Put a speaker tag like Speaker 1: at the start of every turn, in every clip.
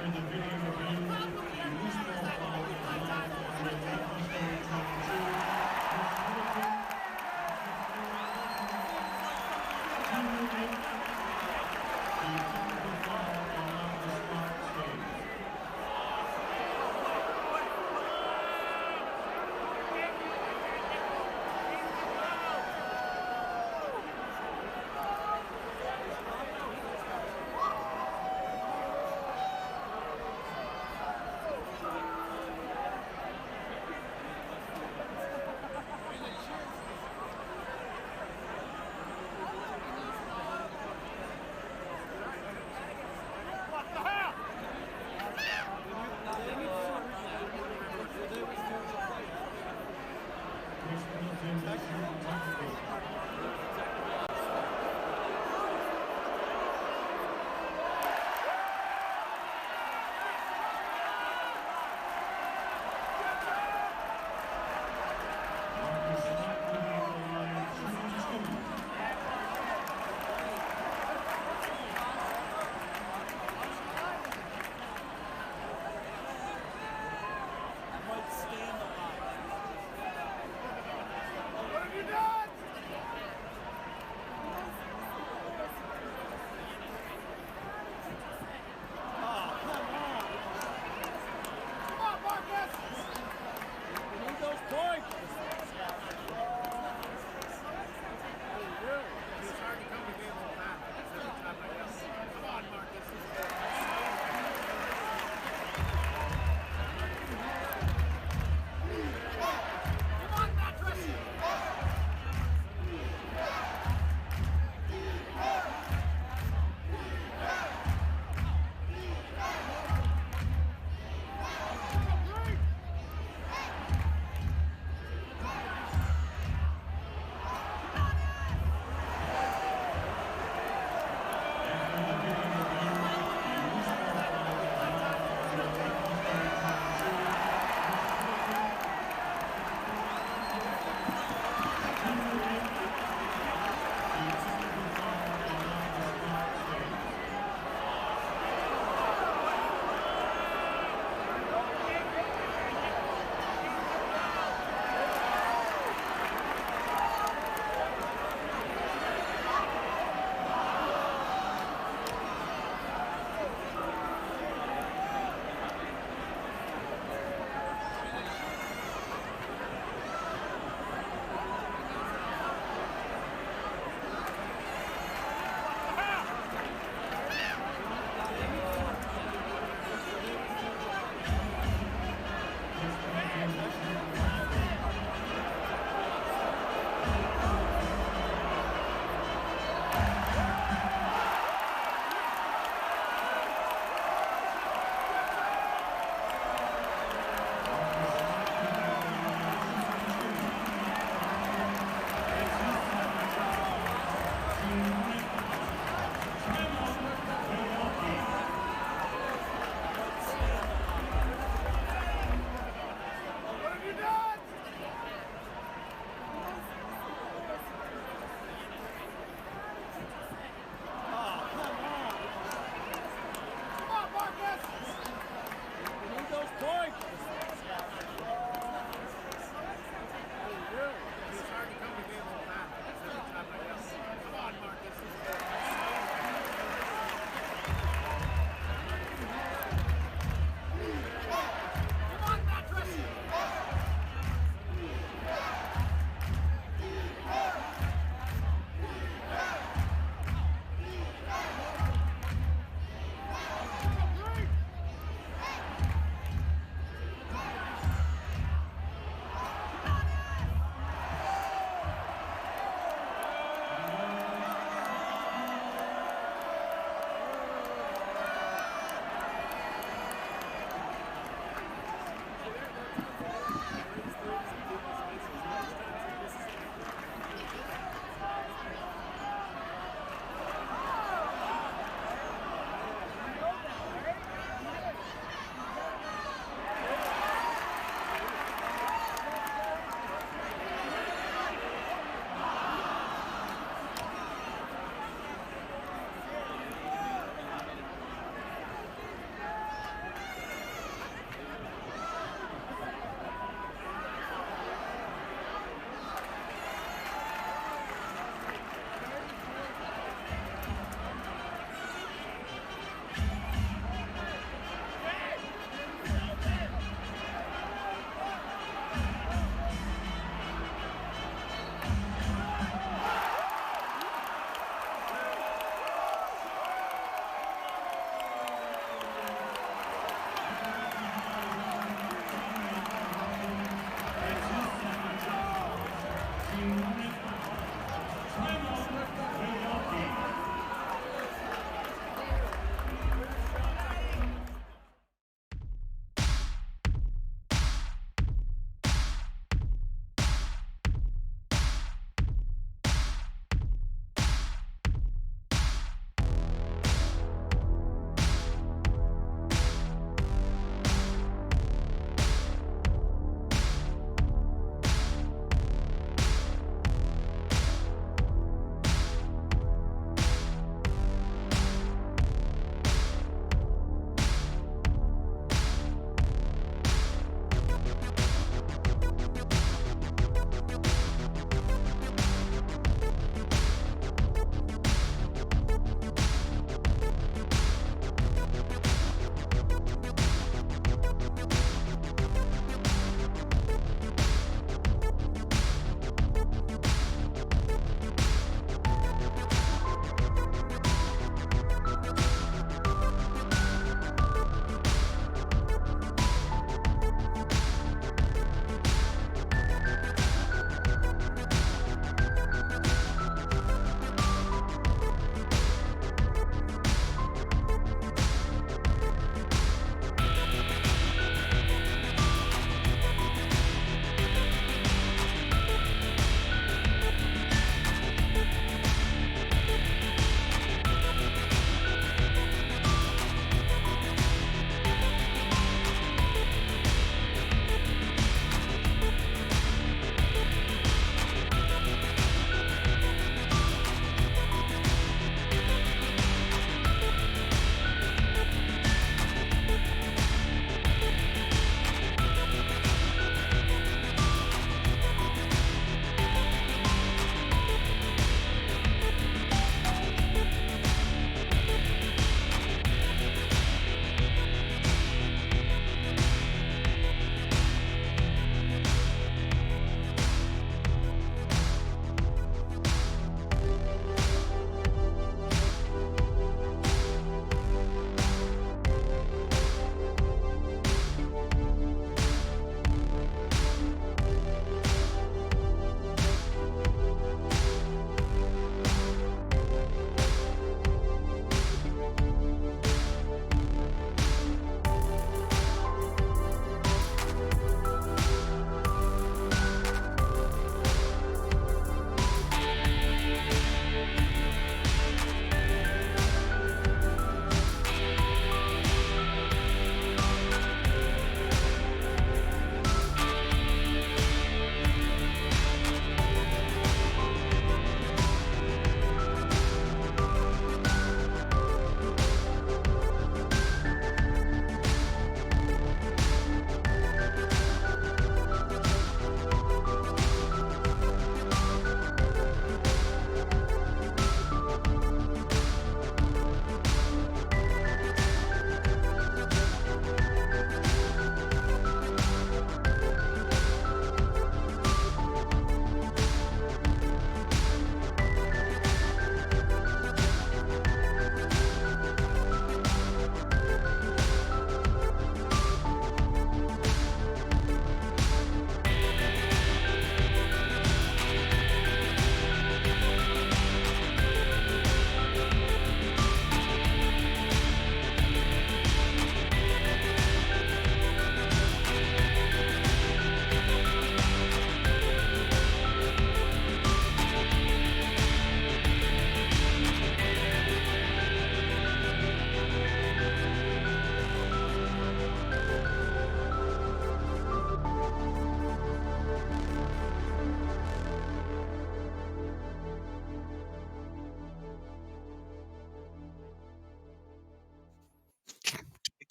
Speaker 1: after the video review, the loose ball foul was allowed for Rookie Story 22.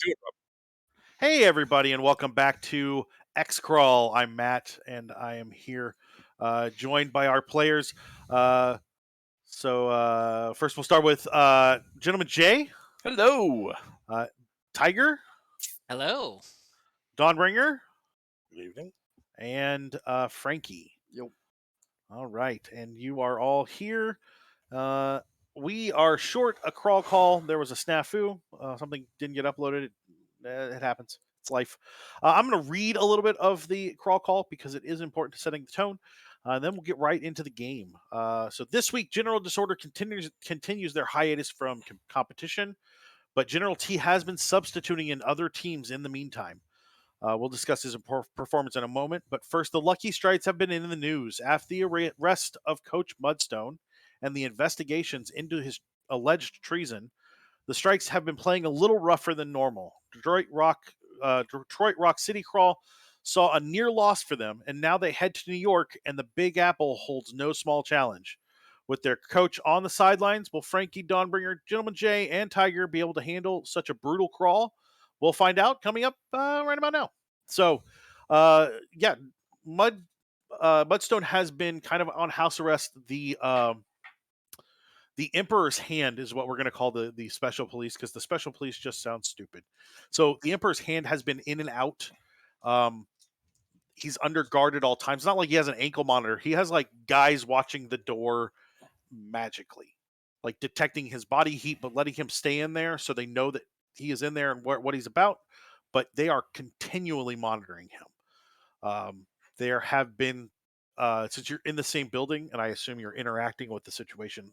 Speaker 2: Do it, Rob.
Speaker 3: Hey, everybody, and welcome back to X Crawl. I'm Matt, and I am here joined by our players. First, we'll start with Gentleman Jay,
Speaker 2: Hello.
Speaker 3: Tiger,
Speaker 4: Hello.
Speaker 3: Dawnbringer,
Speaker 2: Good evening.
Speaker 3: and Frankie.
Speaker 2: Yo.
Speaker 3: All right, and you are all here. We are short a crawl call. There was a snafu. Something didn't get uploaded. It happens. It's life. I'm going to read a little bit of the crawl call because it is important to setting the tone. Then we'll get right into the game. So this week, General Disorder continues their hiatus from competition, but General T has been substituting in other teams in the meantime. We'll discuss his performance in a moment, but first, the Lucky Strikes have been in the news after the arrest of Coach Mudstone and the investigations into his alleged treason. The Strykes have been playing a little rougher than normal. Detroit Rock City Crawl saw a near loss for them, and now they head to New York, and the Big Apple holds no small challenge. With their coach on the sidelines, will Frankie, Dawnbringer, Gentleman Jay, and Tiger be able to handle such a brutal crawl? We'll find out coming up right about now. So, yeah, Mudstone has been kind of on house arrest. The Emperor's Hand is what we're going to call the special police because the special police just sounds stupid. So the Emperor's Hand has been in and out. He's under guard at all times. It's not like he has an ankle monitor. He has like guys watching the door magically, like detecting his body heat, but letting him stay in there so they know that he is in there and what he's about. But they are continually monitoring him. There have been, since you're in the same building, and I assume you're interacting with the situation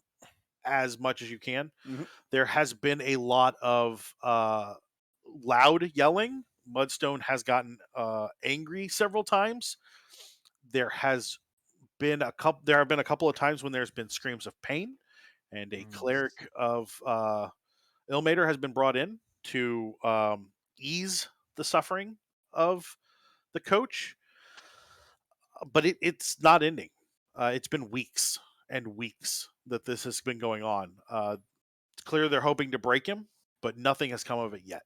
Speaker 3: as much as you can.
Speaker 2: Mhm.
Speaker 3: There has been a lot of loud yelling. Mudstone has gotten angry several times. There have been a couple of times when there's been screams of pain, and a cleric of Ilmater has been brought in to ease the suffering of the coach. But it's not ending. It's been weeks and weeks that this has been going on. It's clear they're hoping to break him, but nothing has come of it yet.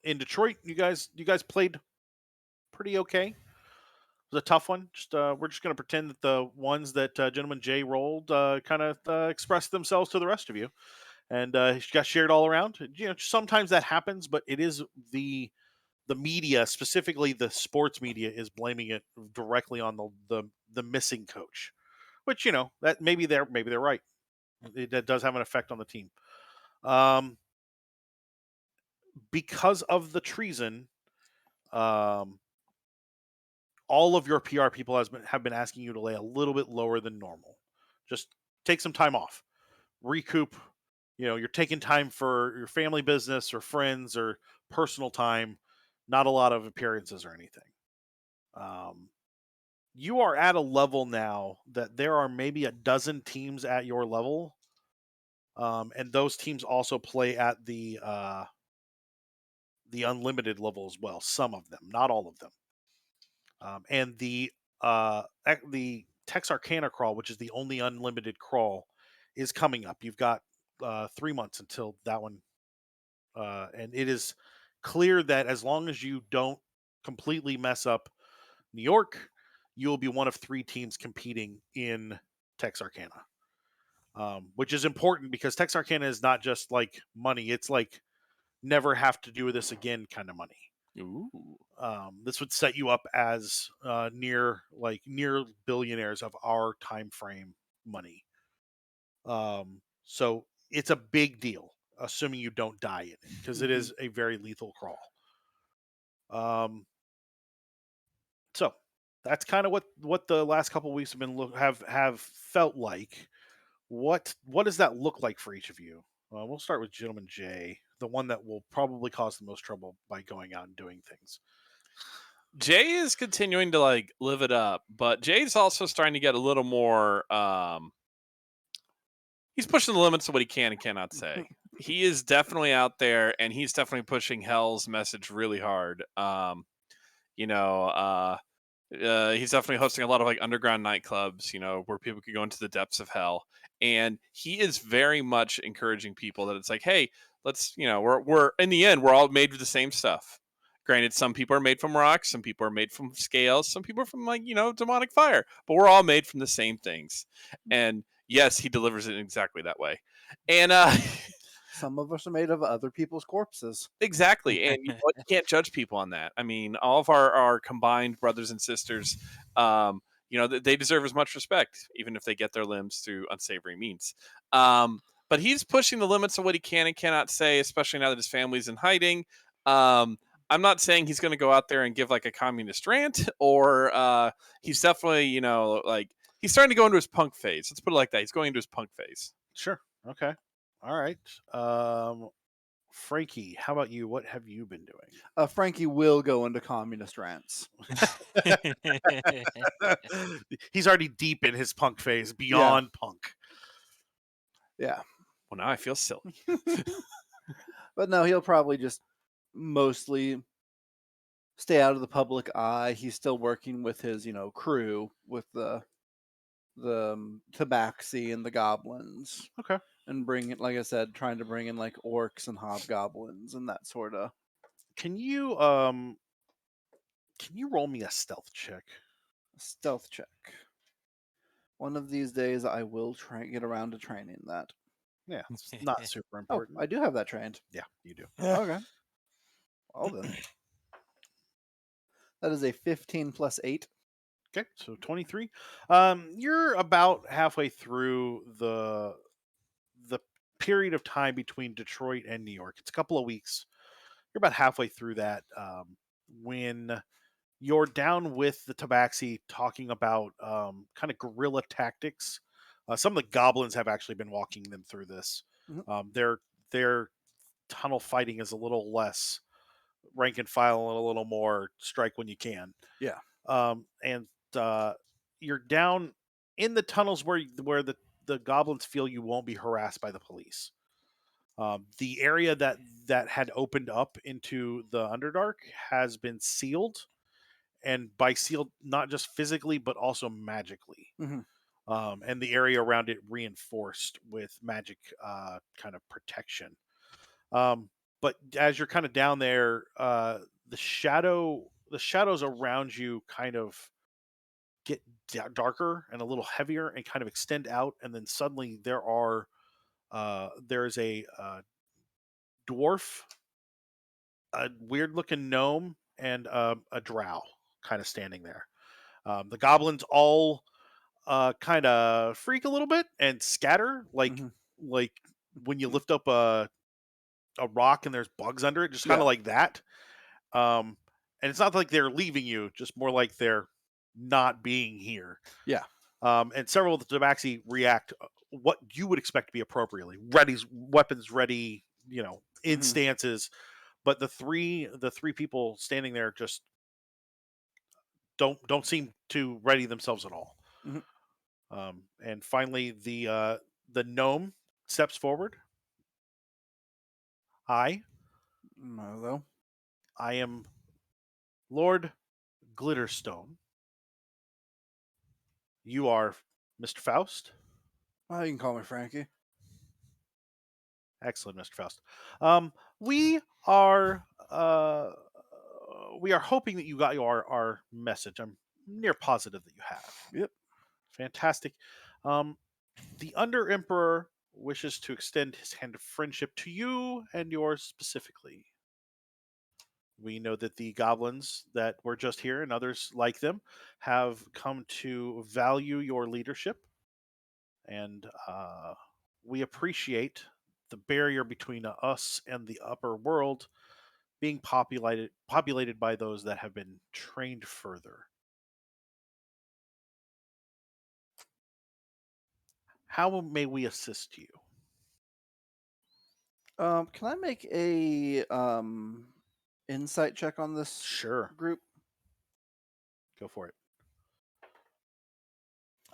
Speaker 3: In Detroit, you guys played pretty okay. It was a tough one. We're just going to pretend that the ones that Gentleman Jay rolled kind of expressed themselves to the rest of you, and got shared all around. Sometimes that happens, but it is the media, specifically the sports media, is blaming it directly on the missing coach, which that maybe they're right. That does have an effect on the team. Because of the treason, all of your PR people have been asking you to lay a little bit lower than normal. Just take some time off, recoup. You're taking time for your family business or friends or personal time. Not a lot of appearances or anything. You are at a level now that there are maybe a dozen teams at your level, and those teams also play at the unlimited level as well. Some of them, not all of them. And the Texarkana crawl, which is the only unlimited crawl, is coming up. You've got 3 months until that one, and it is clear that as long as you don't completely mess up New York, you will be one of 3 teams competing in Texarkana, which is important because Texarkana is not just like money; it's like never have to do this again kind of money.
Speaker 2: Ooh.
Speaker 3: This would set you up as near billionaires of our time frame money. So it's a big deal, assuming you don't die in it, because it is a very lethal crawl. So that's kind of what the last couple of weeks have been have felt like. What does that look like for each of you? We'll start with Gentleman Jay, the one that will probably cause the most trouble by going out and doing things.
Speaker 2: Jay is continuing to live it up, but Jay's also starting to get a little more. He's pushing the limits of what he can and cannot say. He is definitely out there, and he's definitely pushing Hell's message really hard. He's definitely hosting a lot of underground nightclubs, where people could go into the depths of hell. And he is very much encouraging people that it's like, hey, let's, we're in the end, we're all made of the same stuff. Granted, some people are made from rocks, some people are made from scales, some people are from demonic fire, but we're all made from the same things. And yes, he delivers it exactly that way. And
Speaker 4: Some of us are made of other people's corpses.
Speaker 2: exactly. And you can't judge people on that. I mean, all of our combined brothers and sisters, they deserve as much respect, even if they get their limbs through unsavory means. But he's pushing the limits of what he can and cannot say, especially now that his family's in hiding. I'm not saying he's going to go out there and give like a communist rant, or he's definitely, he's starting to go into his punk phase. Let's put it like that. He's going into his punk phase.
Speaker 3: Sure. Okay. All right. Frankie, how about you? What have you been doing?
Speaker 4: Frankie will go into communist rants.
Speaker 3: He's already deep in his punk phase, beyond punk.
Speaker 4: Yeah.
Speaker 2: Well, now I feel silly.
Speaker 4: But no, he'll probably just mostly stay out of the public eye. He's still working with his, crew, with the tabaxi and the goblins.
Speaker 3: Okay.
Speaker 4: And bring it, like I said, trying to bring in like orcs and hobgoblins and that sort of.
Speaker 3: Can you roll me a stealth check?
Speaker 4: Stealth check. One of these days, I will try and get around to training that.
Speaker 3: Yeah, it's not super
Speaker 4: Oh,
Speaker 3: important.
Speaker 4: I do have that trained.
Speaker 3: Yeah, you do.
Speaker 4: Okay. Well then, that is a 15 plus 8.
Speaker 3: Okay, so 23. You're about halfway through the period of time between Detroit and New York. It's a couple of weeks. You're about halfway through that when you're down with the Tabaxi talking about kind of guerrilla tactics. Some of the goblins have actually been walking them through this.
Speaker 4: Mhm.
Speaker 3: Their tunnel fighting is a little less rank and file and a little more strike when you can.
Speaker 4: Yeah.
Speaker 3: And you're down in the tunnels where the goblins feel you won't be harassed by the police. The area that had opened up into the Underdark has been sealed, and by sealed, not just physically but also magically.
Speaker 4: Mhm.
Speaker 3: And the area around it reinforced with magic kind of protection. But as you're kind of down there, the shadows around you kind of get darker and a little heavier and kind of extend out, and then suddenly there's a dwarf, a weird looking gnome, and a drow kind of standing there. The goblins all kind of freak a little bit and scatter like
Speaker 4: Mhm.
Speaker 3: like when you lift up a rock and there's bugs under it, just kind of like that. And it's not like they're leaving you, just more like they're not being here.
Speaker 4: Yeah.
Speaker 3: And several of the Tabaxi react what you would expect to be appropriately, ready, weapons ready, in stances. But the three people standing there just don't seem to ready themselves at all.
Speaker 4: Mhm.
Speaker 3: And finally, the gnome steps forward.
Speaker 4: Hello.
Speaker 3: I am Lord Glitterstone. You are Mr. Faust.
Speaker 4: Well, you can call me Frankie.
Speaker 3: Excellent, Mr. Faust. We are hoping that you got our message. I'm near positive that you have.
Speaker 4: Yep.
Speaker 3: Fantastic. The Under Emperor wishes to extend his hand of friendship to you and yours specifically. We know that the goblins that were just here and others like them have come to value your leadership, and we appreciate the barrier between us and the upper world being populated by those that have been trained further. How may we assist you?
Speaker 4: Can I make a insight check on this
Speaker 3: Sure.
Speaker 4: group?
Speaker 3: Go for it.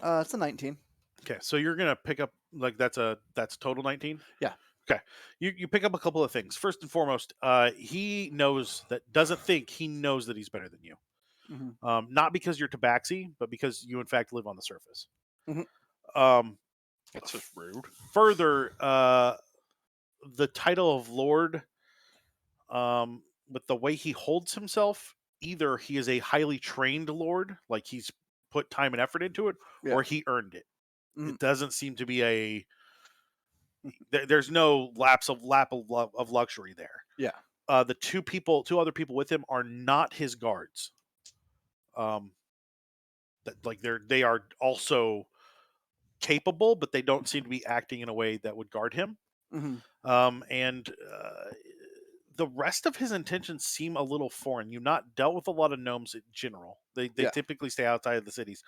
Speaker 4: It's a 19.
Speaker 3: Okay, so you're gonna pick up that's total 19.
Speaker 4: Yeah.
Speaker 3: Okay, you pick up a couple of things. First and foremost, he knows that he's better than you.
Speaker 4: Mhm.
Speaker 3: Not because you're Tabaxi, but because you in fact live on the surface.
Speaker 4: Mhm.
Speaker 2: That's just rude.
Speaker 3: Further, the title of Lord, with the way he holds himself, either he is a highly trained Lord, like he's put time and effort into it,
Speaker 4: Yeah.
Speaker 3: or he earned it.
Speaker 4: Mhm.
Speaker 3: It doesn't seem to be there's no lap of luxury there.
Speaker 4: Yeah.
Speaker 3: The two other people with him are not his guards. They are also capable, but they don't seem to be acting in a way that would guard him.
Speaker 4: Hmm.
Speaker 3: And the rest of his intentions seem a little foreign. You've not dealt with a lot of gnomes in general. They
Speaker 4: Yeah.
Speaker 3: typically stay outside of the cities.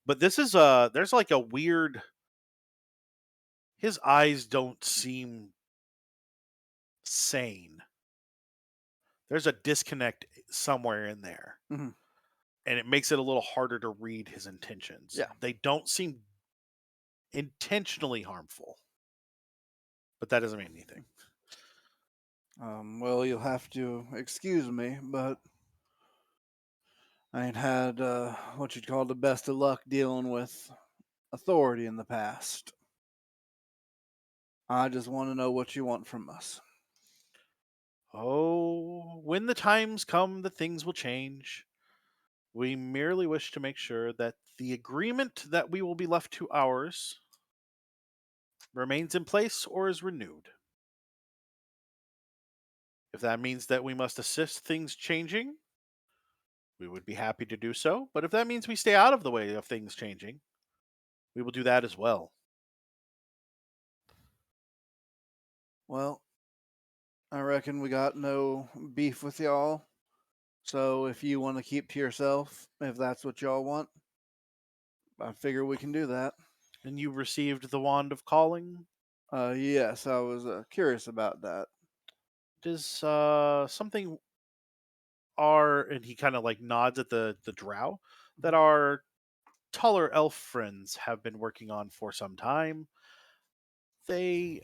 Speaker 3: But this is there's like a weird. His eyes don't seem sane. There's a disconnect somewhere in there.
Speaker 4: Mhm.
Speaker 3: And it makes it a little harder to read his intentions.
Speaker 4: Yeah.
Speaker 3: They don't seem intentionally harmful. But that doesn't mean anything.
Speaker 4: Well, you'll have to excuse me, but I ain't had what you'd call the best of luck dealing with authority in the past. I just want to know what you want from us.
Speaker 3: Oh, when the times come, the things will change. We merely wish to make sure that the agreement that we will be left to ours remains in place or is renewed. If that means that we must assist things changing, we would be happy to do so. But if that means we stay out of the way of things changing, we will do that as well.
Speaker 4: Well, I reckon we got no beef with y'all. So if you want to keep to yourself, if that's what y'all want, I figure we can do that.
Speaker 3: And you received the wand of calling.
Speaker 4: Yes, I was curious about that.
Speaker 3: Does something and he kind of like nods at the drow that our taller elf friends have been working on for some time. They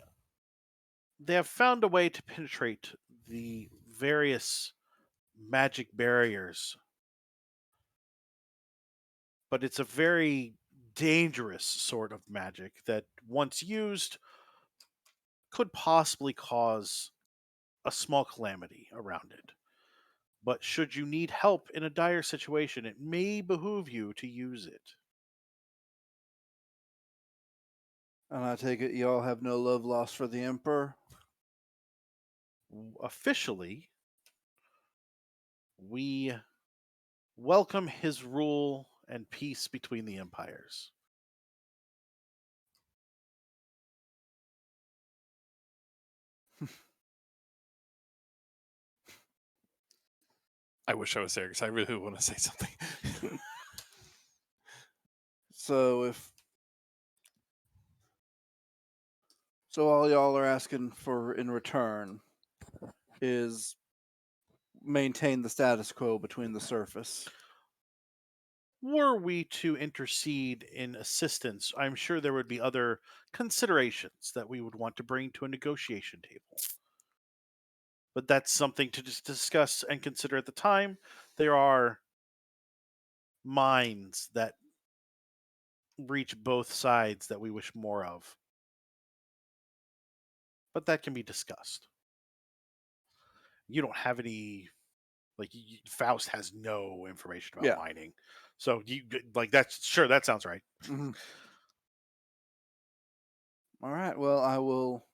Speaker 3: have found a way to penetrate the various magic barriers, but it's a very dangerous sort of magic that, once used, could possibly cause a small calamity around it. But should you need help in a dire situation, it may behoove you to use it.
Speaker 4: And I take it y'all have no love lost for the Emperor?
Speaker 3: Officially, we welcome his rule and peace between the empires.
Speaker 2: I wish I was there because I really want to say something.
Speaker 4: So all y'all are asking for in return is maintain the status quo between the surface.
Speaker 3: Were we to intercede in assistance, I'm sure there would be other considerations that we would want to bring to a negotiation table. But that's something to just discuss and consider at the time. There are minds that reach both sides that we wish more of. But that can be discussed. You don't have any, Faust has no information about
Speaker 4: Yeah.
Speaker 3: mining. So that's sure, that sounds right.
Speaker 4: Mm-hmm. All right, well, I will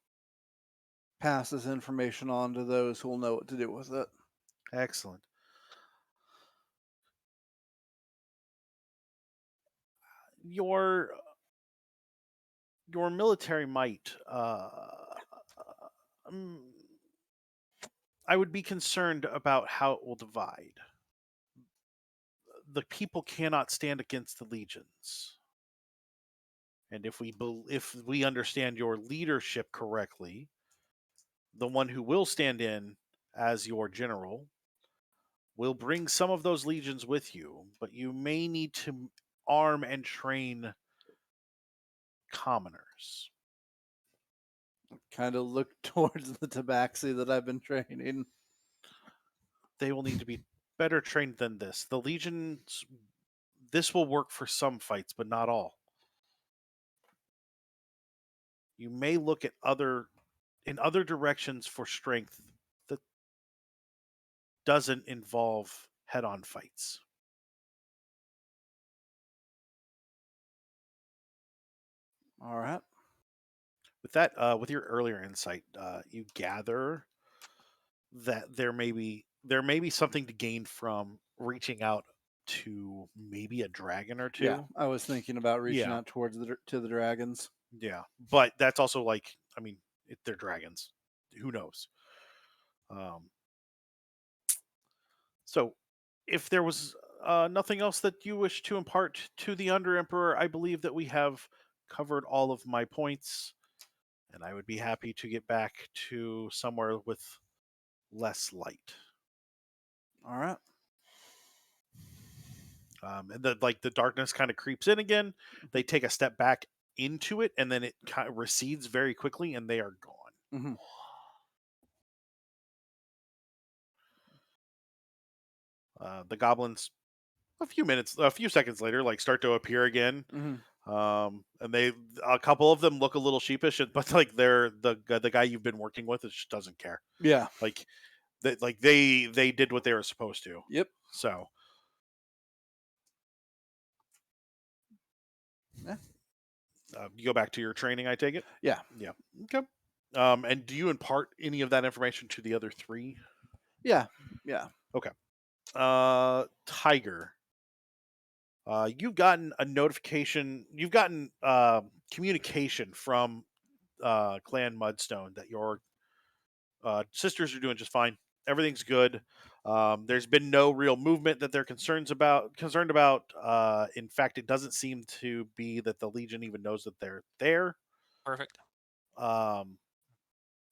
Speaker 4: pass this information on to those who will know what to do with it.
Speaker 3: Excellent. Your military might, I would be concerned about how it will divide. The people cannot stand against the legions. And if we understand your leadership correctly, the one who will stand in as your general will bring some of those legions with you, but you may need to arm and train commoners.
Speaker 4: Kind of look towards the tabaxi that I've been training.
Speaker 3: They will need to be better trained than this. The legions, this will work for some fights, but not all. you may look at other directions for strength that doesn't involve head-on fights.
Speaker 4: All right.
Speaker 3: With that, with your earlier insight, you gather that there may be something to gain from reaching out to maybe a dragon or
Speaker 4: Yeah,
Speaker 3: two.
Speaker 4: I was thinking about reaching
Speaker 3: Yeah.
Speaker 4: out towards to the dragons.
Speaker 3: Yeah, but that's also like, I mean, they're dragons. Who knows? Um, so, if there was nothing else that you wish to impart to the Under Emperor, I believe that we have covered all of my points, and I would be happy to get back to somewhere with less light.
Speaker 4: All right.
Speaker 3: And the darkness kind of creeps in again. They take a step back into it, and then it kind of recedes very quickly, and they are gone.
Speaker 4: Mm-hmm.
Speaker 3: The goblins, a few seconds later, like start to appear again.
Speaker 4: Mm-hmm.
Speaker 3: And a couple of them look a little sheepish, but like they're the guy you've been working with just doesn't care.
Speaker 4: Yeah.
Speaker 3: Like they did what they were supposed to.
Speaker 4: Yep.
Speaker 3: So
Speaker 4: Yeah.
Speaker 3: you go back to your training, I take it.
Speaker 4: Yeah.
Speaker 3: Yeah. Okay. And do you impart any of that information to the other three?
Speaker 4: Yeah. Yeah.
Speaker 3: Okay. Tiger. You've gotten a notification. You've gotten communication from Clan Mudstone that your sisters are doing just fine. Everything's good. There's been no real movement that they're concerned about. In fact, it doesn't seem to be that the Legion even knows that they're there.
Speaker 5: Perfect.
Speaker 3: Um,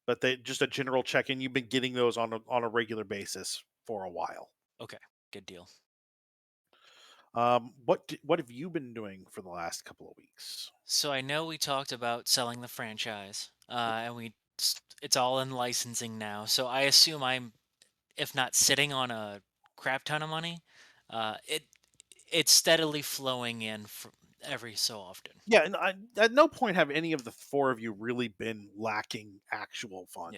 Speaker 3: but they just a general check-in. You've been getting those on a regular basis for a while.
Speaker 5: Okay, good deal.
Speaker 3: What have you been doing for the last couple of weeks?
Speaker 5: So I know we talked about selling the franchise, and it's all in licensing now. So I assume I'm, if not sitting on a crap ton of money, uh, it it's steadily flowing in every so often.
Speaker 3: Yeah, and at no point have any of the four of you really been lacking actual funds.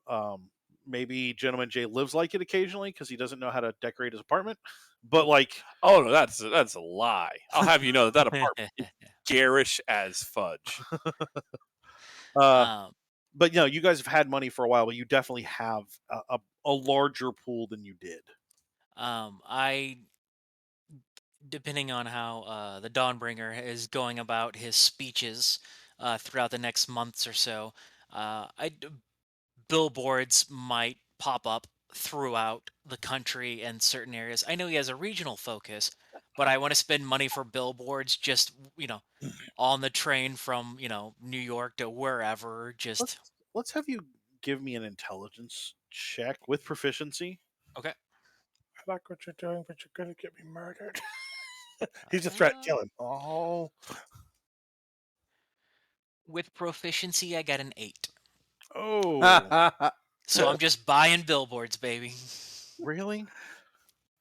Speaker 5: Yeah.
Speaker 3: Maybe Gentleman Jay lives like it occasionally because he doesn't know how to decorate his apartment. But like,
Speaker 2: Oh no, that's a lie. I'll have you know that apartment is garish as fudge.
Speaker 3: uh,
Speaker 5: um,
Speaker 3: but you guys have had money for a while, but you definitely have a larger pool than you did.
Speaker 5: I depending on how the Dawnbringer is going about his speeches throughout the next months or so, billboards might pop up throughout the country and certain areas. I know he has a regional focus, but I want to spend money for billboards just, on the train from, New York to wherever,
Speaker 3: Let's
Speaker 5: just
Speaker 3: let's have you give me an intelligence check with proficiency.
Speaker 5: okay.
Speaker 1: I like what you're doing, but you're gonna get me murdered. He's just trying to kill him. Oh,
Speaker 5: With proficiency, I got an 8.
Speaker 3: Oh,
Speaker 5: So I'm just buying billboards, baby.
Speaker 3: really?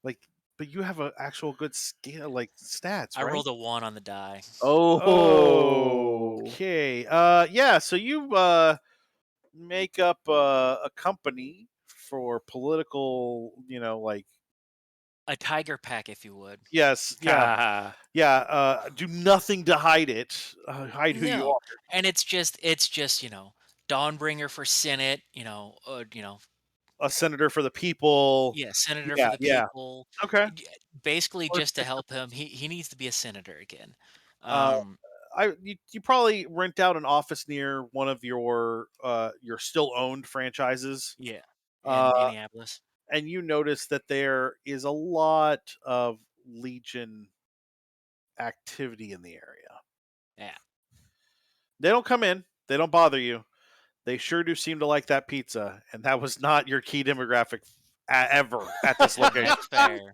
Speaker 3: Like, but you have an actual good scale, like stats,
Speaker 5: I
Speaker 3: right?
Speaker 5: rolled a 1 on the die.
Speaker 4: Oh.
Speaker 3: Okay. Yeah. So you make up a company for political. Like
Speaker 5: A tiger pack, if you would.
Speaker 3: yes, yeah, yeah. Do nothing to hide it. Hide who you
Speaker 5: No,
Speaker 3: are.
Speaker 5: and it's just Dawnbringer for Senate.
Speaker 3: A senator for the people.
Speaker 5: Yeah, senator for
Speaker 3: Yeah,
Speaker 5: the
Speaker 3: yeah.
Speaker 5: people.
Speaker 3: Okay.
Speaker 5: Basically,
Speaker 3: Or
Speaker 5: just to help him. He needs to be a senator again.
Speaker 3: Uh,
Speaker 5: Um,
Speaker 3: you probably rent out an office near one of your still owned franchises.
Speaker 5: yeah, in
Speaker 3: Uh,
Speaker 5: Minneapolis.
Speaker 3: and you notice that there is a lot of Legion activity in the area.
Speaker 5: Yeah.
Speaker 3: They don't come in, they don't bother you. They sure do seem to like that pizza, and that was not your key demographic ever at this location.
Speaker 5: That's fair.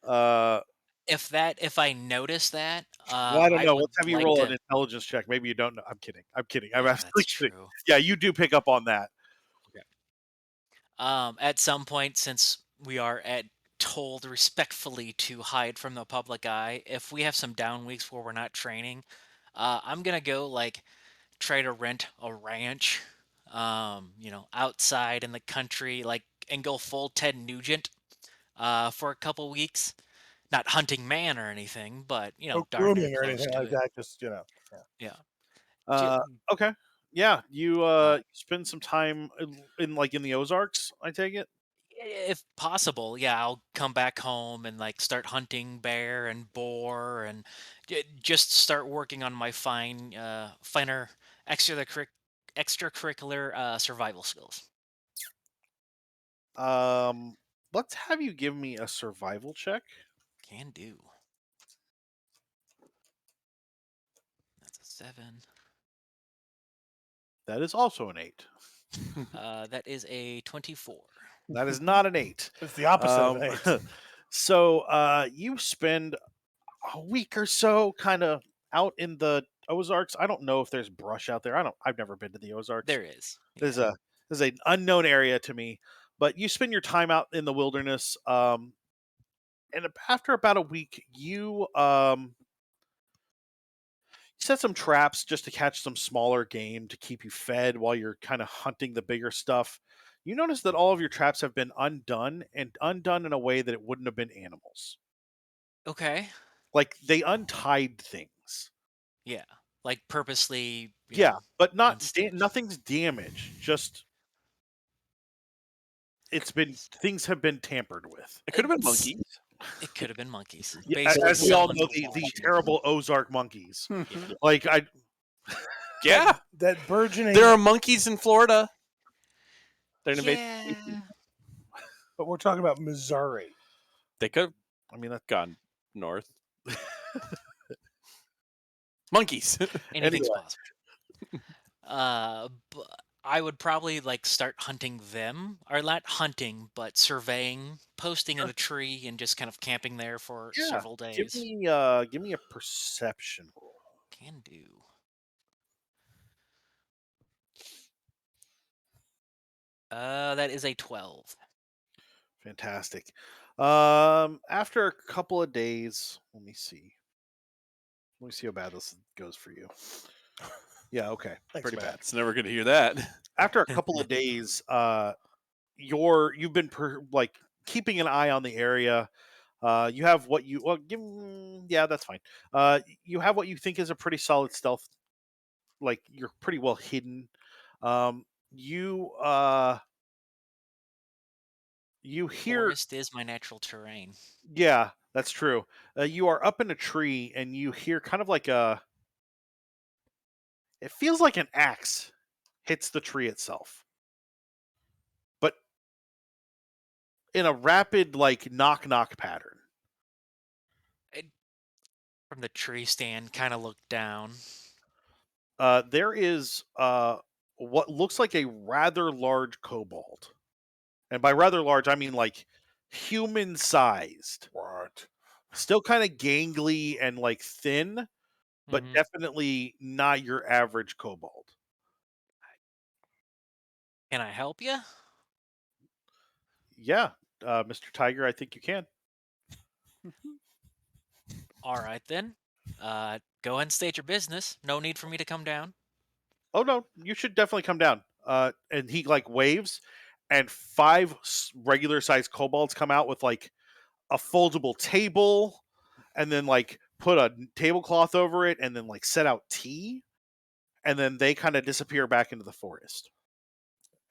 Speaker 3: uh,
Speaker 5: If I notice that,
Speaker 3: well, I don't
Speaker 5: I
Speaker 3: know.
Speaker 5: would
Speaker 3: Let's have you
Speaker 5: like
Speaker 3: roll an
Speaker 5: to.
Speaker 3: intelligence check. Maybe you don't know. I'm kidding. I'm kidding. I'm
Speaker 5: Yeah,
Speaker 3: absolutely
Speaker 5: that's
Speaker 3: kidding.
Speaker 5: true.
Speaker 3: Yeah, you do pick up on that.
Speaker 5: At some point, since we are told respectfully to hide from the public eye, if we have some down weeks where we're not training, I'm gonna go like try to rent a ranch, outside in the country, like, and go full Ted Nugent, for a couple weeks. Not hunting man or anything, but
Speaker 1: No
Speaker 5: darn near
Speaker 1: grooming or
Speaker 5: close
Speaker 1: anything
Speaker 5: to
Speaker 1: like
Speaker 5: it.
Speaker 1: that. Just yeah.
Speaker 5: Yeah. Ju-
Speaker 3: Uh, okay. Yeah, you
Speaker 5: Uh,
Speaker 3: spend some time in the Ozarks. I take it.
Speaker 5: if possible, yeah, I'll come back home and like start hunting bear and boar and just start working on my finer extracurricular survival skills.
Speaker 3: Um, let's have you give me a survival check.
Speaker 5: Can do. That's a 7.
Speaker 3: That is also an 8.
Speaker 5: That is a 24.
Speaker 3: That is not an 8.
Speaker 1: It's the opposite of an eight.
Speaker 3: So you spend a week or so kind of out in the Ozarks. I don't know if there's brush out there. I've never been to the Ozarks.
Speaker 5: There is.
Speaker 3: There's
Speaker 5: Yeah.
Speaker 3: a there's an unknown area to me, but you spend your time out in the wilderness. And after about a week, you set some traps just to catch some smaller game to keep you fed while you're kind of hunting the bigger stuff. You notice that all of your traps have been undone and undone in a way that it wouldn't have been animals.
Speaker 5: Okay.
Speaker 3: Like they untied things.
Speaker 5: Yeah. Like purposely,
Speaker 3: Yeah, but
Speaker 5: unstitched.
Speaker 3: nothing's damaged. Just
Speaker 5: Christ.
Speaker 3: things have been tampered with.
Speaker 2: It could have been
Speaker 5: It's-
Speaker 2: monkeys.
Speaker 5: It could have been monkeys.
Speaker 3: Yeah,
Speaker 5: Basically,
Speaker 3: as we all
Speaker 5: someone
Speaker 3: know, the
Speaker 5: watching.
Speaker 3: terrible Ozark monkeys.
Speaker 5: Yeah.
Speaker 3: Like I,
Speaker 2: Yeah,
Speaker 1: That burgeoning.
Speaker 2: there are monkeys in Florida. They're an invasive
Speaker 5: Yeah.
Speaker 2: species.
Speaker 1: But we're talking about Missouri.
Speaker 2: They could have
Speaker 3: I mean, that's
Speaker 2: gone north. Monkeys.
Speaker 5: Anything's
Speaker 3: Anyway.
Speaker 5: possible. But I would probably like start hunting them, or not hunting, but surveying, posting in a tree, and just kind of camping there for
Speaker 3: yeah.
Speaker 5: several
Speaker 3: Give
Speaker 5: days.
Speaker 3: me a perception roll.
Speaker 5: Can do. That is a 12.
Speaker 3: Fantastic. After a couple of days, let me see. Let me see how bad this goes for you. Yeah, okay,
Speaker 1: Thanks,
Speaker 3: pretty
Speaker 1: Matt.
Speaker 3: bad.
Speaker 2: It's never going to hear that.
Speaker 3: After a couple of days, you've been like keeping an eye on the area. You have what you yeah, that's fine. You have what you think is a pretty solid stealth. Like you're pretty well hidden. Um, you you hear
Speaker 5: Forest is my natural terrain.
Speaker 3: yeah, that's true. You are up in a tree and you hear kind of like a. It feels like an axe hits the tree itself, but in a rapid like knock knock pattern.
Speaker 5: From the tree stand, kind of look down.
Speaker 3: There is what looks like a rather large kobold, and by rather large I mean like human sized.
Speaker 1: What?
Speaker 3: Still kind of gangly and like thin, but
Speaker 5: Mhm.
Speaker 3: definitely not your average kobold.
Speaker 5: Can I help you?
Speaker 3: Yeah, Mr. Tiger, I think you can.
Speaker 5: All right then. Go ahead and state your business. No need for me to come down.
Speaker 3: Oh no, you should definitely come down. And he like waves, and 5 regular sized kobolds come out with like a foldable table, and then like put a tablecloth over it, and then like set out tea, and then they kind of disappear back into the forest.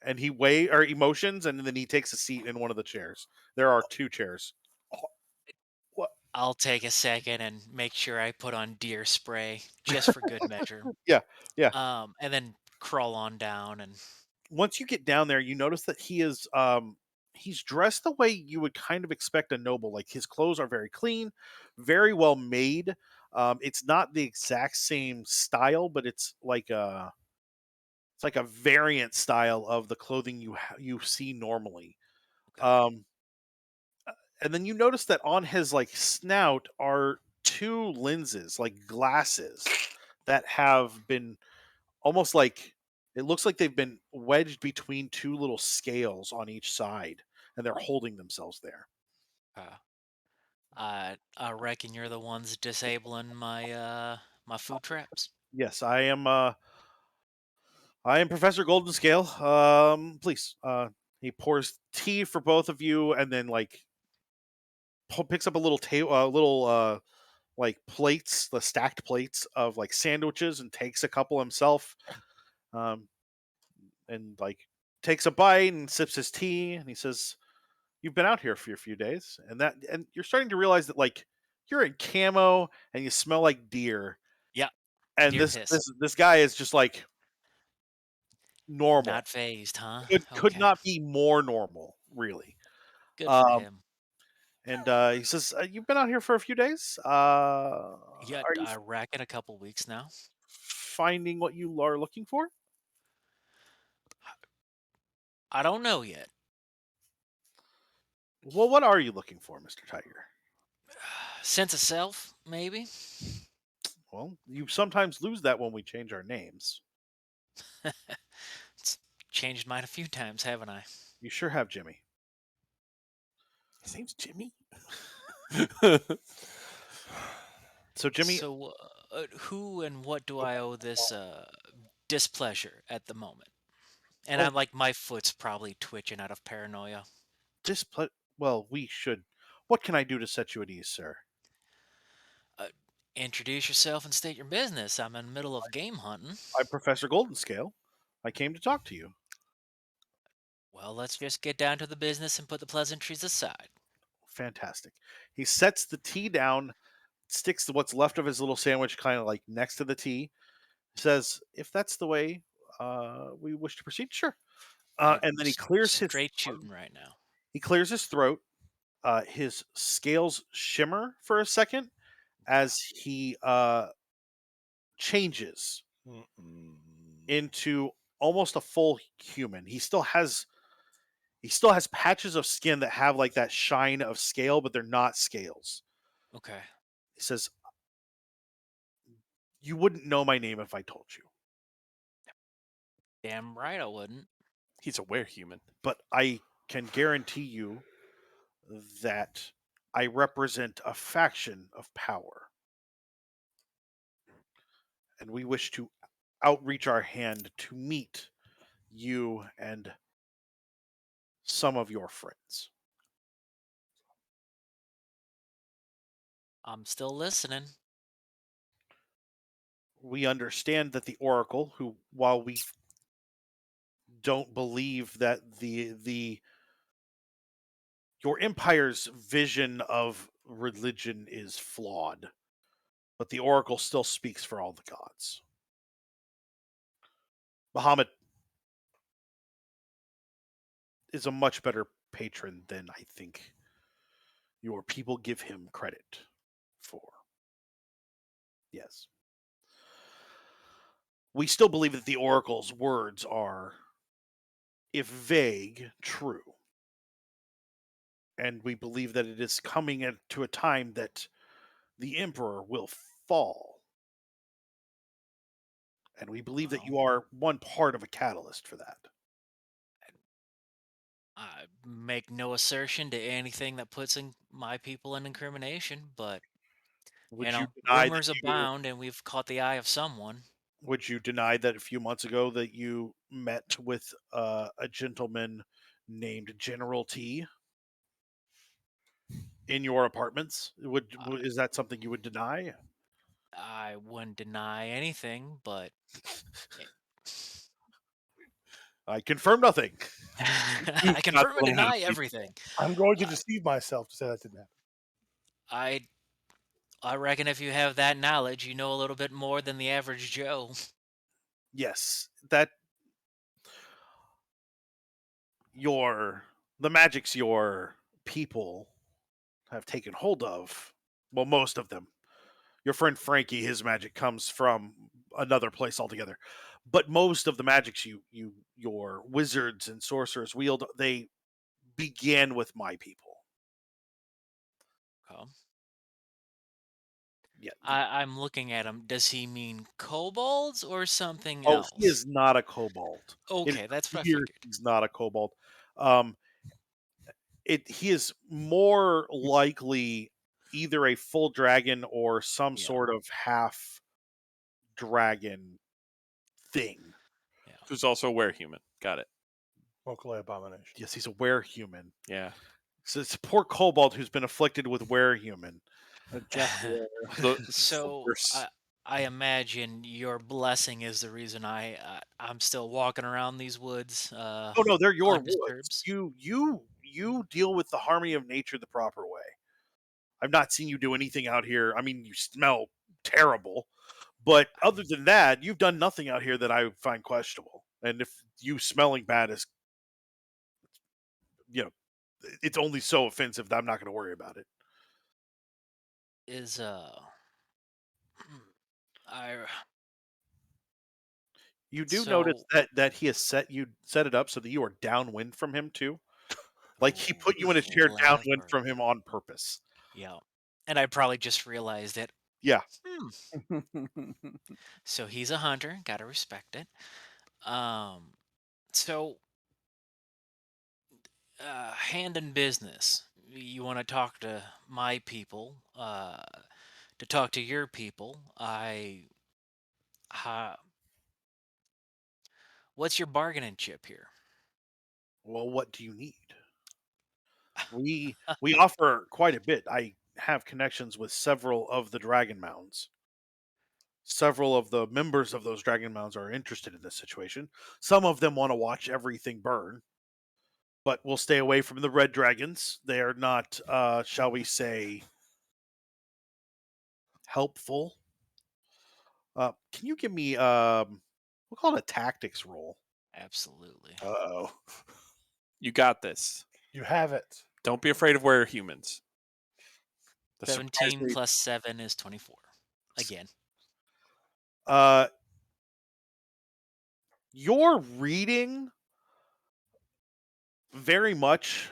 Speaker 3: And he or emotions, and then he takes a seat in one of the chairs. There are 2 chairs.
Speaker 1: What?
Speaker 5: I'll take a second and make sure I put on deer spray just for good measure.
Speaker 3: Yeah, yeah.
Speaker 5: And then crawl on down and
Speaker 3: Once you get down there, you notice that he's dressed the way you would kind of expect a noble. Like his clothes are very clean, very well made. It's not the exact same style, but it's like a variant style of the clothing you see normally.
Speaker 5: okay.
Speaker 3: Um, and then you notice that on his like snout are 2 lenses, like glasses, that have been almost like it looks like they've been wedged between 2 little scales on each side, and they're holding themselves there.
Speaker 5: Uh, I reckon you're the ones disabling my my food traps.
Speaker 3: Yes, I am. I am Professor Golden Scale. Please. He pours tea for both of you, and then like picks up a little like plates, the stacked plates of like sandwiches, and takes a couple himself. And like takes a bite and sips his tea, and he says, "You've been out here for a few days, and you're starting to realize that like you're in camo and you smell like deer."
Speaker 5: Yeah,
Speaker 3: And
Speaker 5: deer piss.
Speaker 3: this guy is just like normal.
Speaker 5: Not phased, huh?
Speaker 3: Could
Speaker 5: Okay,
Speaker 3: not be more normal, really.
Speaker 5: good for
Speaker 3: Um,
Speaker 5: him.
Speaker 3: and he says, "You've been out here for a few days.
Speaker 5: Yeah,
Speaker 3: Are you
Speaker 5: I reckon a couple weeks now.
Speaker 3: finding what you are looking for?"
Speaker 5: I don't know yet.
Speaker 3: Well, what are you looking for, Mr. Tiger?
Speaker 5: Sense of self, maybe.
Speaker 3: Well, you sometimes lose that when we change our names.
Speaker 5: It's changed mine a few times, haven't I?
Speaker 3: You sure have, Jimmy.
Speaker 2: His name's Jimmy.
Speaker 3: So, Jimmy,
Speaker 5: So, who and what do I owe this displeasure at the moment? And
Speaker 3: oh,
Speaker 5: I'm like, my foot's probably twitching out of paranoia.
Speaker 3: well, we should. What can I do to set you at ease, sir?
Speaker 5: Uh, Introduce yourself and state your business. I'm in the middle of game hunting.
Speaker 3: I'm Professor Goldenscale. I came to talk to you.
Speaker 5: Well, let's just get down to the business and put the pleasantries aside.
Speaker 3: Fantastic. He sets the tea down, sticks what's left of his little sandwich kind of like next to the tea, says, "If that's the way we wish to proceed, sure." And then he clears his
Speaker 5: Straight shooting right now.
Speaker 3: throat. His scales shimmer for a second as he changes into almost a full human. He still has patches of skin that have like that shine of scale, but they're not scales.
Speaker 5: Okay.
Speaker 3: He says, "You wouldn't know my name if I told you,
Speaker 5: Damn right I wouldn't.
Speaker 2: He's a werehuman.
Speaker 3: but I can guarantee you that I represent a faction of power, and we wish to outreach our hand to meet you and some of your friends."
Speaker 5: I'm still listening.
Speaker 3: We understand that the Oracle, who, while we don't believe that your empire's vision of religion is flawed, but the Oracle still speaks for all the gods. Muhammad is a much better patron than I think your people give him credit for. Yes. We still believe that the Oracle's words are, if vague, true. And we believe that it is coming to a time that the Emperor will fall. And we believe that
Speaker 5: Well,
Speaker 3: you are one part of a catalyst for that.
Speaker 5: I make no assertion to anything that puts in my people in incrimination, but
Speaker 3: Would you deny that
Speaker 5: rumors
Speaker 3: you
Speaker 5: abound, and we've caught the eye of someone.
Speaker 3: would you deny that a few months ago that you met with a gentleman named General T in your apartments? Is that something you would deny?
Speaker 5: I wouldn't deny anything, but
Speaker 3: I confirm nothing.
Speaker 5: I
Speaker 3: Not
Speaker 5: confirm and
Speaker 3: telling how to
Speaker 5: deny
Speaker 3: plead.
Speaker 5: everything.
Speaker 1: I'm going to
Speaker 5: Uh,
Speaker 1: deceive myself to say that didn't happen.
Speaker 5: I I reckon if you have that knowledge, you know a little bit more than the average Joe.
Speaker 3: Yes, that the magics your people have taken hold of. Well, most of them. Your friend Frankie, his magic comes from another place altogether. But most of the magics your wizards and sorcerers wield, they began with my people.
Speaker 5: Okay.
Speaker 3: Yeah.
Speaker 5: I'm looking at him. Does he mean kobolds or something
Speaker 3: Oh, he
Speaker 5: else?
Speaker 3: is not a kobold. It
Speaker 5: Okay, that's what I
Speaker 3: appears
Speaker 5: figured.
Speaker 3: he's not a kobold. Um, he is more likely either a full dragon or some
Speaker 5: Yeah,
Speaker 3: sort of half dragon thing.
Speaker 5: yeah.
Speaker 2: Who's also a were-human. Got it.
Speaker 1: Locally abomination.
Speaker 3: Yes, he's a were-human.
Speaker 2: Yeah.
Speaker 3: So it's poor kobold who's been afflicted with were-human.
Speaker 4: A Jeff Ware.
Speaker 2: The
Speaker 5: So
Speaker 2: worst.
Speaker 5: I imagine your blessing is the reason I'm still walking around these woods.
Speaker 3: Oh no, they're your woods.
Speaker 5: Undisturbed.
Speaker 3: You deal with the harmony of nature the proper way. I've not seen you do anything out here. I mean, you smell terrible, but other than that, you've done nothing out here that I find questionable. And if you smelling bad is, you know, it's only so offensive that I'm not going to worry about it.
Speaker 5: Is I
Speaker 3: You do notice
Speaker 5: so
Speaker 3: that he has set it up so that you are downwind from him too. Like he put you in a chair downwind
Speaker 5: clever.
Speaker 3: from him on purpose.
Speaker 5: Yeah, and I probably just realized it.
Speaker 3: Yeah.
Speaker 5: So he's a hunter. Gotta respect it. So hand in business. You want to talk to my people? To talk to your people, what's your bargaining chip here?
Speaker 3: Well, what do you need? We offer quite a bit. I have connections with several of the Dragon Mounds. Several of the members of those Dragon Mounds are interested in this situation. Some of them want to watch everything burn, but we'll stay away from the red dragons. They are not, shall we say, helpful. Can you give me, we'll call it a tactics roll.
Speaker 5: Absolutely.
Speaker 3: Uh-oh.
Speaker 2: You got this.
Speaker 1: You have it.
Speaker 2: Don't be afraid of were-humans. The surprise
Speaker 5: 17
Speaker 2: rate-
Speaker 5: plus 7 is 24. Again.
Speaker 3: You're reading very much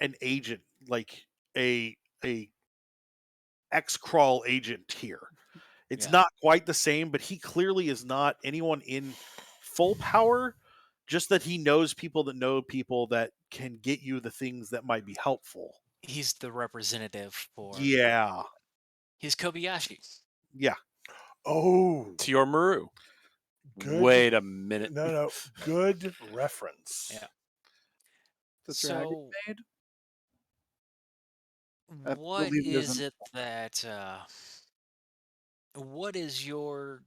Speaker 3: an agent, like a X-crawl agent here. It's
Speaker 5: Yeah.
Speaker 3: not quite the same, but he clearly is not anyone in full power, just that he knows people that can get you the things that might be helpful.
Speaker 5: He's the representative for.
Speaker 3: Yeah.
Speaker 5: He's Kobayashi.
Speaker 3: Yeah.
Speaker 1: Oh,
Speaker 2: To your Maru.
Speaker 1: good.
Speaker 2: Wait a minute.
Speaker 1: No. Good reference.
Speaker 5: Yeah.
Speaker 4: The dragon
Speaker 5: So,
Speaker 4: maid? I
Speaker 5: what
Speaker 4: believe there's
Speaker 5: is
Speaker 4: an-
Speaker 5: it that? What is your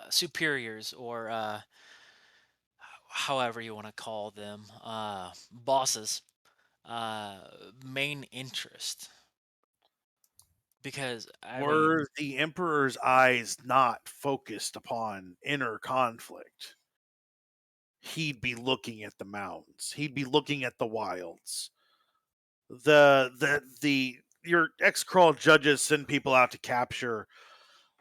Speaker 5: superiors or however you want to call them, bosses, uh, main interest? Because I mean,
Speaker 3: Were the Emperor's eyes not focused upon inner conflict, he'd be looking at the mounds. He'd be looking at the wilds. Your ex-crawl judges send people out to capture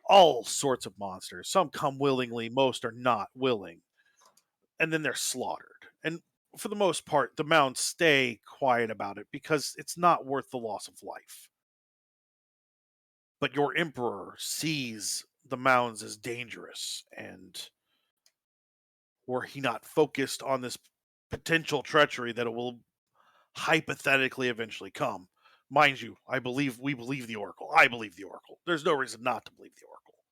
Speaker 3: all sorts of monsters. Some come willingly, most are not willing. And then they're slaughtered. And for the most part, the mounds stay quiet about it because it's not worth the loss of life. But your emperor sees the mounds as dangerous, and were he not focused on this potential treachery that it will hypothetically eventually come. Mind you, we believe the Oracle. I believe the Oracle. There's no reason not to believe the Oracle.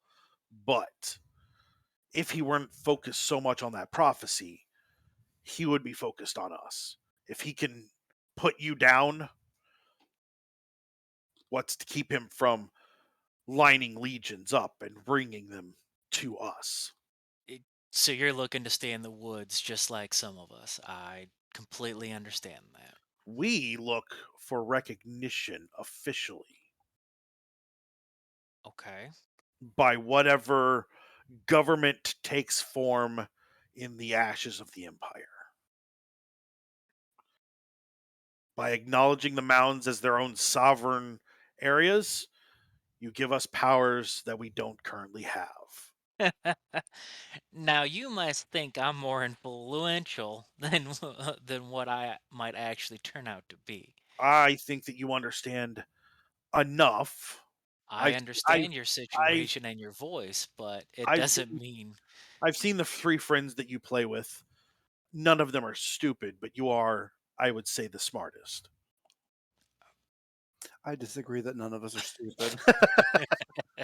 Speaker 3: But if he weren't focused so much on that prophecy, he would be focused on us. If he can put you down, what's to keep him from lining legions up and bringing them to us?
Speaker 5: so you're looking to stay in the woods just like some of us. I completely understand that.
Speaker 3: We look for recognition officially
Speaker 5: Okay.
Speaker 3: by whatever government takes form in the ashes of the Empire. By acknowledging the mounds as their own sovereign areas, you give us powers that we don't currently have.
Speaker 5: Now you must think I'm more influential than than what I might actually turn out to be.
Speaker 3: I think that you understand enough.
Speaker 5: I
Speaker 3: I've I've
Speaker 5: understand your
Speaker 3: I've
Speaker 5: situation and your voice, but it
Speaker 3: I've
Speaker 5: doesn't
Speaker 3: seen,
Speaker 5: mean
Speaker 3: I've seen the three friends that you play with. None of them are stupid, but you are, I would say, the smartest.
Speaker 4: I disagree that none of us are stupid.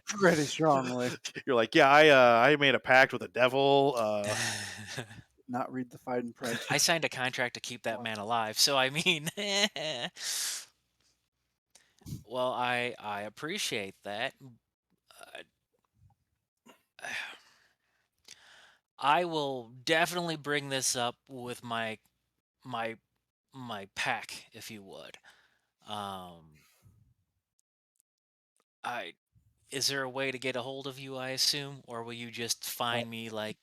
Speaker 4: Pretty strongly.
Speaker 3: You're like, yeah, I made a pact with the devil.
Speaker 4: Not read the fine print.
Speaker 5: I signed a contract to keep that man alive, so I mean, well, I appreciate that. Uh, I will definitely bring this up with my my pack, if you would. Um, I is there a way to get a hold of you? I assume, or will you just find me like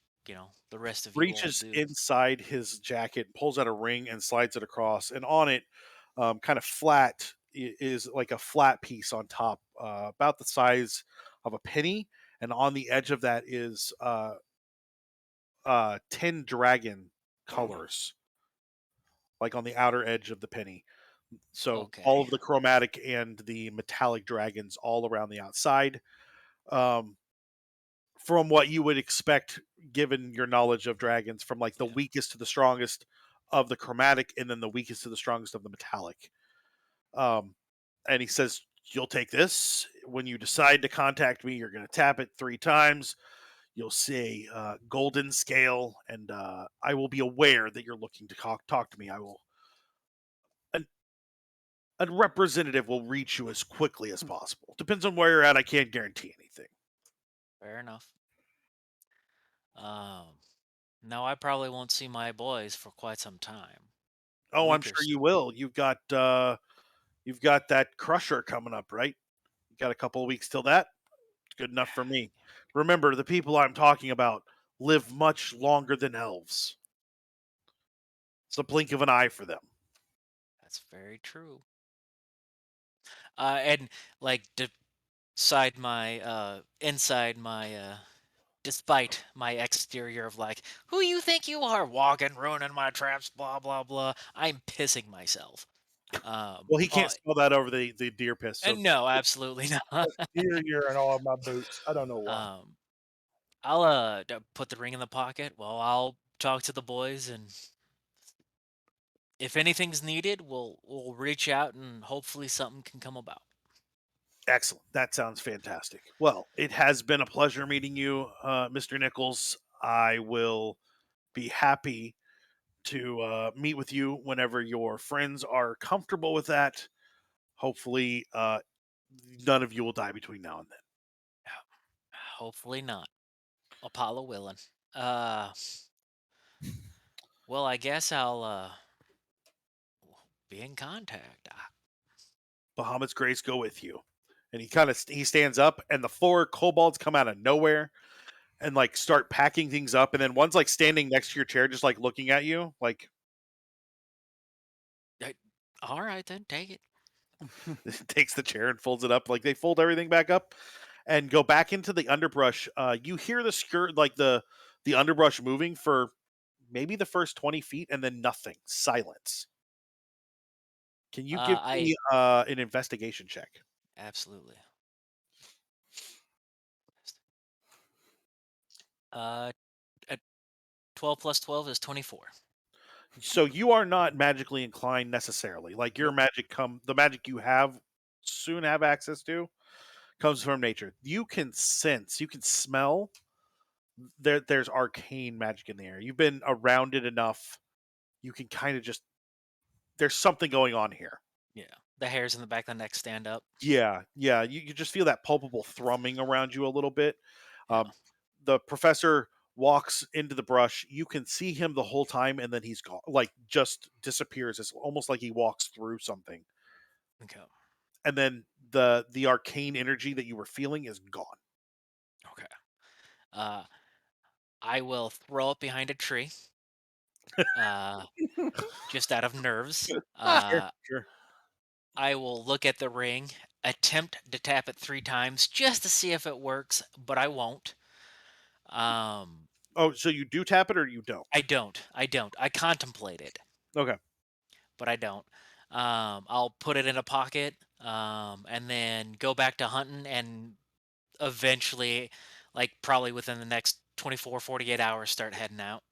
Speaker 5: the rest of you all
Speaker 3: Reaches
Speaker 5: do?
Speaker 3: inside his jacket, pulls out a ring, and slides it across. And on it, kind of flat, is like a flat piece on top, about the size of a penny. And on the edge of that is 10 dragon colors, like on the outer edge of the penny. So all
Speaker 5: Okay.
Speaker 3: of the chromatic and the metallic dragons all around the outside. Um, from what you would expect, given your knowledge of dragons, from like the
Speaker 5: Yeah.
Speaker 3: weakest to the strongest of the chromatic, and then the weakest to the strongest of the metallic. Um, and he says, "You'll take this when you decide to contact me. You're going to tap it 3 times. You'll say golden scale, and I will be aware that you're looking to talk to me. I will. An, a representative will reach you as quickly as possible. Depends on where you're at. I can't guarantee anything."
Speaker 5: Fair enough. Um, no, I probably won't see my boys for quite some time.
Speaker 3: Oh, I'm
Speaker 5: Week
Speaker 3: sure
Speaker 5: or so.
Speaker 3: you will. You've got that crusher coming up, right? You got a couple of weeks till that. It's good enough for me. Remember, the people I'm talking about live much longer than elves. It's a blink of an eye for them.
Speaker 5: That's very true. And like beside my inside my despite my exterior of like, who you think you are, walking, ruining my traps, blah blah blah. I'm pissing myself.
Speaker 3: Well, he can't
Speaker 5: Oh,
Speaker 3: spell that over the deer piss. So
Speaker 5: and no, absolutely not.
Speaker 1: Exterior and all of my boots. I don't know why.
Speaker 5: um, I'll put the ring in the pocket. Well, I'll talk to the boys, and if anything's needed, we'll reach out, and hopefully something can come about.
Speaker 3: excellent. That sounds fantastic. Well, it has been a pleasure meeting you, Mr. Nichols. I will be happy to meet with you whenever your friends are comfortable with that. Hopefully, none of you will die between now and then.
Speaker 5: Hopefully not. Apollo willing. Uh, well, I guess I'll be in contact.
Speaker 3: Bahamut's grace go with you. And he stands up, and the 4 kobolds come out of nowhere and like start packing things up, and then one's like standing next to your chair, just like looking at you, like
Speaker 5: All right, then take it.
Speaker 3: takes the chair and folds it up. Like they fold everything back up and go back into the underbrush. You hear the skirt, like the underbrush moving for maybe the first 20 feet, and then nothing, silence. Can you give
Speaker 5: I
Speaker 3: me an investigation check?
Speaker 5: absolutely. Uh, at 12 plus 12 is 24.
Speaker 3: So you are not magically inclined necessarily. Like your
Speaker 5: Nope.
Speaker 3: magic the magic you have soon have access to comes from nature. You can sense, you can smell there's arcane magic in the air. You've been around it enough. You can kind of just there's something going on here.
Speaker 5: Yeah. The hairs in the back of the neck stand up.
Speaker 3: Yeah, yeah. You just feel that palpable thrumming around you a little bit.
Speaker 5: Yeah.
Speaker 3: Um, the professor walks into the brush. You can see him the whole time, and then he's gone, like just disappears. It's almost like he walks through something,
Speaker 5: Okay.
Speaker 3: and then the arcane energy that you were feeling is gone.
Speaker 5: Okay. Uh, I will throw up behind a tree. Uh, just out of nerves.
Speaker 3: Sure, sure.
Speaker 5: I will look at the ring, attempt to tap it 3 times just to see if it works, but I won't. Um,
Speaker 3: Oh, so you do tap it or you don't?
Speaker 5: I don't. I don't. I contemplate it,
Speaker 3: Okay.
Speaker 5: but I don't. I'll put it in a pocket, and then go back to hunting, and eventually, like probably within the next 24, 48 hours, start heading out.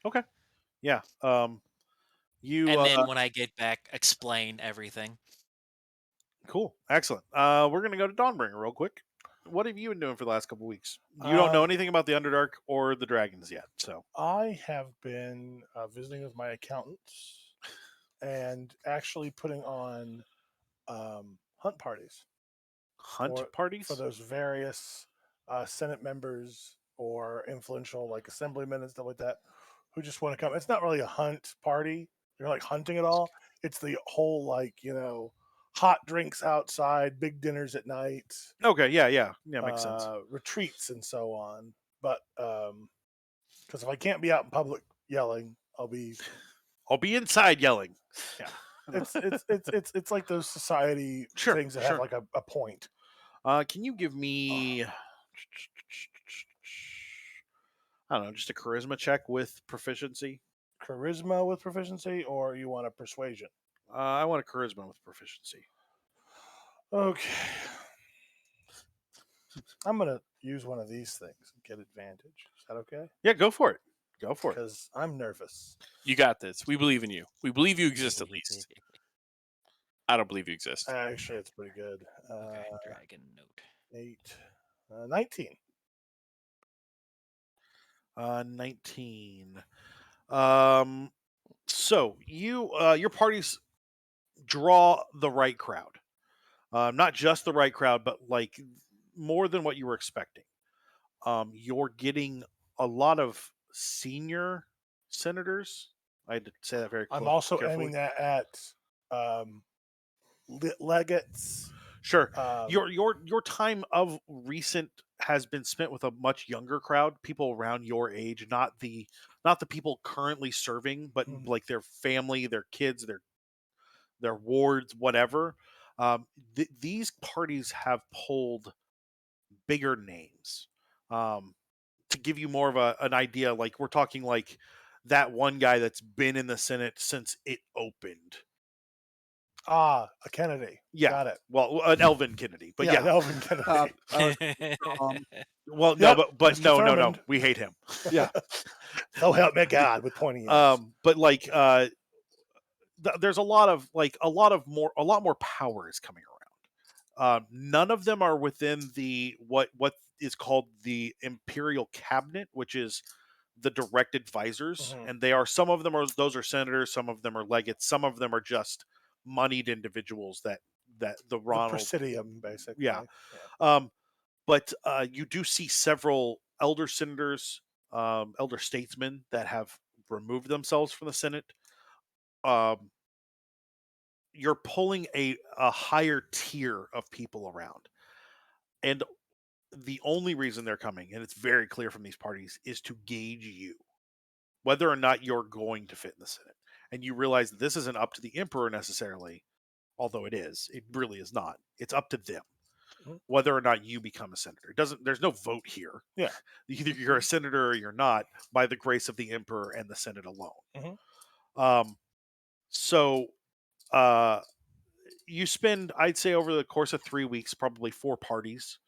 Speaker 3: Okay. Yeah. You
Speaker 5: And then when I get back, explain everything.
Speaker 3: cool, excellent. We're gonna go to Dawnbringer real quick. What have you been doing for the last couple weeks? You don't know anything about the Underdark or the dragons yet, so
Speaker 1: I have been visiting with my accountants and actually putting on hunt parties
Speaker 3: hunt
Speaker 1: for,
Speaker 3: parties.
Speaker 1: for those various Senate members or influential like assemblymen and stuff like that who just want to come. It's not really a hunt party. They're like hunting at all. It's the whole like hot drinks outside, big dinners at night,
Speaker 3: Okay, yeah, makes sense.
Speaker 1: retreats and so on. But because if I can't be out in public yelling, I'll be
Speaker 3: inside yelling.
Speaker 1: yeah. It's like those society
Speaker 3: Sure,
Speaker 1: things that
Speaker 3: sure.
Speaker 1: have like a point.
Speaker 3: Can you give me, I don't know, just a charisma check with proficiency?
Speaker 1: Charisma with proficiency, or you want a persuasion?
Speaker 3: I want a charisma with proficiency.
Speaker 1: Okay. I'm gonna use one of these things and get advantage. Is that okay?
Speaker 3: Yeah, go for it. Go for it.
Speaker 1: Because I'm nervous.
Speaker 2: You got this. We believe in you. We believe you exist at least. I don't believe you exist.
Speaker 1: Actually, it's pretty good.
Speaker 5: Okay, dragon note.
Speaker 1: 19.
Speaker 3: 19. So you, your parties draw the right crowd. Not just the right crowd, but like more than what you were expecting. You're getting a lot of senior senators. I had to say that very
Speaker 1: I'm also
Speaker 3: carefully.
Speaker 1: aiming that at legates.
Speaker 3: Sure. Your time of recent has been spent with a much younger crowd, people around your age, not the people currently serving, but
Speaker 1: Mhm.
Speaker 3: like their family, their kids, their wards, whatever. These parties have pulled bigger names. To give you more of an idea, like we're talking like that one guy that's been in the Senate since it opened.
Speaker 1: A Kennedy.
Speaker 3: Yeah.
Speaker 1: Got it.
Speaker 3: Well, an Elvin Kennedy, but yeah.
Speaker 1: Elvin Kennedy.
Speaker 3: Well, no,
Speaker 1: Yep,
Speaker 3: but
Speaker 1: it's
Speaker 3: no,
Speaker 1: determined.
Speaker 3: we hate him.
Speaker 1: Yeah. So help me God with pointy ends.
Speaker 3: But like, there's a lot more power is coming around. None of them are within the what is called the Imperial Cabinet, which is the direct advisors,
Speaker 1: Mhm.
Speaker 3: and they are some of them are those are senators, some of them are legates, some of them are just moneyed individuals that the
Speaker 1: The
Speaker 3: Ronald
Speaker 1: presidium, basically.
Speaker 3: Yeah. But you do see several elder senators, elder statesmen that have removed themselves from the Senate. You're pulling a higher tier of people around. And the only reason they're coming, and it's very clear from these parties, is to gauge you, whether or not you're going to fit in the Senate. And you realize that this isn't up to the Emperor necessarily, although it is. It really is not. It's up to them. Whether or not you become a senator. There's no vote here.
Speaker 1: Yeah.
Speaker 3: Either you're a senator or you're not, by the grace of the Emperor and the Senate alone.
Speaker 1: Mhm.
Speaker 3: So you spend, I'd say, over the course of 3 weeks, probably 4 parties,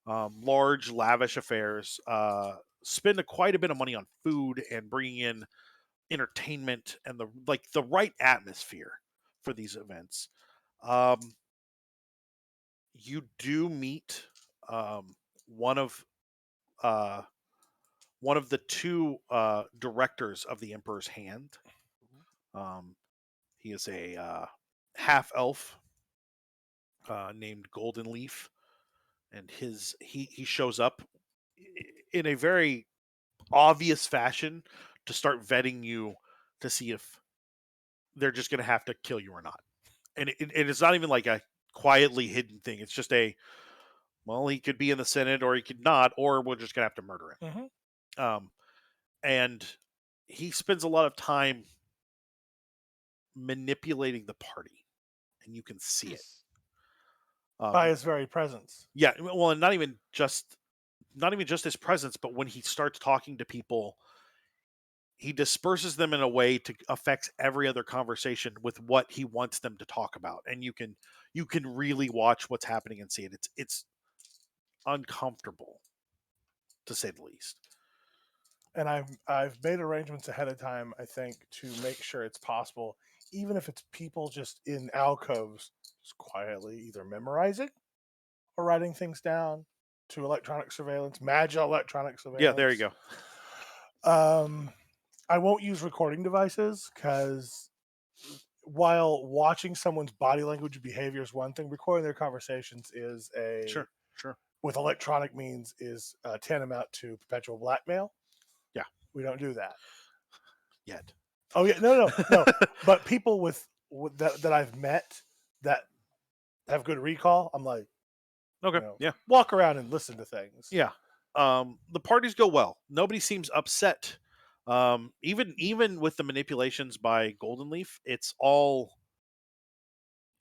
Speaker 3: large, lavish affairs. Spend quite a bit of money on food and bringing in entertainment and the right atmosphere for these events. You do meet one of the 2 directors of the Emperor's Hand. He is a half elf named Golden Leaf, and he shows up in a very obvious fashion to start vetting you to see if they're just going to have to kill you or not. And it's not even like a quietly hidden thing. It's just he could be in the Senate or he could not, or we're just going to have to murder him.
Speaker 1: Mhm.
Speaker 3: And he spends a lot of time manipulating the party, and you can see it.
Speaker 1: By his very presence.
Speaker 3: Yeah, well, and not even just his presence, but when he starts talking to people, he disperses them in a way to affects every other conversation with what he wants them to talk about, and you can really watch what's happening and see it. It's uncomfortable, to say the least.
Speaker 1: And I've made arrangements ahead of time, I think, to make sure it's possible, even if it's people just in alcoves, just quietly either memorizing or writing things down, to electronic surveillance, magic electronic surveillance.
Speaker 3: Yeah, there you go.
Speaker 1: I won't use recording devices because while watching someone's body language and behavior is one thing, recording their conversations is
Speaker 3: Sure.
Speaker 1: with electronic means is tantamount to perpetual blackmail.
Speaker 3: Yeah.
Speaker 1: We don't do that
Speaker 3: Yet.
Speaker 1: Oh yeah, no. But people with that I've met that have good recall, I'm like,
Speaker 3: Okay. Yeah.
Speaker 1: walk around and listen to things.
Speaker 3: Yeah. The parties go well. Nobody seems upset. Even with the manipulations by Golden Leaf, it's all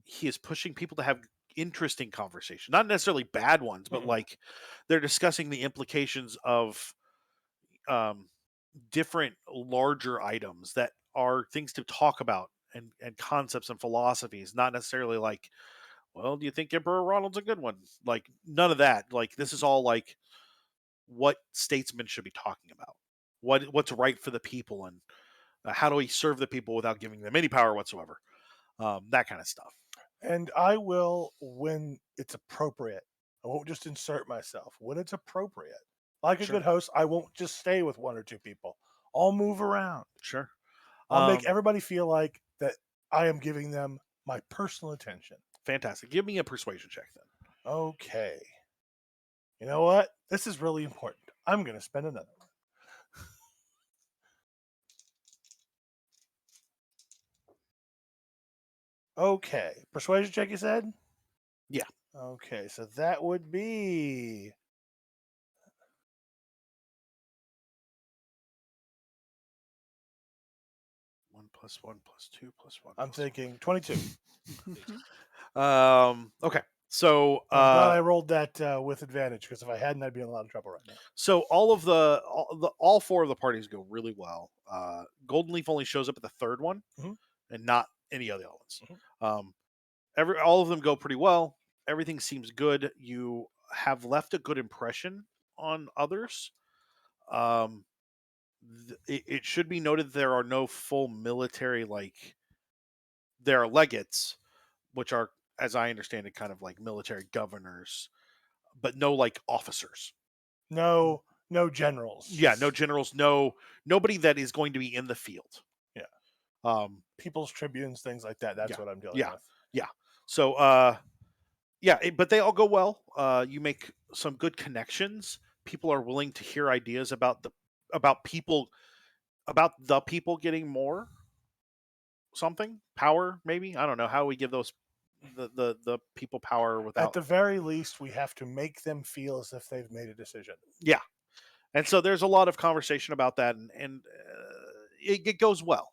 Speaker 3: he is pushing people to have interesting conversation, not necessarily bad ones, but like they're discussing the implications of different larger items that are things to talk about and concepts and philosophies, not necessarily like, well, do you think Emperor Ronald's a good one? Like none of that. Like this is all like what statesmen should be talking about, what's right for the people, and how do we serve the people without giving them any power whatsoever, that kind of stuff.
Speaker 1: And I will when it's appropriate. I won't just insert myself when it's appropriate. Like a
Speaker 3: Sure.
Speaker 1: good host, I won't just stay with one or two people. I'll move around.
Speaker 3: Sure.
Speaker 1: I'll make everybody feel like that I am giving them my personal attention.
Speaker 3: Fantastic. Give me a persuasion check then.
Speaker 1: Okay. You know what? This is really important. I'm going to spend another one. Okay. Persuasion check, you said?
Speaker 3: Yeah.
Speaker 1: Okay, so that would be...
Speaker 3: One plus one plus two plus one.
Speaker 1: I'm thinking 22.
Speaker 3: Okay. So
Speaker 1: I'm glad I rolled that with advantage, because if I hadn't, I'd be in a lot of trouble right now.
Speaker 3: So all four of the parties go really well. Golden Leaf only shows up at the third one, and not any of the other ones. All of them go pretty well. Everything seems good. You have left a good impression on others. It should be noted there are no full military, like there are legates, which are, as I understand it, kind of like military governors, but no like officers.
Speaker 1: No generals.
Speaker 3: Yeah, no generals, nobody that is going to be in the field.
Speaker 1: Yeah. People's tribunes, things like that. That's what I'm dealing with.
Speaker 3: Yeah. So but they all go well. You make some good connections. People are willing to hear ideas about the people getting more something power. Maybe, I don't know how we give those the people power without.
Speaker 1: At the very least, we have to make them feel as if they've made a decision.
Speaker 3: Yeah. And so there's a lot of conversation about that, and it goes well.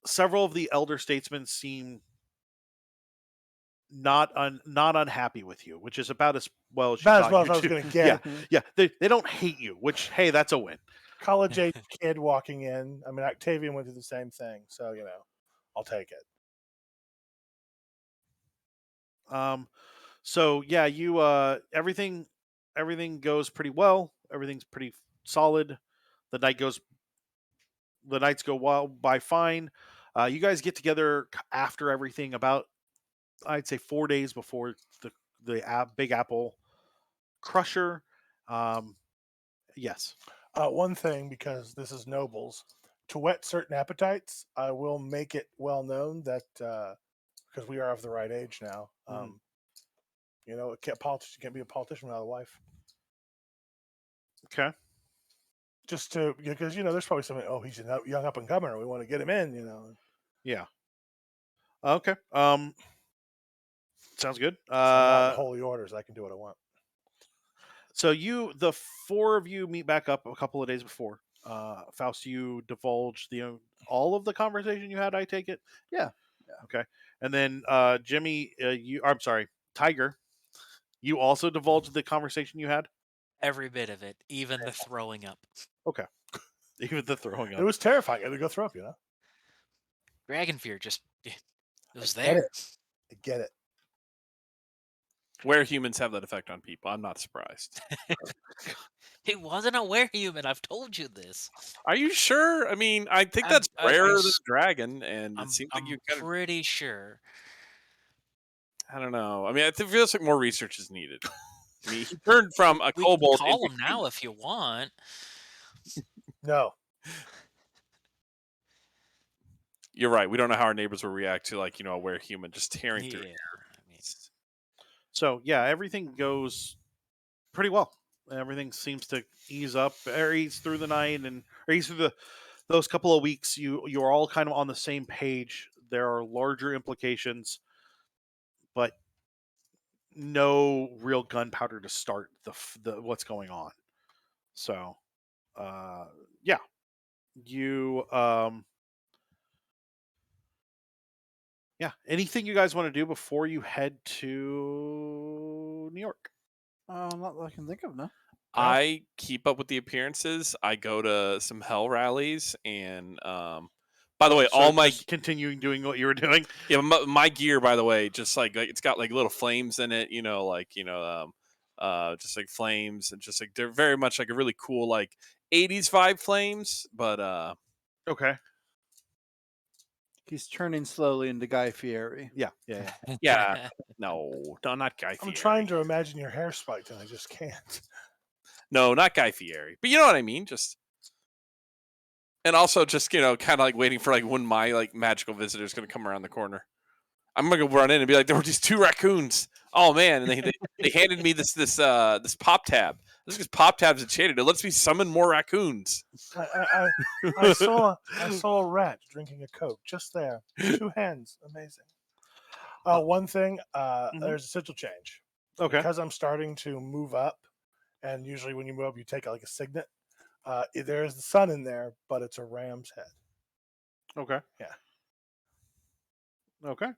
Speaker 3: Several of the elder statesmen seem not unhappy with you, which is about as well as you
Speaker 1: About as well
Speaker 3: thought
Speaker 1: as I was
Speaker 3: you
Speaker 1: going to get.
Speaker 3: Yeah, they don't hate you, which, hey, that's a win.
Speaker 1: College age kid walking in. I mean, Octavian went through the same thing, so I'll take it.
Speaker 3: So yeah, you everything goes pretty well. Everything's pretty solid. The nights go by fine. You guys get together after everything about, I'd say, 4 days before the Big Apple Crusher. Yes.
Speaker 1: One thing, because this is nobles, to whet certain appetites, I will make it well known that because we are of the right age now, politician can't be a politician without a wife.
Speaker 3: Okay.
Speaker 1: Just to, because there's probably somebody. Oh, he's a young up and comer. We want to get him in.
Speaker 3: Yeah. Okay. Sounds good.
Speaker 1: So I'm not in holy orders. I can do what I want.
Speaker 3: So the four of you meet back up a couple of days before. Faust, you divulge all of the conversation you had, I take it?
Speaker 4: Yeah.
Speaker 3: Okay. And then Jimmy, I'm sorry, Tiger, you also divulged the conversation you had?
Speaker 5: Every bit of it, even the throwing up.
Speaker 3: Okay. Even the throwing up.
Speaker 1: It was terrifying. I had to go throw up,
Speaker 5: Dragon fear just, it was
Speaker 1: I get
Speaker 5: there.
Speaker 1: I get it.
Speaker 2: Where humans have that effect on people, I'm not surprised.
Speaker 5: It wasn't a werehuman. I've told you this.
Speaker 2: Are you sure? I mean, I think
Speaker 5: I'm-
Speaker 2: that's
Speaker 5: I- I
Speaker 2: rarer than
Speaker 5: s-
Speaker 2: a dragon, and it
Speaker 5: I'm
Speaker 2: seems like you
Speaker 5: I'm
Speaker 2: kind of.
Speaker 5: pretty sure.
Speaker 2: I don't know. I mean, it feels like more research is needed. I mean, he turned from a
Speaker 5: We can
Speaker 2: kobold
Speaker 5: call
Speaker 2: into
Speaker 5: him now if you want.
Speaker 1: No.
Speaker 2: You're right. We don't know how our neighbors will react to, like, a werehuman just tearing through
Speaker 5: Yeah.
Speaker 2: air.
Speaker 5: I mean,
Speaker 3: So yeah, everything goes pretty well. Everything seems to ease up, or ease through the night, or ease through those couple of weeks. You're all kind of on the same page. There are larger implications, but no real gunpowder to start the what's going on. So, yeah, you yeah. Anything you guys want to do before you head to New York?
Speaker 4: Not that I can think of, no.
Speaker 2: I keep up with the appearances. I go to some hell rallies, and by the way,
Speaker 3: So
Speaker 2: all my
Speaker 3: just continuing doing what you were doing.
Speaker 2: yeah, my gear, by the way, just like it's got like little flames in it, just like flames, and just like they're very much like a really cool like 80s vibe flames, but
Speaker 3: Okay.
Speaker 4: He's turning slowly into Guy Fieri.
Speaker 3: Yeah.
Speaker 2: yeah, no, not Guy Fieri.
Speaker 1: I'm trying to imagine your hair spiked and I just can't.
Speaker 2: No, not Guy Fieri, but you know what I mean, just. And also just, kind of like waiting for like when my like magical visitor is going to come around the corner. I'm going to go run in and be like, there were these 2 raccoons. Oh man. And they handed me this pop tab. This is because pop tabs enchanted. It lets me summon more raccoons.
Speaker 1: I saw a rat drinking a Coke just there. 2 hands. Amazing. One thing, there's a sigil change.
Speaker 3: Okay.
Speaker 1: Because I'm starting to move up, and usually when you move up, you take like a signet. There is the sun in there, but it's a ram's head.
Speaker 3: Okay.
Speaker 1: Yeah.
Speaker 3: Okay.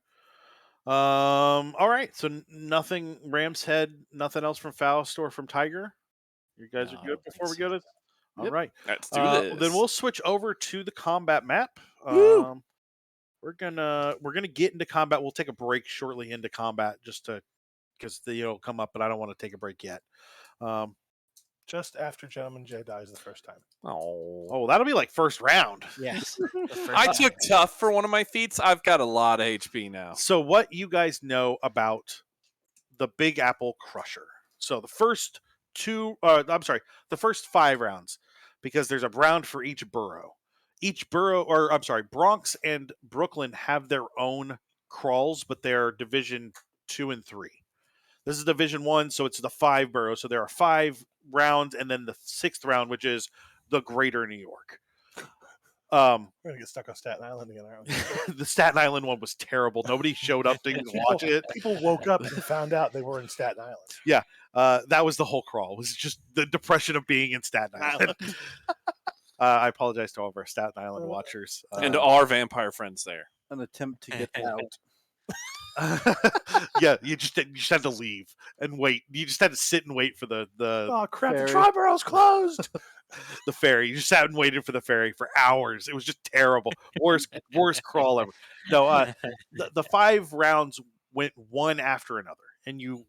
Speaker 3: All right. So nothing Ram's Head, nothing else from Faust or from Tiger. You guys
Speaker 5: No,
Speaker 3: are
Speaker 5: I
Speaker 3: good
Speaker 5: don't
Speaker 3: before we
Speaker 5: think
Speaker 3: go
Speaker 5: so.
Speaker 3: to. All
Speaker 4: Yep.
Speaker 3: right.
Speaker 2: Let's do this.
Speaker 3: Then we'll switch over to the combat map.
Speaker 1: Woo!
Speaker 3: We're gonna get into combat. We'll take a break shortly into combat just to because it'll come up, but I don't want to take a break yet.
Speaker 1: Just after Gentleman J dies the first time.
Speaker 3: Oh, that'll be like first round.
Speaker 5: Yes.
Speaker 2: I took tough for one of my feats. I've got a lot of HP now.
Speaker 3: So what you guys know about the Big Apple Crusher? So the first the first 5 rounds, because there's a round for each borough. Bronx and Brooklyn have their own crawls, but they're Division 2 and 3. This is Division 1, so it's the 5 boroughs. So there are 5 rounds, and then the 6th round, which is the Greater New York.
Speaker 1: We're gonna get stuck on Staten Island again, aren't we?
Speaker 3: The Staten Island one was terrible. Nobody showed up to watch it.
Speaker 1: People woke up and found out they were in Staten Island.
Speaker 3: Yeah, that was the whole crawl. It was just the depression of being in Staten Island. I apologize to all of our Staten Island watchers.
Speaker 2: And to all our vampire friends there.
Speaker 4: An attempt to get out.
Speaker 3: Yeah, you just had to leave and wait. You just had to sit and wait for the
Speaker 1: Oh crap!
Speaker 4: Ferry.
Speaker 1: The Triborough's closed.
Speaker 3: the ferry. You just sat and waited for the ferry for hours. It was just terrible. Worst crawl ever. No, the 5 rounds went one after another, and you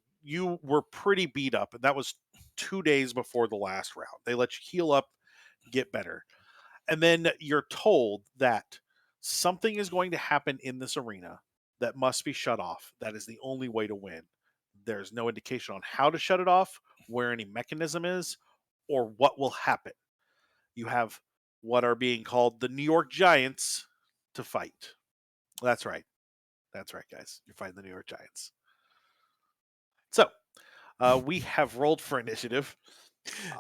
Speaker 3: were pretty beat up, and that was 2 days before the last round. They let you heal up, get better, and then you're told that something is going to happen in this arena that must be shut off. That is the only way to win. There's no indication on how to shut it off, where any mechanism is, or what will happen. You have what are being called the New York Giants to fight. That's right. That's right, guys. You're fighting the New York Giants. So, we have rolled for initiative.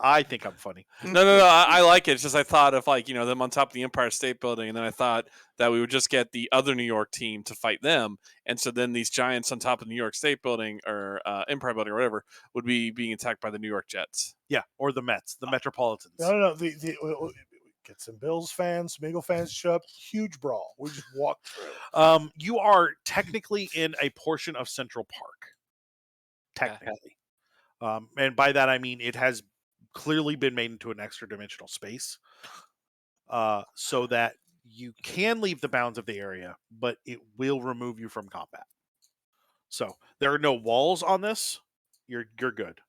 Speaker 3: I think I'm funny.
Speaker 2: No. I like it. It's just I thought of like them on top of the Empire State Building, and then I thought that we would just get the other New York team to fight them, and so then these giants on top of the New York State Building or Empire Building or whatever would be being attacked by the New York Jets.
Speaker 3: Yeah, or the Mets, the Metropolitans.
Speaker 1: No. Get some Bills fans, some Eagle fans show up. Huge brawl. We just walked through.
Speaker 3: You are technically in a portion of Central Park. Technically. And by that I mean it has clearly been made into an extra dimensional space, so that you can leave the bounds of the area, but it will remove you from combat. So there are no walls on this. You're good.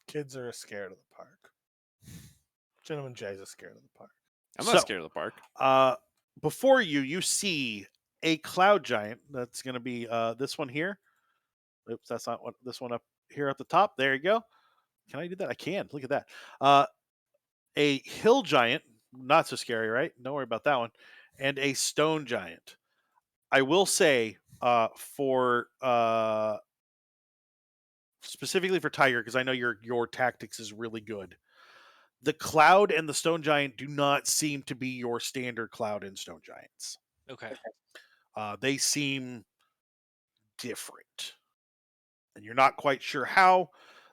Speaker 1: Kids are scared of the park. Gentleman Jay's scared of the park.
Speaker 2: I'm not
Speaker 3: So,
Speaker 2: scared of the park.
Speaker 3: Before you see a cloud giant. That's going to be this one here. Oops, that's not what this one up here at the top. There you go. Can I do that? I can. Look at that. A hill giant, not so scary, right? Don't worry about that one. And a stone giant. I will say for specifically for Tiger, because I know your tactics is really good. The cloud and the stone giant do not seem to be your standard cloud and stone giants.
Speaker 5: Okay.
Speaker 3: They seem different, and you're not quite sure how.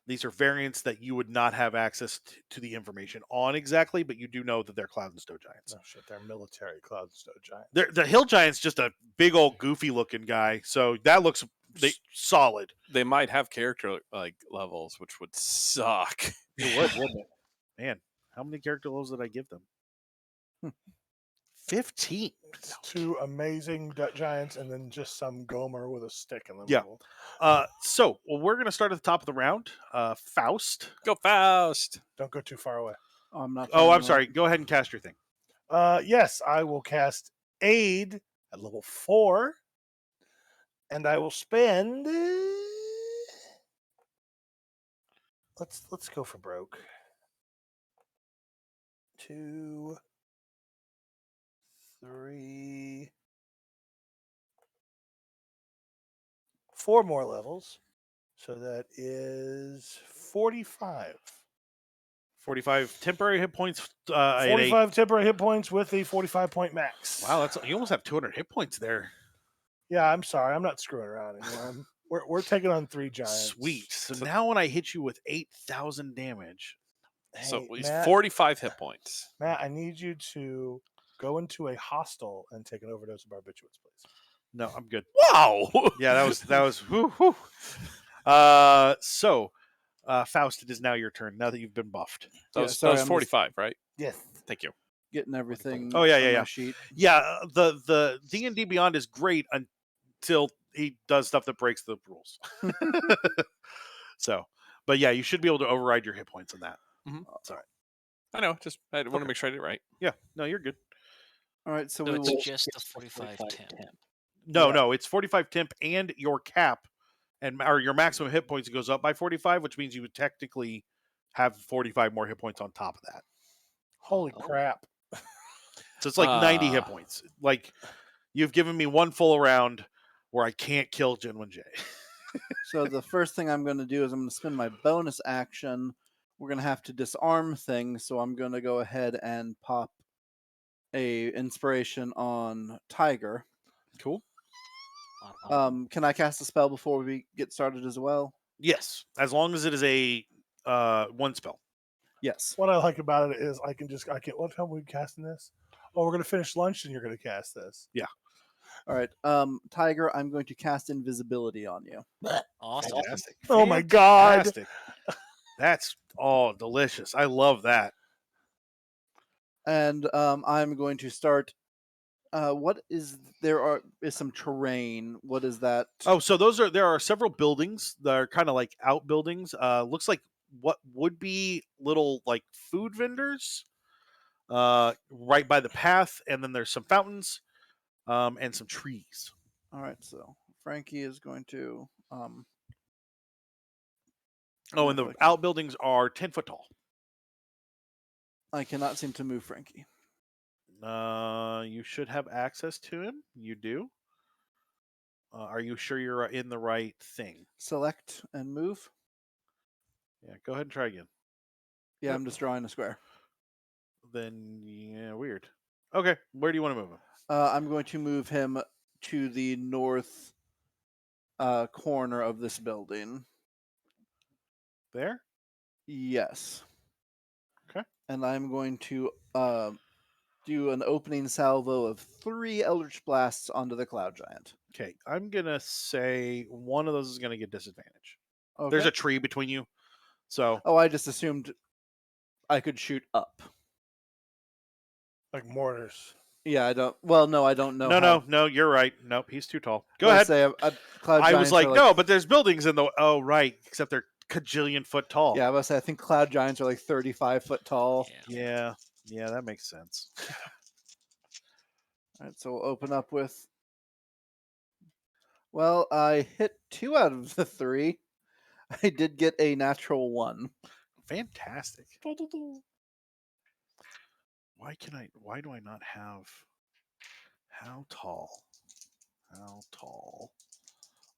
Speaker 3: These are variants that you would not have access to the information on exactly, but you do know that they're cloud and stone giants.
Speaker 1: Oh shit, they're military cloud stone giants.
Speaker 3: The hill giant's just a big old goofy looking guy, so that looks solid.
Speaker 2: They might have character like levels, which would suck.
Speaker 3: It would, wouldn't it? Man, how many character levels did I give them? 15.
Speaker 1: It's two amazing giants, and then just some Gomer with a stick in the
Speaker 3: Yeah.
Speaker 1: middle.
Speaker 3: We're going to start at the top of the round. Faust.
Speaker 2: Go Faust.
Speaker 1: Don't go too far away.
Speaker 4: Oh, I'm not.
Speaker 3: Oh,
Speaker 4: trying
Speaker 3: I'm
Speaker 4: to-
Speaker 3: sorry. Go ahead and cast your thing.
Speaker 1: Yes, I will cast Aid at level 4, and I will spend. Let's go for broke. 2, 3, 4 more levels. So that is 45.
Speaker 3: 45 temporary hit points. At
Speaker 1: 45 temporary hit points with the 45-point max.
Speaker 3: Wow, you almost have 200 hit points there.
Speaker 1: Yeah, I'm sorry. I'm not screwing around anymore. We're taking on 3 giants.
Speaker 3: Sweet. So now when I hit you with 8,000 damage.
Speaker 2: So
Speaker 1: Hey,
Speaker 2: he's
Speaker 1: Matt,
Speaker 2: 45 hit points.
Speaker 1: Matt, I need you to go into a hostel and take an overdose of barbiturates, please.
Speaker 3: No, I'm good.
Speaker 2: Wow.
Speaker 3: Yeah, that was whew. Faust, it is now your turn. Now that you've been buffed.
Speaker 2: That
Speaker 4: Yeah,
Speaker 2: was
Speaker 4: sorry, I'm
Speaker 2: 45, right?
Speaker 1: Yes.
Speaker 2: Thank you.
Speaker 4: getting everything.
Speaker 3: Oh, yeah,
Speaker 4: on
Speaker 3: yeah,
Speaker 4: my
Speaker 3: yeah.
Speaker 4: Sheet.
Speaker 3: Yeah, the D&D Beyond is great until he does stuff that breaks the rules. But yeah, you should be able to override your hit points on that.
Speaker 1: Sorry.
Speaker 2: I know. Just I want to make sure I did it right.
Speaker 3: Yeah, no, you're good.
Speaker 4: All right, so
Speaker 5: So
Speaker 4: we
Speaker 5: it's
Speaker 4: will.
Speaker 5: just the 45 temp.
Speaker 3: No, it's 45 temp and your cap or your maximum hit points goes up by 45, which means you would technically have 45 more hit points on top of that.
Speaker 1: Holy
Speaker 5: Oh.
Speaker 1: crap.
Speaker 3: So it's like 90 hit points. Like you've given me one full round where I can't kill Jinwon J.
Speaker 4: So the first thing I'm going to do is I'm going to spend my bonus action. We're going to have to disarm things, so I'm going to go ahead and pop a inspiration on Tiger.
Speaker 3: Cool.
Speaker 4: Can I cast a spell before we get started as well?
Speaker 3: Yes, as long as it is a one spell.
Speaker 4: Yes.
Speaker 1: What I like about it is I can what time are we casting this? Oh, we're gonna finish lunch and you're gonna cast this.
Speaker 4: All right. Tiger, I'm going to cast invisibility on you.
Speaker 5: Awesome.
Speaker 3: Fantastic.
Speaker 1: Oh my god.
Speaker 3: Fantastic. That's delicious. I love that.
Speaker 4: And I'm going to start. What is there is some terrain? What is that?
Speaker 3: Oh, so there are several buildings that are kind of like outbuildings. Looks like what would be little like food vendors right by the path, and then there's some fountains and some trees.
Speaker 4: All right. So Frankie is going to.
Speaker 3: Oh, and the outbuildings are 10 foot tall.
Speaker 4: I cannot seem to move Frankie.
Speaker 3: You should have access to him. You do. Are you sure you're in the right thing?
Speaker 4: Select and move.
Speaker 3: Yeah, go ahead and try again.
Speaker 4: Yeah, I'm just drawing a square.
Speaker 3: Then, yeah, weird. Okay, where do you want to move him?
Speaker 4: I'm going to move him to the north corner of this building.
Speaker 3: There?
Speaker 4: Yes.
Speaker 3: Okay.
Speaker 4: And I'm going to do an opening salvo of 3 Eldritch Blasts onto the Cloud Giant.
Speaker 3: Okay, I'm going to say one of those is going to get disadvantage.
Speaker 4: Okay.
Speaker 3: There's a tree between you. So,
Speaker 4: Oh, I just assumed I could shoot up.
Speaker 1: Like mortars.
Speaker 4: Yeah, I don't. Well, no, I don't know.
Speaker 3: No, you're right. Nope, he's too tall. Go
Speaker 4: I
Speaker 3: ahead.
Speaker 4: Say cloud
Speaker 3: I
Speaker 4: giants
Speaker 3: was like,
Speaker 4: are
Speaker 3: no, but there's buildings in the. Oh, right, except they're cajillion foot tall.
Speaker 4: Yeah, I was say I think cloud giants are like 35 foot tall.
Speaker 5: Yeah.
Speaker 3: Yeah, that makes sense.
Speaker 4: All right, so we'll open up with. Well, I hit 2 out of the 3. I did get a natural 1.
Speaker 3: Fantastic. Why do I not have? How tall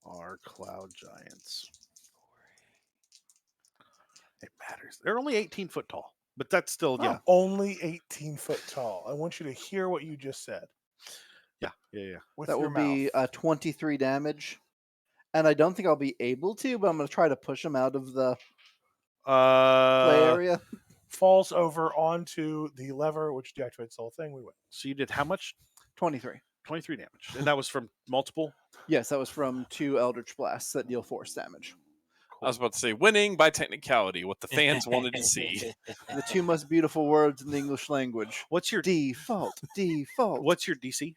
Speaker 3: are cloud giants? It matters. They're only 18 foot tall, but that's still yeah.
Speaker 1: Only 18 foot tall. I want you to hear what you just said.
Speaker 3: Yeah.
Speaker 1: With
Speaker 4: That
Speaker 1: your
Speaker 4: will be
Speaker 1: mouth.
Speaker 4: 23 damage. And I don't think I'll be able to, but I'm going to try to push him out of the play area.
Speaker 1: Falls over onto the lever, which deactivates the whole thing. We win.
Speaker 3: So you did how much?
Speaker 4: 23.
Speaker 3: 23 damage, and that was from multiple.
Speaker 4: Yes, that was from 2 Eldritch Blasts that deal force damage.
Speaker 2: I was about to say winning by technicality, what the fans wanted to see.
Speaker 4: The 2 most beautiful words in the English language.
Speaker 3: What's your
Speaker 4: Default?
Speaker 3: What's your DC?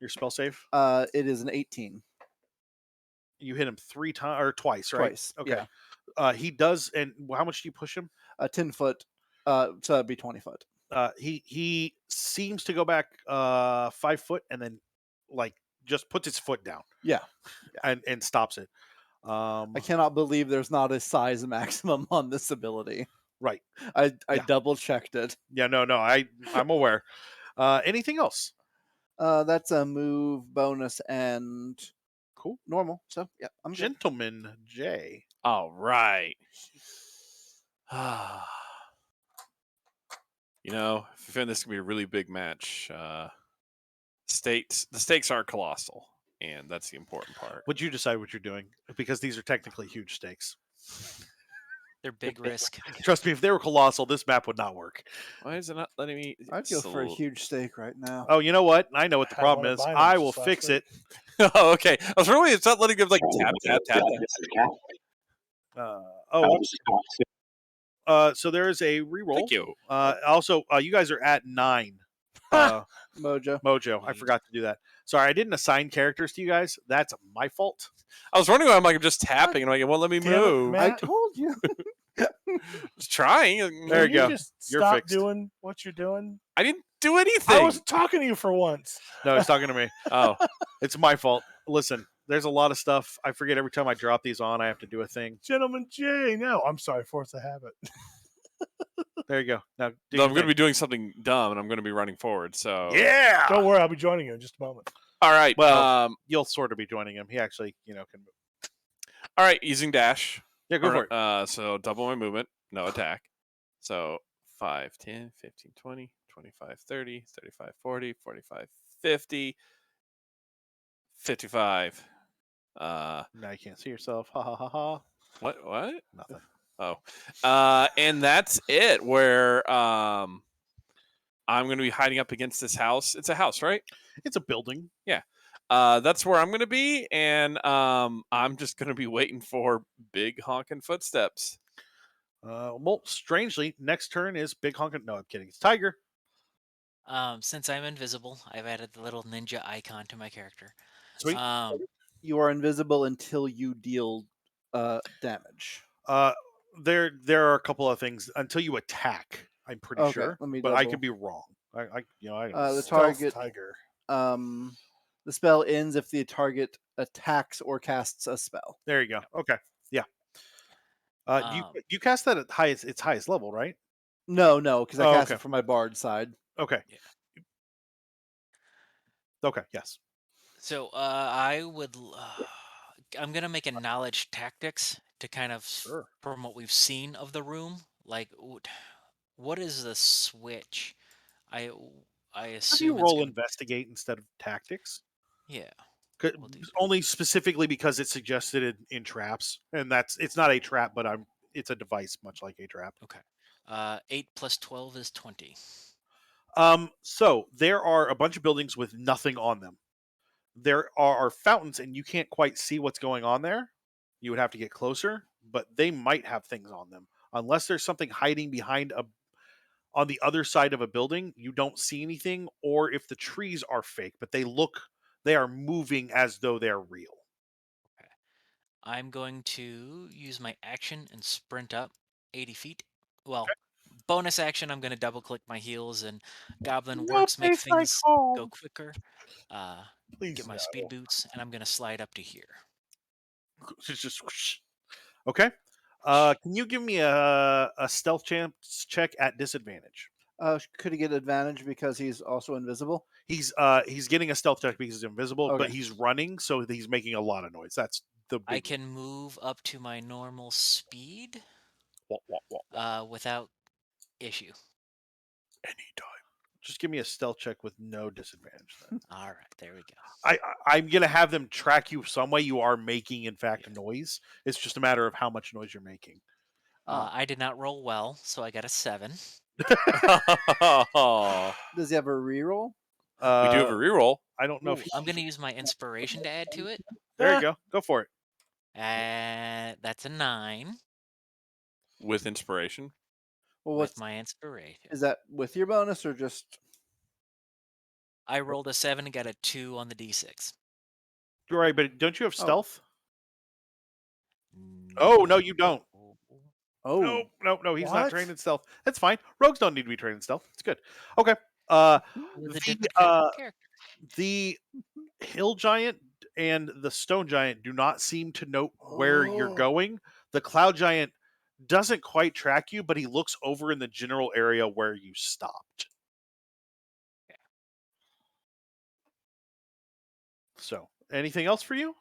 Speaker 3: Your spell save?
Speaker 4: It is an 18.
Speaker 3: You hit him 3 times or twice, right?
Speaker 4: Twice.
Speaker 3: Okay.
Speaker 4: Yeah.
Speaker 3: He does. And how much do you push him?
Speaker 4: 10 foot. So that'd be 20 foot.
Speaker 3: He seems to go back 5 foot and then like just puts his foot down.
Speaker 4: Yeah.
Speaker 3: And stops it.
Speaker 4: I cannot believe there's not a size maximum on this ability.
Speaker 3: Right.
Speaker 4: I double checked it.
Speaker 3: Yeah. No. I'm aware. Anything else?
Speaker 4: That's a move bonus and
Speaker 3: Cool.
Speaker 4: normal. So yeah, I'm good.
Speaker 3: Gentleman J.
Speaker 2: All right. You know, I feel this could be a really big match. The stakes are colossal, and that's the important part.
Speaker 3: Would you decide what you're doing? Because these are technically huge stakes.
Speaker 5: They're big risk.
Speaker 3: Trust me, if they were colossal, this map would not work.
Speaker 2: Why is it not letting me?
Speaker 4: I'd go for a huge stake right now.
Speaker 3: Oh, you know what? I know what the
Speaker 1: Had
Speaker 3: problem
Speaker 1: one at
Speaker 3: is.
Speaker 1: Bynum
Speaker 3: I
Speaker 1: just
Speaker 3: will
Speaker 1: last
Speaker 3: fix
Speaker 1: week.
Speaker 3: it.
Speaker 2: Oh, okay. I was really it's not letting them like tap.
Speaker 3: So there is a reroll.
Speaker 2: Thank you.
Speaker 3: Also, you guys are at 9. Mojo. I forgot to do that. Sorry, I didn't assign characters to you guys. That's my fault.
Speaker 2: I was wondering why I'm like just tapping and like it won't let me
Speaker 1: Damn it,
Speaker 2: move.
Speaker 1: Matt.
Speaker 4: I told you.
Speaker 2: Just trying.
Speaker 3: There
Speaker 1: Can
Speaker 3: you go.
Speaker 1: Just
Speaker 3: You're
Speaker 1: stop
Speaker 3: fixed.
Speaker 1: doing what you're doing.
Speaker 2: I didn't do anything.
Speaker 1: I was talking to you for once.
Speaker 3: No, he's talking to me.
Speaker 2: Oh,
Speaker 3: It's my fault. Listen, there's a lot of stuff. I forget every time I drop these on, I have to do a thing.
Speaker 1: Gentleman J. No, I'm sorry. Force a habit.
Speaker 3: There you go. Now, do
Speaker 2: no,
Speaker 3: your
Speaker 2: I'm going to
Speaker 3: thing.
Speaker 2: be doing something dumb and I'm going to be running forward. So
Speaker 3: Yeah.
Speaker 1: Don't worry. I'll be joining you in just a moment.
Speaker 2: All right.
Speaker 3: Well, you'll sort of be joining him. He actually, can move.
Speaker 2: All right. Using dash.
Speaker 3: Yeah, go for it.
Speaker 2: So double my movement. No attack. So 5, 10, 15, 20, 25, 30, 35, 40, 45, 50, 55.
Speaker 3: Now you can't see yourself. Ha ha ha ha.
Speaker 2: What?
Speaker 3: Nothing.
Speaker 2: Oh. And that's it. Where I'm going to be hiding up against this house. It's a house, right?
Speaker 3: It's a building.
Speaker 2: That's where I'm going to be, and I'm just going to be waiting for big honking footsteps.
Speaker 3: Well, strangely, next turn is big honking. No, I'm kidding. It's Tiger.
Speaker 5: Since I'm invisible, I've added the little ninja icon to my character.
Speaker 3: Sweet.
Speaker 4: You are invisible until you deal damage.
Speaker 3: There are a couple of things until you attack. I'm pretty
Speaker 4: Okay,
Speaker 3: sure,
Speaker 4: let me
Speaker 3: but I
Speaker 4: double.
Speaker 3: could be wrong. I
Speaker 4: The
Speaker 1: Stealth
Speaker 4: target.
Speaker 1: Tiger.
Speaker 4: The spell ends if the target attacks or casts a spell.
Speaker 3: there you go. Okay, yeah.
Speaker 5: Um,
Speaker 3: You cast that at its highest level, right?
Speaker 4: No, because I
Speaker 3: Oh,
Speaker 4: cast
Speaker 3: okay.
Speaker 4: it from my bard side.
Speaker 3: Okay.
Speaker 5: Yeah.
Speaker 3: Okay. Yes.
Speaker 5: So I would. I'm gonna make a knowledge tactics to kind of
Speaker 3: Sure.
Speaker 5: from what we've seen of the room. Like, what is the switch? I
Speaker 3: How do you
Speaker 5: assume it's
Speaker 3: roll
Speaker 5: gonna,
Speaker 3: investigate instead of tactics?
Speaker 5: yeah.
Speaker 3: 'Cause-
Speaker 5: We'll do that.
Speaker 3: Only specifically because it's suggested in traps, and it's not a trap, but it's a device much like a trap.
Speaker 5: 8 plus 12 is 20.
Speaker 3: So there are a bunch of buildings with nothing on them. There are fountains, and you can't quite see what's going on there. You would have to get closer, but they might have things on them, unless there's something hiding behind on the other side of a building, you don't see anything, or if the trees are fake, but they are moving as though they're real.
Speaker 5: I'm going to use my action and sprint up 80 feet. Well, bonus action, I'm going to double click my heels and goblin works make things go quicker.
Speaker 1: Please
Speaker 5: Get my
Speaker 1: no.
Speaker 5: speed boots, and I'm going to slide up to here.
Speaker 3: It's just whoosh. Okay. Can you give me a stealth check at disadvantage?
Speaker 4: Could he get advantage because he's also invisible?
Speaker 3: He's getting a stealth check because he's invisible, but
Speaker 4: Okay.
Speaker 3: he's running, so he's making a lot of noise. That's the big
Speaker 5: I can move up to my normal speed
Speaker 3: wah, wah, wah, wah.
Speaker 5: without issue.
Speaker 3: Anytime. Just give me a stealth check with no disadvantage then.
Speaker 5: All right, there we go.
Speaker 3: I'm gonna have them track you some way. You are making, in fact, noise. It's just a matter of how much noise you're making.
Speaker 5: I did not roll well, so I got a 7.
Speaker 4: Does he have a reroll?
Speaker 2: We do have a reroll.
Speaker 3: I don't know
Speaker 5: Ooh,
Speaker 3: if
Speaker 5: I'm going to use my inspiration to add to it.
Speaker 3: There you go. Go for it.
Speaker 5: That's a 9
Speaker 2: With inspiration.
Speaker 4: Well,
Speaker 5: with
Speaker 4: what's
Speaker 5: my inspiration.
Speaker 4: is that with your bonus or just?
Speaker 5: I rolled a 7 and got a 2 on the d6.
Speaker 3: You're right, but don't you have
Speaker 4: Oh.
Speaker 3: stealth? Oh, no, you don't.
Speaker 4: Oh,
Speaker 3: No, he's not
Speaker 1: What?
Speaker 3: trained in stealth. That's fine. Rogues don't need to be trained in stealth. It's good. Okay.
Speaker 5: It was a
Speaker 3: The,
Speaker 5: different character.
Speaker 3: the hill giant and the stone giant do not seem to know where you're
Speaker 1: Oh.
Speaker 3: going. The cloud giant doesn't quite track you, but he looks over in the general area where you stopped. So, anything else for you?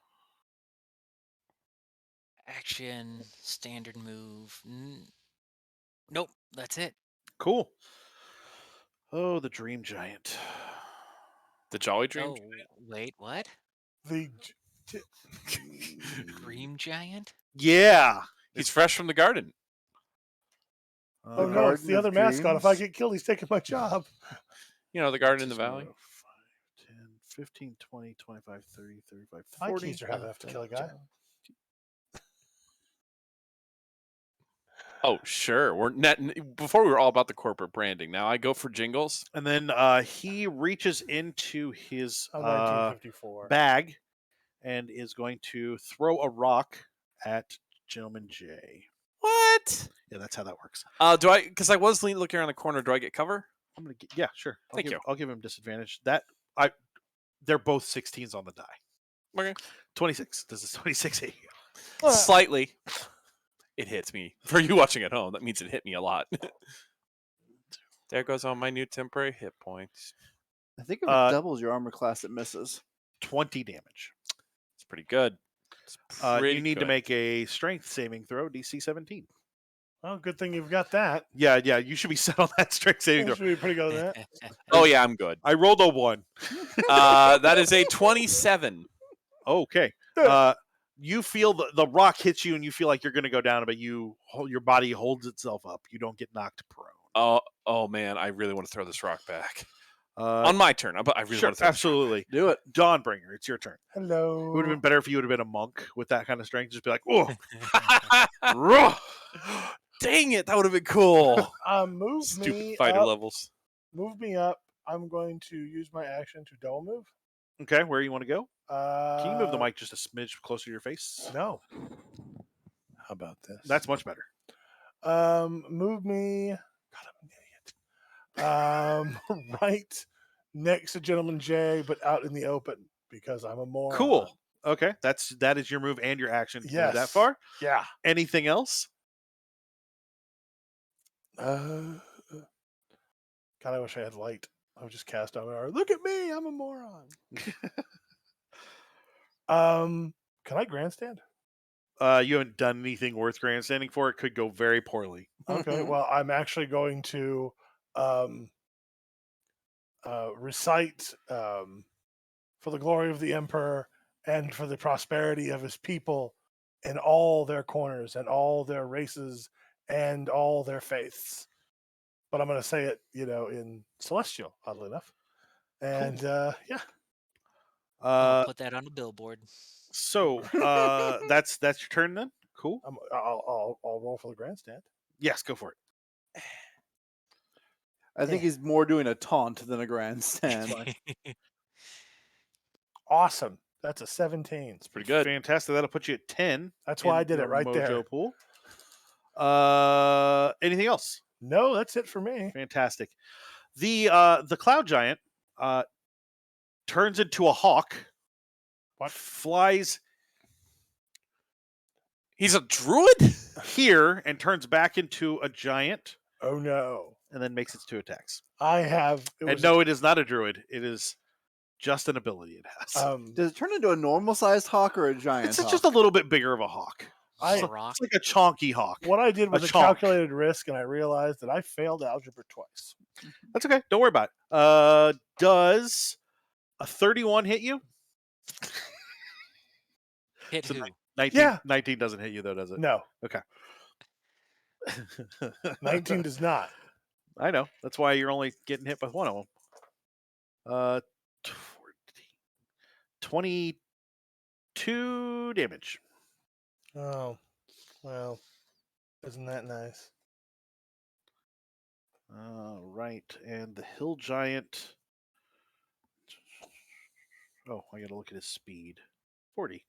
Speaker 5: Action, standard move. Nope, that's it.
Speaker 3: Cool. Oh, the dream giant.
Speaker 2: The Jolly Dream.
Speaker 5: Oh, wait, what?
Speaker 1: The
Speaker 5: Dream Giant?
Speaker 3: Yeah.
Speaker 2: He's fresh from the garden.
Speaker 1: oh
Speaker 4: The
Speaker 1: no, it's
Speaker 4: Garden
Speaker 1: the
Speaker 4: of
Speaker 1: other mascot. If I
Speaker 4: Dreams?
Speaker 1: get killed, he's taking my job.
Speaker 2: You know, the garden in the valley.
Speaker 3: 5, 10, 15, 20, 25, 30, 35,
Speaker 1: My
Speaker 3: 40.
Speaker 1: keys are having enough to kill a guy.
Speaker 2: Oh, sure. Before we were all about the corporate branding. Now I go for jingles.
Speaker 3: And then he reaches into his
Speaker 1: Oh, 1954.
Speaker 3: bag and is going to throw a rock at Gentleman J.
Speaker 2: What?
Speaker 3: Yeah, that's how that works.
Speaker 2: Do I? Because I was looking around the corner. Do I get cover?
Speaker 3: I'm gonna get, yeah, sure.
Speaker 2: Thank you.
Speaker 3: I'll give him disadvantage. They're both 16s on the die.
Speaker 2: Okay.
Speaker 3: 26. Does this 26 hit you?
Speaker 2: Slightly. It hits me. For you watching at home, that means it hit me a lot. There goes all my new temporary hit points.
Speaker 4: I think if it doubles your armor class, it misses.
Speaker 3: 20 damage.
Speaker 2: It's pretty good. It's pretty
Speaker 3: You need to
Speaker 2: good.
Speaker 3: make a strength saving throw, DC 17.
Speaker 1: Oh, good thing you've got that.
Speaker 3: Yeah, you should be set on that strength saving
Speaker 1: You
Speaker 3: throw.
Speaker 1: should be pretty good at that.
Speaker 2: Oh yeah, I'm good.
Speaker 3: I rolled a 1.
Speaker 2: That is a 27.
Speaker 3: Okay. You feel the rock hits you and you feel like you're going to go down, but your body holds itself up. You don't get knocked prone.
Speaker 2: Oh man, I really want to throw this rock back.
Speaker 3: Uh,
Speaker 2: On my turn, but I really
Speaker 3: sure,
Speaker 2: want to throw
Speaker 3: absolutely.
Speaker 4: Do it.
Speaker 3: Dawnbringer, it's your turn.
Speaker 1: Hello.
Speaker 3: It would have been better if you would have been a monk with that kind of strength. Just be like, oh,
Speaker 2: Dang it, that would have been cool.
Speaker 1: Move
Speaker 2: Stupid
Speaker 1: me
Speaker 2: fighter
Speaker 1: up.
Speaker 2: levels.
Speaker 1: Move me up. I'm going to use my action to double move.
Speaker 3: okay, where you want to go? Can you move the
Speaker 1: Uh,
Speaker 3: mic just a smidge closer to your face?
Speaker 1: No.
Speaker 2: How about this?
Speaker 3: That's much better.
Speaker 1: Move me. God, I'm an idiot. Right next to Gentleman J, but out in the open because I'm a moron.
Speaker 3: Cool. Okay, that is your move and your action. To move that
Speaker 1: Yes.
Speaker 3: far.
Speaker 1: Yeah.
Speaker 3: Anything else?
Speaker 1: God, I wish I had light. I would just cast on it. Look at me, I'm a moron. Can I grandstand?
Speaker 3: You haven't done anything worth grandstanding for. It could go very poorly.
Speaker 1: Okay, well, I'm actually going to recite for the glory of the emperor and for the prosperity of his people in all their corners and all their races and all their faiths. But I'm going to say it, in celestial, oddly enough. And yeah.
Speaker 5: I'll put that on the billboard.
Speaker 3: So that's your turn then. Cool.
Speaker 1: I'll roll for the grandstand.
Speaker 3: Yes, go for it.
Speaker 4: I think
Speaker 1: Yeah.
Speaker 4: he's more doing a taunt than a grandstand.
Speaker 1: Awesome. That's a 17.
Speaker 2: It's pretty good.
Speaker 3: Fantastic. That'll put you at 10.
Speaker 1: That's why I
Speaker 3: in
Speaker 1: did it
Speaker 3: your
Speaker 1: right
Speaker 3: mojo
Speaker 1: there.
Speaker 3: pool. Anything else?
Speaker 1: No, that's it for me.
Speaker 3: Fantastic. The cloud giant turns into a hawk.
Speaker 1: What?
Speaker 3: Flies
Speaker 2: He's a druid?
Speaker 3: here and turns back into a giant,
Speaker 1: Oh no.
Speaker 3: and then makes its 2 attacks.
Speaker 1: I have.
Speaker 3: It is not a druid. It is just an ability it has.
Speaker 4: Does it turn into a normal sized hawk or a giant
Speaker 3: It's
Speaker 4: hawk?
Speaker 3: just a little bit bigger of a hawk.
Speaker 1: I-
Speaker 5: A rock.
Speaker 3: It's like a chonky hawk.
Speaker 1: what I did was a
Speaker 3: chonk.
Speaker 1: calculated risk, and I realized that I failed algebra twice.
Speaker 3: That's okay. Don't worry about it. Does a 31 hit you?
Speaker 5: Hit
Speaker 3: So
Speaker 5: who?
Speaker 3: 19,
Speaker 1: Yeah.
Speaker 3: 19 doesn't hit you, though, does it?
Speaker 1: No,
Speaker 3: Okay.
Speaker 1: 19 does not.
Speaker 3: I know. That's why you're only getting hit with one of them. 22 damage.
Speaker 1: Oh, well, isn't that nice?
Speaker 3: Right. And the hill giant. Oh, I got to look at his speed. 40.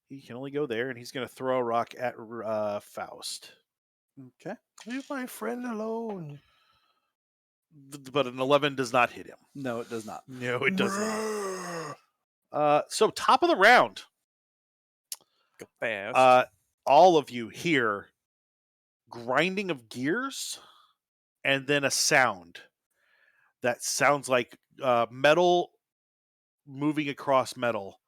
Speaker 3: He can only go there, and he's going to throw a rock at Faust.
Speaker 4: Okay.
Speaker 1: Leave my friend alone.
Speaker 3: But an 11 does not hit him.
Speaker 4: No, it does not.
Speaker 3: No, it does not. So top of the round,
Speaker 2: Go fast.
Speaker 3: all of you hear grinding of gears and then a sound that sounds like metal moving across metal.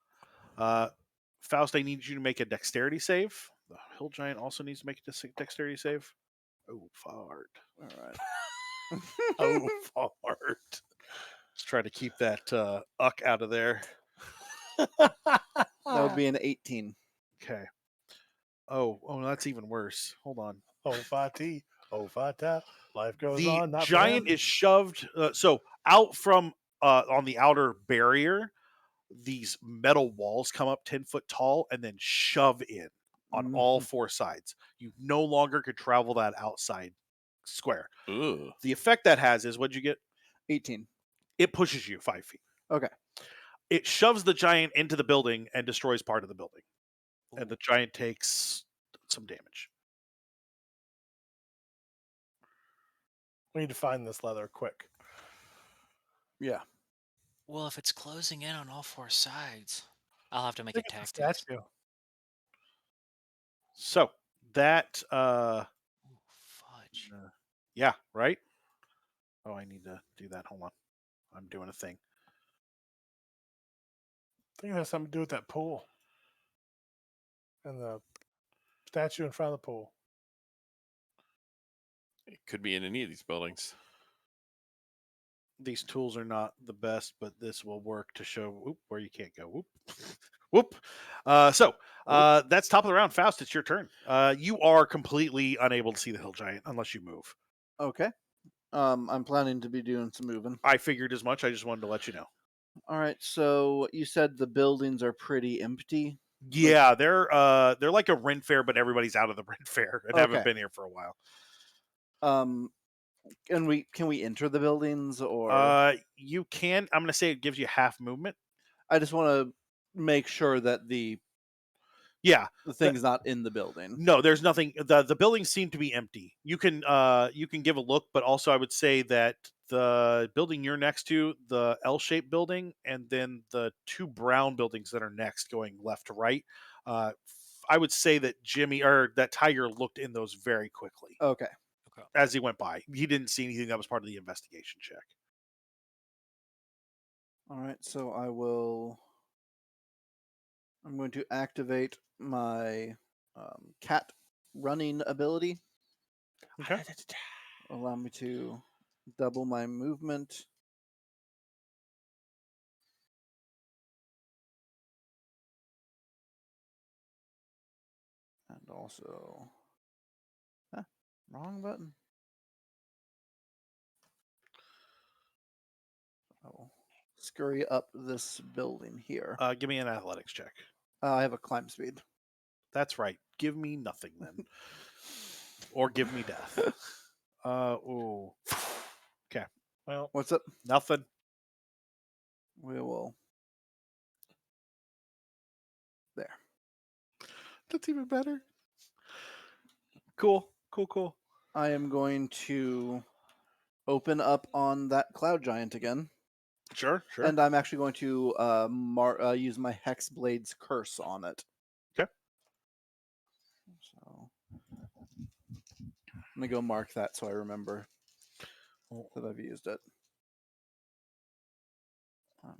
Speaker 3: Faust, I need you to make a dexterity save. The hill giant also needs to make a dexterity save. Oh, fart.
Speaker 4: All right.
Speaker 3: Oh, fart. Just try to keep that uck out of there.
Speaker 4: That would be an 18.
Speaker 3: Okay. Oh, that's even worse. Hold on.
Speaker 1: Oh, fati. Oh, fata. Life goes
Speaker 3: The
Speaker 1: on. Not for
Speaker 3: giant
Speaker 1: him.
Speaker 3: is shoved so out from on the outer barrier. These metal walls come up 10 foot tall and then shove in on all 4 sides. You no longer could travel that outside square.
Speaker 2: Ooh.
Speaker 3: The effect that has is, what'd you get?
Speaker 4: 18.
Speaker 3: It pushes you 5 feet.
Speaker 4: Okay.
Speaker 3: It shoves the giant into the building and destroys part of the building. And the giant takes some damage.
Speaker 1: We need to find this leather quick.
Speaker 4: Yeah.
Speaker 5: Well, if it's closing in on all 4 sides, I'll have to make
Speaker 1: I
Speaker 5: a
Speaker 1: think it's a
Speaker 5: tactics.
Speaker 1: statue.
Speaker 3: So that
Speaker 5: Ooh, fudge.
Speaker 3: yeah, right? Oh, I need to do that. Hold on. I'm doing a thing.
Speaker 1: I think it has something to do with that pool. And the statue in front of the pool.
Speaker 2: It could be in any of these buildings.
Speaker 3: These tools are not the best, but this will work to show where you can't go. Whoop. Whoop. That's top of the round. Faust, it's your turn. You are completely unable to see the hill giant unless you move.
Speaker 4: Okay. I'm planning to be doing some moving.
Speaker 3: I figured as much. I just wanted to let you know.
Speaker 4: All right. So you said the buildings are pretty empty.
Speaker 3: Yeah, they're like a rent fair, but everybody's out of the rent fair and haven't
Speaker 4: Okay.
Speaker 3: been here for a while.
Speaker 4: Can we enter the buildings or?
Speaker 3: You can. I'm going to say it gives you half movement.
Speaker 4: I just want to make sure that the thing's not in the building.
Speaker 3: No, there's nothing. The buildings seem to be empty. You can give a look, but also I would say that the building you're next to, the L-shaped building, and then the 2 brown buildings that are next, going left to right. I would say that that Tiger looked in those very quickly.
Speaker 4: Okay.
Speaker 3: As he went by. He didn't see anything that was part of the investigation check.
Speaker 4: All right. So I'm going to activate my cat running ability.
Speaker 3: Okay.
Speaker 4: Allow me to double my movement. And also... wrong button. I'll scurry up this building here.
Speaker 3: Give me an athletics check.
Speaker 4: I have a climb speed.
Speaker 3: That's right. Give me nothing then. or give me death. Ooh. Okay.
Speaker 1: Well,
Speaker 4: What's up?
Speaker 3: Nothing.
Speaker 4: We will. There.
Speaker 3: That's even better. Cool.
Speaker 4: I am going to open up on that cloud giant again.
Speaker 3: Sure.
Speaker 4: And I'm actually going to use my Hex Blade's curse on it.
Speaker 3: Okay.
Speaker 4: So I'm going to go mark that so I remember that I've used it.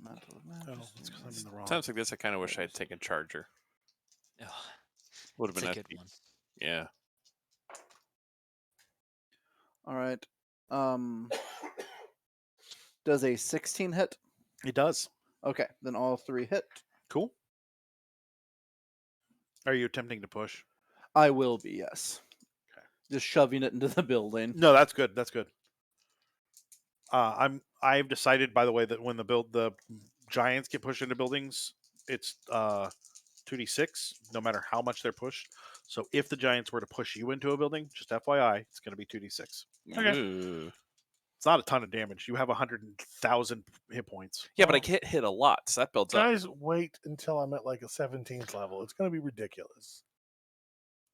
Speaker 4: Mantle of Majesty.
Speaker 3: It's 'cause I'm in the wrong.
Speaker 2: Times like this, I kind of wish I had taken Charger.
Speaker 5: Ugh,
Speaker 2: Would have
Speaker 5: it's
Speaker 2: been
Speaker 5: a
Speaker 2: nice.
Speaker 5: good one.
Speaker 2: Yeah.
Speaker 4: All right. Does a 16 hit?
Speaker 3: It does.
Speaker 4: Okay, then all 3 hit.
Speaker 3: Cool. Are you attempting to push?
Speaker 4: I will be, yes.
Speaker 3: Okay.
Speaker 4: Just shoving it into the building.
Speaker 3: No, that's good. I've decided, by the way, that when the giants get pushed into buildings, it's 2d6, no matter how much they're pushed. So if the giants were to push you into a building, just FYI, it's going to be 2d6.
Speaker 1: Okay.
Speaker 2: Ooh.
Speaker 3: It's not a ton of damage. You have 100,000 hit points.
Speaker 2: Yeah, but I can't hit a lot, so that builds up.
Speaker 1: guys, wait until I'm at like a 17th level. It's going to be ridiculous.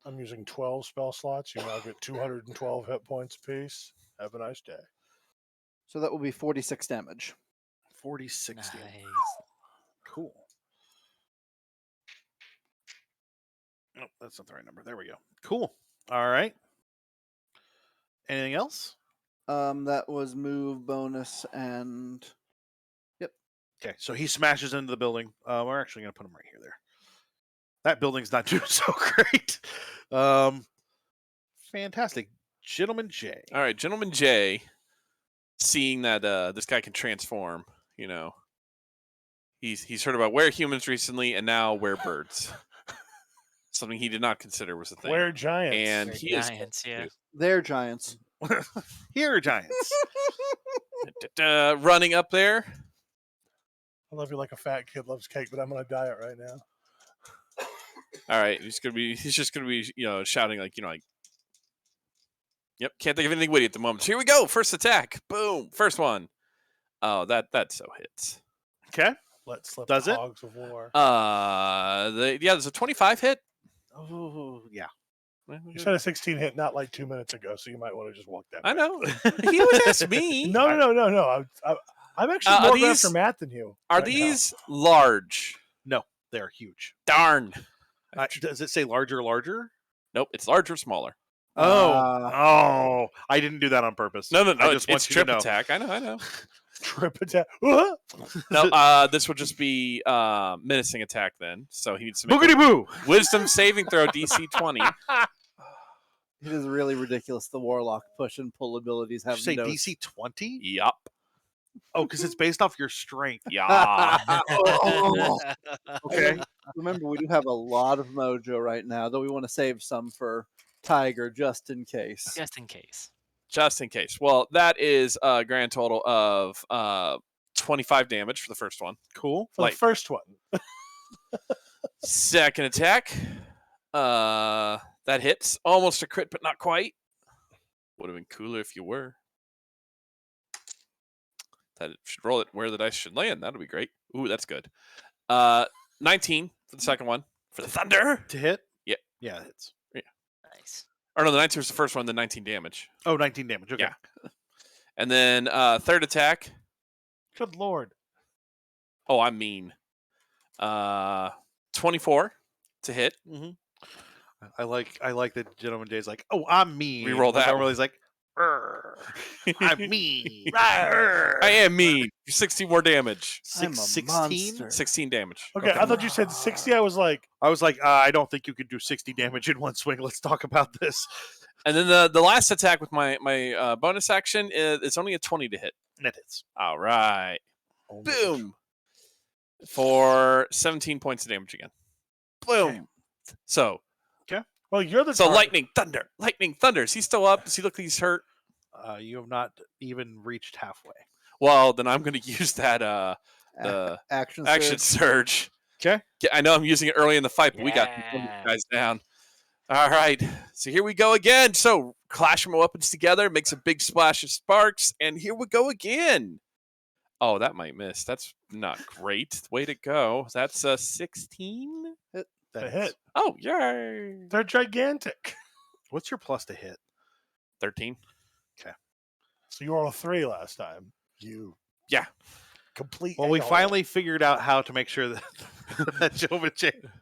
Speaker 1: I'm using 12 spell slots. You now get 212 hit points apiece. Have a nice day.
Speaker 4: So that will be 46 damage.
Speaker 3: 46 damage.
Speaker 5: Nice.
Speaker 3: Cool. Nope, that's not the right number. There we go. Cool. All right. Anything else?
Speaker 4: That was move, bonus, and
Speaker 3: Okay, so he smashes into the building. We're actually going to put him right here. There. That building's not doing so great. Fantastic. Gentleman J.
Speaker 2: All right, Gentleman J, seeing that this guy can transform, he's heard about werehumans recently, and now werebirds. Something he did not consider was a thing.
Speaker 1: Where giants?
Speaker 2: And
Speaker 5: We're
Speaker 2: he is
Speaker 5: giants, yeah.
Speaker 4: they're giants.
Speaker 3: Here, Giants.
Speaker 2: running up there.
Speaker 1: I love you like a fat kid loves cake, but I'm going to diet right now.
Speaker 2: All right, he's just gonna be shouting like yep, can't think of anything witty at the moment. So here we go, first attack, boom, first one. Oh, that so hits.
Speaker 3: Okay.
Speaker 1: Let's slip
Speaker 3: Does
Speaker 1: the
Speaker 3: it?
Speaker 1: hogs of war.
Speaker 2: There's a 25 hit.
Speaker 3: Oh, yeah.
Speaker 1: You said a 16 hit not like 2 minutes ago, so you might want to just walk that
Speaker 2: I
Speaker 1: back.
Speaker 2: know. He always asks me.
Speaker 1: No. I'm actually
Speaker 2: Are
Speaker 1: more good
Speaker 2: these-
Speaker 1: after math than you.
Speaker 2: Are
Speaker 1: right now.
Speaker 2: these large?
Speaker 3: No, they're huge.
Speaker 2: Darn.
Speaker 3: Does it say larger?
Speaker 2: Nope, it's larger or smaller.
Speaker 3: Oh, I didn't do that on purpose.
Speaker 2: No,
Speaker 3: I just want
Speaker 2: it's
Speaker 3: you to
Speaker 2: trip
Speaker 3: know.
Speaker 2: attack. I know.
Speaker 1: Trip attack?
Speaker 2: No, this would just be menacing attack then. So he needs to make
Speaker 3: Boogity boo!
Speaker 2: a wisdom saving throw DC 20.
Speaker 4: It is really ridiculous. The warlock push and pull abilities
Speaker 3: Did
Speaker 4: have
Speaker 3: you say
Speaker 4: no.
Speaker 3: DC 20?
Speaker 2: Yup.
Speaker 3: Oh, because it's based off your strength.
Speaker 2: Yeah.
Speaker 3: Okay.
Speaker 4: Remember, we do have a lot of mojo right now, though we want to save some for Tiger just in case.
Speaker 5: Just in case.
Speaker 2: Just in case. Well, that is a grand total of 25 damage for the first one.
Speaker 3: Cool.
Speaker 1: For the first one.
Speaker 2: Second attack. That hits. Almost a crit, but not quite. Would have been cooler if you were. That should roll it where the dice should land. That'll be great. Ooh, that's good. 19 for the second one. For the thunder.
Speaker 3: To hit?
Speaker 2: Yeah.
Speaker 3: Yeah, it hits.
Speaker 5: Nice.
Speaker 2: Or no, the 19 was the first one, the 19 damage.
Speaker 3: Oh, 19 damage. Okay.
Speaker 2: Yeah. And then third attack.
Speaker 1: Good lord.
Speaker 2: Oh, I'm mean. 24 to hit.
Speaker 3: Mm-hmm. I like that Gentleman Jay's like, oh, I'm mean.
Speaker 2: Reroll that
Speaker 3: Normally
Speaker 2: one.
Speaker 3: he's like, I'm mean.
Speaker 2: I am mean. 60 more damage.
Speaker 4: I'm a
Speaker 3: 16?
Speaker 4: monster.
Speaker 2: 16 damage.
Speaker 1: Okay, I thought you said 60. I was like,
Speaker 3: I was like, I don't think you could do 60 damage in one swing. Let's talk about this.
Speaker 2: And then the last attack with my bonus action, it's only a 20 to hit.
Speaker 3: And it hits.
Speaker 2: All right.
Speaker 1: oh my
Speaker 2: Boom. For 17 points of damage again. Boom.
Speaker 3: Okay.
Speaker 2: So
Speaker 1: well, you're the
Speaker 2: so
Speaker 1: target.
Speaker 2: lightning thunder. Is he still up? Does he look like he's hurt?
Speaker 3: You have not even reached halfway.
Speaker 2: Well, then I'm going to use that the
Speaker 4: Action
Speaker 2: action
Speaker 4: surge.
Speaker 2: surge.
Speaker 3: Okay.
Speaker 2: I know I'm using it early in the fight, but we got
Speaker 5: Yeah.
Speaker 2: guys down. All right. So here we go again. So clash my weapons together, makes a big splash of sparks, and here we go again. Oh, that might miss. That's not great. Way to go. That's a 16.
Speaker 3: That
Speaker 1: A
Speaker 3: hits.
Speaker 1: hit.
Speaker 2: Oh, yay.
Speaker 1: They're gigantic.
Speaker 3: What's your plus to hit?
Speaker 2: 13.
Speaker 1: So you rolled a 3 last time. You complete.
Speaker 3: Well, we
Speaker 1: a-hole.
Speaker 3: finally figured out how to make sure that that Jova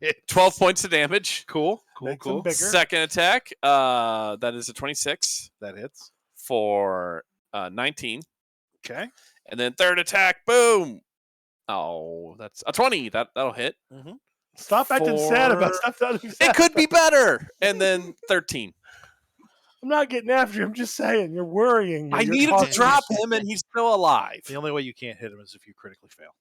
Speaker 3: hit.
Speaker 2: 12 points of damage.
Speaker 3: Cool.
Speaker 1: Makes them bigger.
Speaker 2: Second attack, that is a 26
Speaker 3: That hits.
Speaker 2: for 19.
Speaker 3: Okay.
Speaker 2: And then third attack, boom. Oh, that's a 20. That'll hit.
Speaker 1: Stop acting sad about
Speaker 2: For-
Speaker 1: stuff that
Speaker 2: It could be better. And then 13.
Speaker 1: I'm not getting after you. I'm just saying you're worrying me.
Speaker 2: I
Speaker 1: You're
Speaker 2: needed to
Speaker 1: talking-
Speaker 2: drop him, and he's still alive.
Speaker 3: The only way you can't hit him is if you critically fail.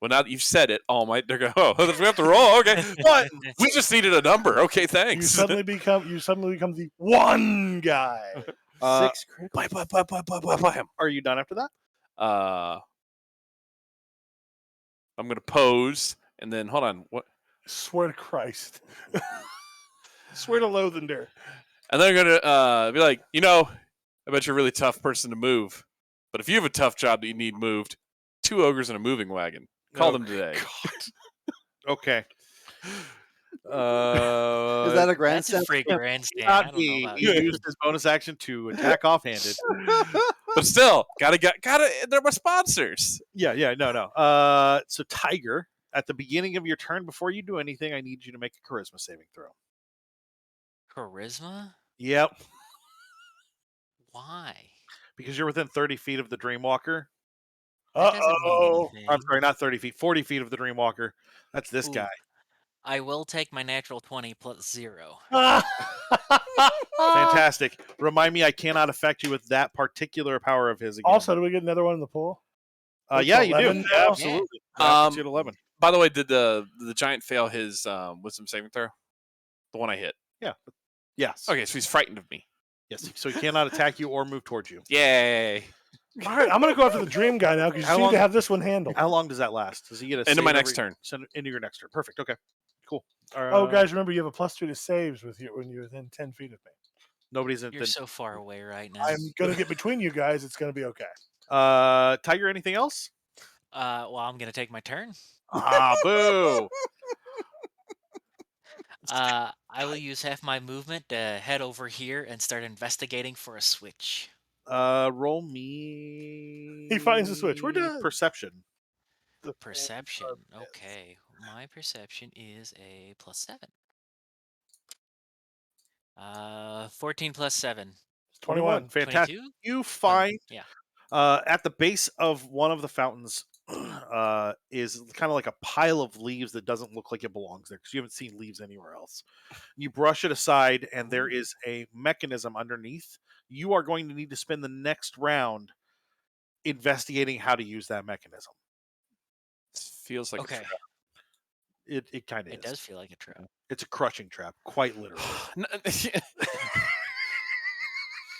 Speaker 2: Well, now that you've said it, they're going, oh, we have to roll. Okay. What? We just needed a number. Okay,
Speaker 1: You
Speaker 2: thanks.
Speaker 1: suddenly become the one guy.
Speaker 4: 6 critical.
Speaker 2: Buy him.
Speaker 3: Are you done after that?
Speaker 2: I'm going to pose, and then, hold on. What?
Speaker 1: Swear to Christ. Swear to Lothender.
Speaker 2: And they're going to be like, I bet you're a really tough person to move. But if you have a tough job that you need moved, 2 ogres in a moving wagon. Call them today.
Speaker 3: Okay.
Speaker 4: Is that a
Speaker 5: That's
Speaker 4: grandstand?
Speaker 5: a free grandstand. I
Speaker 3: Not
Speaker 5: don't know
Speaker 3: me.
Speaker 5: about
Speaker 3: He
Speaker 5: you.
Speaker 3: used his bonus action to attack offhanded.
Speaker 2: But still, they're my sponsors.
Speaker 3: No. So Tiger, at the beginning of your turn, before you do anything, I need you to make a charisma saving throw.
Speaker 5: Charisma?
Speaker 3: Yep.
Speaker 5: Why?
Speaker 3: Because you're within 30 feet of the Dreamwalker.
Speaker 5: That doesn't mean
Speaker 1: Uh-oh.
Speaker 5: anything.
Speaker 3: I'm sorry, not 30 feet, 40 feet of the Dreamwalker. That's this
Speaker 5: Ooh.
Speaker 3: guy.
Speaker 5: I will take my natural 20 plus 0.
Speaker 3: Fantastic. Remind me, I cannot affect you with that particular power of his again.
Speaker 1: Also, do we get another one in the pool?
Speaker 3: Yeah, you do.
Speaker 1: 11
Speaker 3: Yeah,
Speaker 1: now?
Speaker 3: absolutely.
Speaker 2: Yeah.
Speaker 3: Puts you at 11.
Speaker 2: By the way, did the giant fail his wisdom saving throw? The one I hit.
Speaker 3: Yes.
Speaker 2: Okay, so he's frightened of me.
Speaker 3: Yes. So he cannot attack you or move towards you.
Speaker 2: Yay.
Speaker 1: All right, I'm going to go after the dream guy now because you
Speaker 3: How
Speaker 1: seem
Speaker 3: long-
Speaker 1: to have this one handled.
Speaker 3: How long does that last? Does he get a
Speaker 2: Into
Speaker 3: save
Speaker 2: my next turn.
Speaker 3: Into your next turn. Perfect. Okay. Cool.
Speaker 1: Oh, guys, remember you have a +2 to saves with you when you're within 10 feet of me.
Speaker 3: Nobody's in.
Speaker 5: You're so far away right now.
Speaker 1: I'm going to get between you guys. It's going to be okay.
Speaker 3: Tiger, anything else?
Speaker 5: Well, I'm going to take my turn.
Speaker 3: Boo.
Speaker 5: I will use half my movement to head over here and start investigating for a switch.
Speaker 3: Roll me.
Speaker 1: He finds the switch. We're done.
Speaker 3: Perception.
Speaker 1: The
Speaker 5: Perception.
Speaker 1: yes.
Speaker 5: Okay. My perception is a +7. 14 plus 7.
Speaker 1: 21.
Speaker 3: Fantastic.
Speaker 5: 22?
Speaker 3: You find
Speaker 5: Yeah.
Speaker 3: at the base of one of the fountains is kind of like a pile of leaves that doesn't look like it belongs there because you haven't seen leaves anywhere else. You brush it aside, and there is a mechanism underneath. You are going to need to spend the next round investigating how to use that mechanism.
Speaker 2: Feels like a
Speaker 5: Okay.
Speaker 2: trap.
Speaker 3: It kind of
Speaker 5: It
Speaker 3: is.
Speaker 5: does feel like a trap.
Speaker 3: It's a crushing trap, quite literally.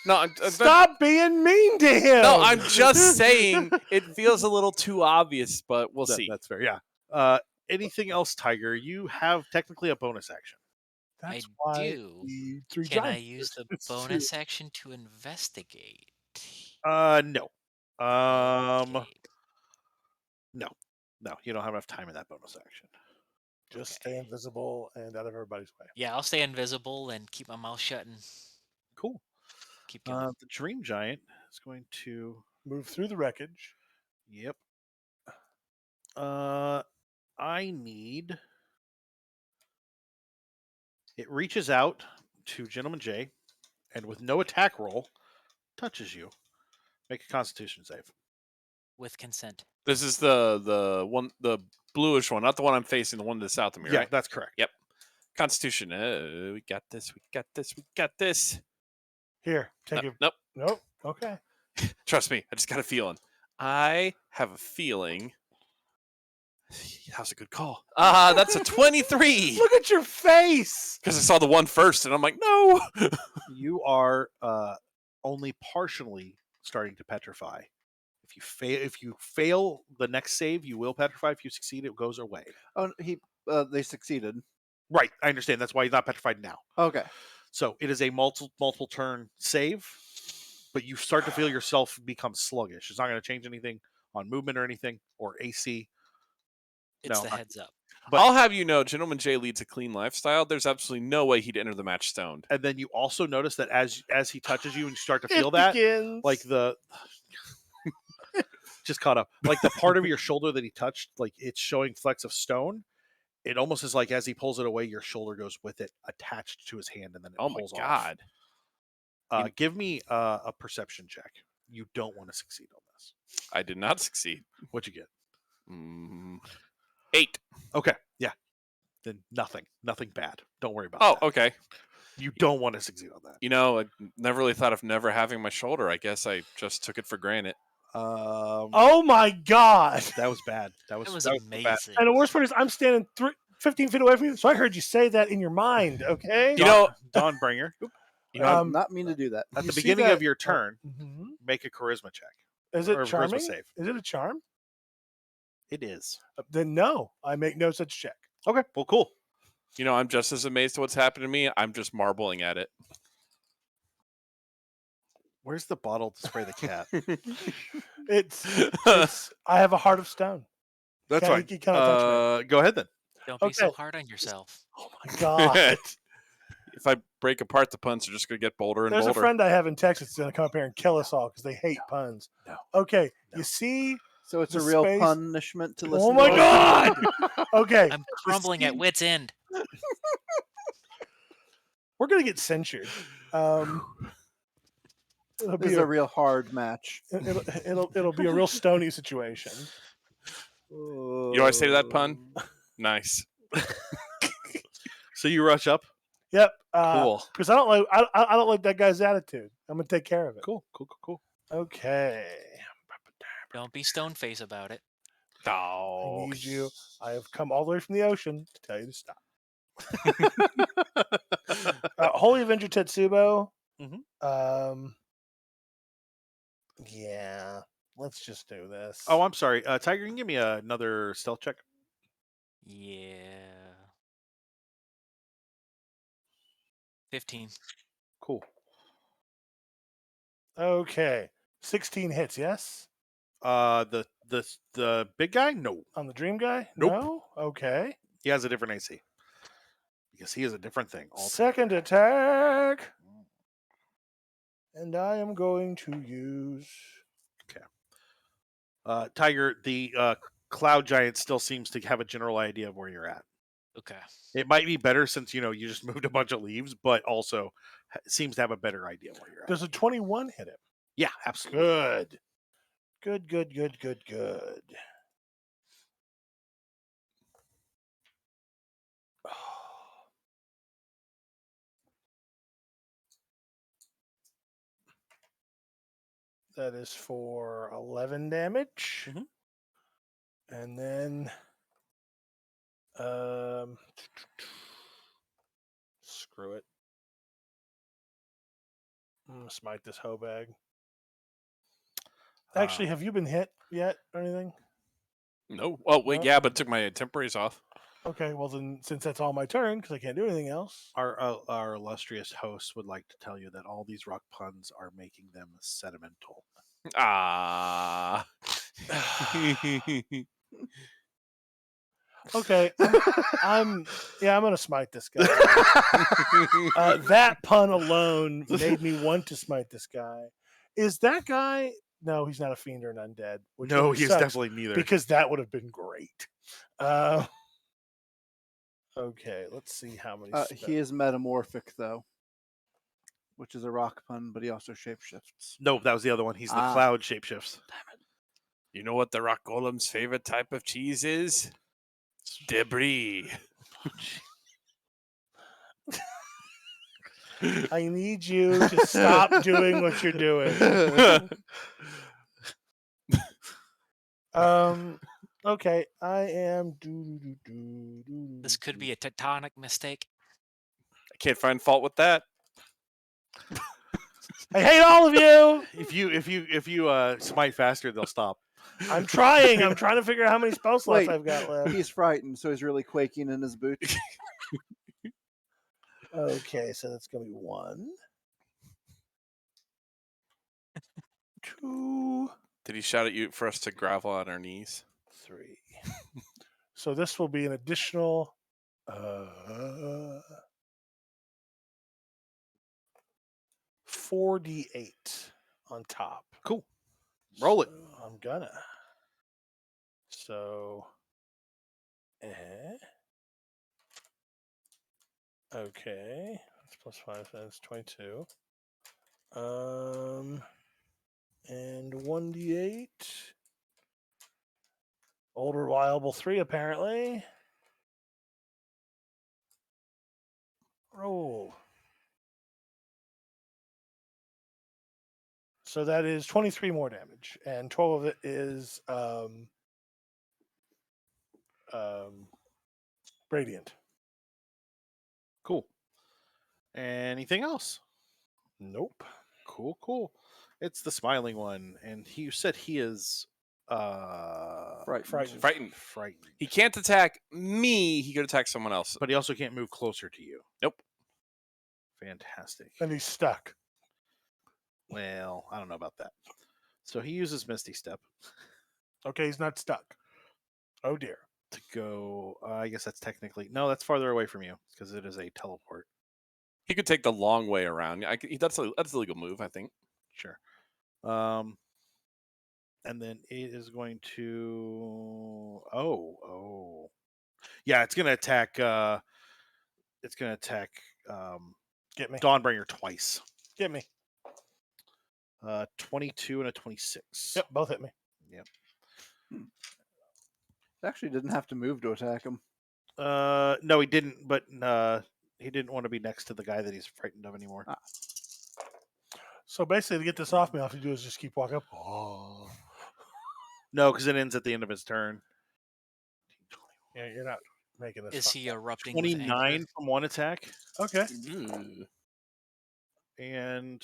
Speaker 2: No, I'm,
Speaker 1: Stop being mean to him.
Speaker 2: no, I'm just saying it feels a little too obvious, but we'll see.
Speaker 3: That's fair. Yeah. Anything else, Tiger? You have technically a bonus action.
Speaker 1: That's
Speaker 5: I
Speaker 1: why
Speaker 5: do.
Speaker 1: the 3
Speaker 5: Can I
Speaker 1: giants
Speaker 5: use the
Speaker 1: it's two.
Speaker 5: bonus action to investigate?
Speaker 3: No.
Speaker 5: Okay.
Speaker 3: No, you don't have enough time in that bonus action.
Speaker 1: Just
Speaker 5: Okay.
Speaker 1: stay invisible and out of everybody's way.
Speaker 5: Yeah, I'll stay invisible and keep my mouth shut and
Speaker 3: Cool.
Speaker 5: keep going.
Speaker 3: The Dream Giant is going to.
Speaker 1: Move through the wreckage.
Speaker 3: Yep. I need. It reaches out to Gentleman J, and with no attack roll, touches you. Make a Constitution save.
Speaker 5: With consent.
Speaker 2: This is the one, the bluish one, not the one I'm facing, the one to the south of me,
Speaker 3: Yeah,
Speaker 2: right?
Speaker 3: that's correct.
Speaker 2: Yep. Constitution. We got this. We got this.
Speaker 1: Here, take it.
Speaker 2: Nope.
Speaker 1: Nope. Okay.
Speaker 2: Trust me. I just got a feeling. I have a feeling. That was a good call. That's a 23.
Speaker 1: Look at your face.
Speaker 2: Because I saw the one first, and I'm like, no.
Speaker 3: You are only partially starting to petrify. If you fail the next save, you will petrify. If you succeed, it goes away.
Speaker 4: Oh, they succeeded.
Speaker 3: Right, I understand. That's why he's not petrified now.
Speaker 4: Okay.
Speaker 3: So it is a multiple turn save, but you start to feel yourself become sluggish. It's not going to change anything on movement or anything or AC.
Speaker 5: It's
Speaker 3: No,
Speaker 5: the
Speaker 3: not-
Speaker 5: heads up.
Speaker 3: But-
Speaker 2: I'll have you know, Gentleman Jay leads a clean lifestyle. There's absolutely no way he'd enter the match stoned.
Speaker 3: And then you also notice that as he touches you and you start to
Speaker 1: It
Speaker 3: feel that,
Speaker 1: begins.
Speaker 3: like the just caught up, like the part of your shoulder that he touched, like it's showing flecks of stone. It almost is like as he pulls it away, your shoulder goes with it, attached to his hand, and then it
Speaker 2: Oh my
Speaker 3: pulls
Speaker 2: god!
Speaker 3: off. Give me a perception check. You don't want to succeed on this.
Speaker 2: I did not succeed.
Speaker 3: What'd you get?
Speaker 2: 8.
Speaker 3: Okay, yeah. Then nothing bad. Don't worry about
Speaker 2: Oh,
Speaker 3: that.
Speaker 2: okay.
Speaker 3: You don't want to succeed on that.
Speaker 2: You know, I never really thought of never having my shoulder. I guess I just took it for granted.
Speaker 1: Oh my god!
Speaker 3: That was bad. That
Speaker 5: That
Speaker 3: was
Speaker 5: was amazing.
Speaker 3: bad.
Speaker 1: And the worst part is I'm standing 15 feet away from you, so I heard you say that in your mind. Okay.
Speaker 2: You know,
Speaker 3: Dawnbringer.
Speaker 4: I did
Speaker 1: Um,
Speaker 4: not mean to do that.
Speaker 3: At
Speaker 1: you
Speaker 3: the
Speaker 1: see
Speaker 3: beginning
Speaker 1: that-
Speaker 3: of your turn,
Speaker 1: Mhm.
Speaker 3: make a charisma check.
Speaker 1: Is
Speaker 3: or
Speaker 1: it
Speaker 3: a charisma
Speaker 1: charming?
Speaker 3: save.
Speaker 1: Is it a charm?
Speaker 3: It is.
Speaker 1: Then no, I make no such check.
Speaker 3: Okay. Well, cool.
Speaker 2: you know, I'm just as amazed at what's happened to me. I'm just marbling at it.
Speaker 3: Where's the bottle to spray the cat?
Speaker 1: It's I have a heart of stone.
Speaker 3: That's
Speaker 1: Can't-
Speaker 3: fine.
Speaker 1: you cannot touch
Speaker 3: Go ahead then.
Speaker 5: Don't be so
Speaker 1: Okay.
Speaker 5: hard on yourself.
Speaker 1: Oh my god!
Speaker 2: If I break apart, the puns are just going to get bolder and
Speaker 1: There's a
Speaker 2: bolder.
Speaker 1: friend I have in Texas that's gonna come up here and kill us all because they hate puns.
Speaker 3: No.
Speaker 1: Okay,
Speaker 3: No.
Speaker 1: you see?
Speaker 4: So it's a
Speaker 1: The
Speaker 4: real
Speaker 1: space-
Speaker 4: punishment to listen
Speaker 1: Oh my
Speaker 4: to.
Speaker 1: god! Okay,
Speaker 5: I'm crumbling at wit's end.
Speaker 1: we're gonna get censured. It'll
Speaker 4: This
Speaker 1: be
Speaker 4: is a real hard match.
Speaker 1: it'll be a real stony situation.
Speaker 2: You know what I say to that pun? Nice.
Speaker 3: So you rush up.
Speaker 1: Yep.
Speaker 3: Cool.
Speaker 1: Because I don't like that guy's attitude. I'm gonna take care of it.
Speaker 3: Cool.
Speaker 1: Okay.
Speaker 5: Don't be stone face about it.
Speaker 1: I
Speaker 2: Oh.
Speaker 1: need you. I have come all the way from the ocean to tell you to stop. Holy Avenger Tetsubo.
Speaker 3: Mhm.
Speaker 1: Yeah. Let's just do this.
Speaker 3: Oh, I'm sorry. Tiger, you can give me another stealth check.
Speaker 5: Yeah. 15.
Speaker 3: Cool.
Speaker 1: Okay. 16 hits. Yes.
Speaker 3: The big guy? No,
Speaker 1: On the Dream Guy.
Speaker 3: Nope.
Speaker 1: No. Okay.
Speaker 3: he has a different AC because he is a different thing.
Speaker 1: Second attack. And I am going to use.
Speaker 3: Tiger, the cloud giant still seems to have a general idea of where you're at.
Speaker 5: Okay.
Speaker 3: It might be better since you just moved a bunch of leaves, but also seems to have a better idea of where you're at.
Speaker 1: Does a 21 hit him?
Speaker 3: Yeah, absolutely.
Speaker 1: Good. That is for 11 damage.
Speaker 3: Mhm.
Speaker 1: And then screw it. I'm gonna smite this hoe bag. Actually, have you been hit yet or anything?
Speaker 2: No. Oh, wait,
Speaker 1: No?
Speaker 2: yeah, but it took my temporaries off.
Speaker 1: Okay, well then, since that's all my turn, because I can't do anything else.
Speaker 3: Our illustrious host would like to tell you that all these rock puns are making them sentimental.
Speaker 2: Ah.
Speaker 1: Okay, I'm gonna smite this guy. That pun alone made me want to smite this guy. Is that guy? No, he's not a fiend or an undead. Which
Speaker 3: No,
Speaker 1: really
Speaker 3: he's
Speaker 1: sucks,
Speaker 3: definitely neither.
Speaker 1: because that would have been great. Okay, let's see how many.
Speaker 4: He is metamorphic though, which is a rock pun, but he also shapeshifts.
Speaker 3: No, that was the other one. He's the
Speaker 4: Ah.
Speaker 3: cloud shapeshifts.
Speaker 2: You know what the rock golem's favorite type of cheese is? Debris.
Speaker 1: I need you to stop doing what you're doing. Okay, I am.
Speaker 5: This could be a tectonic mistake.
Speaker 2: I can't find fault with that.
Speaker 1: I hate all of you.
Speaker 3: If you smite faster, they'll stop.
Speaker 1: I'm trying. I'm trying to figure out how many spell slots
Speaker 4: Wait.
Speaker 1: I've got left.
Speaker 4: He's frightened, so he's really quaking in his boots.
Speaker 1: Okay, so that's going to be 1, 2,
Speaker 2: Did he shout at you for us to grovel on our knees?
Speaker 1: 3. So this will be an additional 4d8 on top.
Speaker 3: Cool. Roll it.
Speaker 1: So I'm gonna. So, okay, that's plus 5. That's 22. And 1d8. Old reliable 3 apparently. Roll. So that is 23 more damage, and 12 of it is radiant.
Speaker 3: Cool. Anything else?
Speaker 1: Nope.
Speaker 3: Cool. It's the smiling one, and you said he is
Speaker 4: Frightened.
Speaker 2: Frightened. He can't attack me. He could attack someone else.
Speaker 3: But he also can't move closer to you.
Speaker 2: Nope.
Speaker 3: Fantastic.
Speaker 1: And he's stuck.
Speaker 3: Well, I don't know about that. So he uses Misty Step
Speaker 1: Okay, he's not stuck. Oh dear.
Speaker 3: to go. I guess that's technically that's farther away from you because it is a teleport.
Speaker 2: He could take the long way around. That's a legal move, I think.
Speaker 3: Sure. And then it is going to. Yeah, it's gonna attack.
Speaker 1: Get me.
Speaker 3: Dawnbringer twice.
Speaker 1: Get me.
Speaker 3: 22 and a 26.
Speaker 1: Yep, both hit me.
Speaker 4: Actually, didn't have to move to attack him.
Speaker 3: No, he didn't. But he didn't want to be next to the guy that he's frightened of anymore.
Speaker 1: So basically, to get this off me, all I have to do is just keep walking up. Oh.
Speaker 3: No, because it ends at the end of his turn.
Speaker 1: Yeah, you're not making this.
Speaker 5: Is
Speaker 1: fun.
Speaker 5: he erupting with
Speaker 3: 29
Speaker 5: anger?
Speaker 3: from one attack.
Speaker 1: Okay.
Speaker 3: And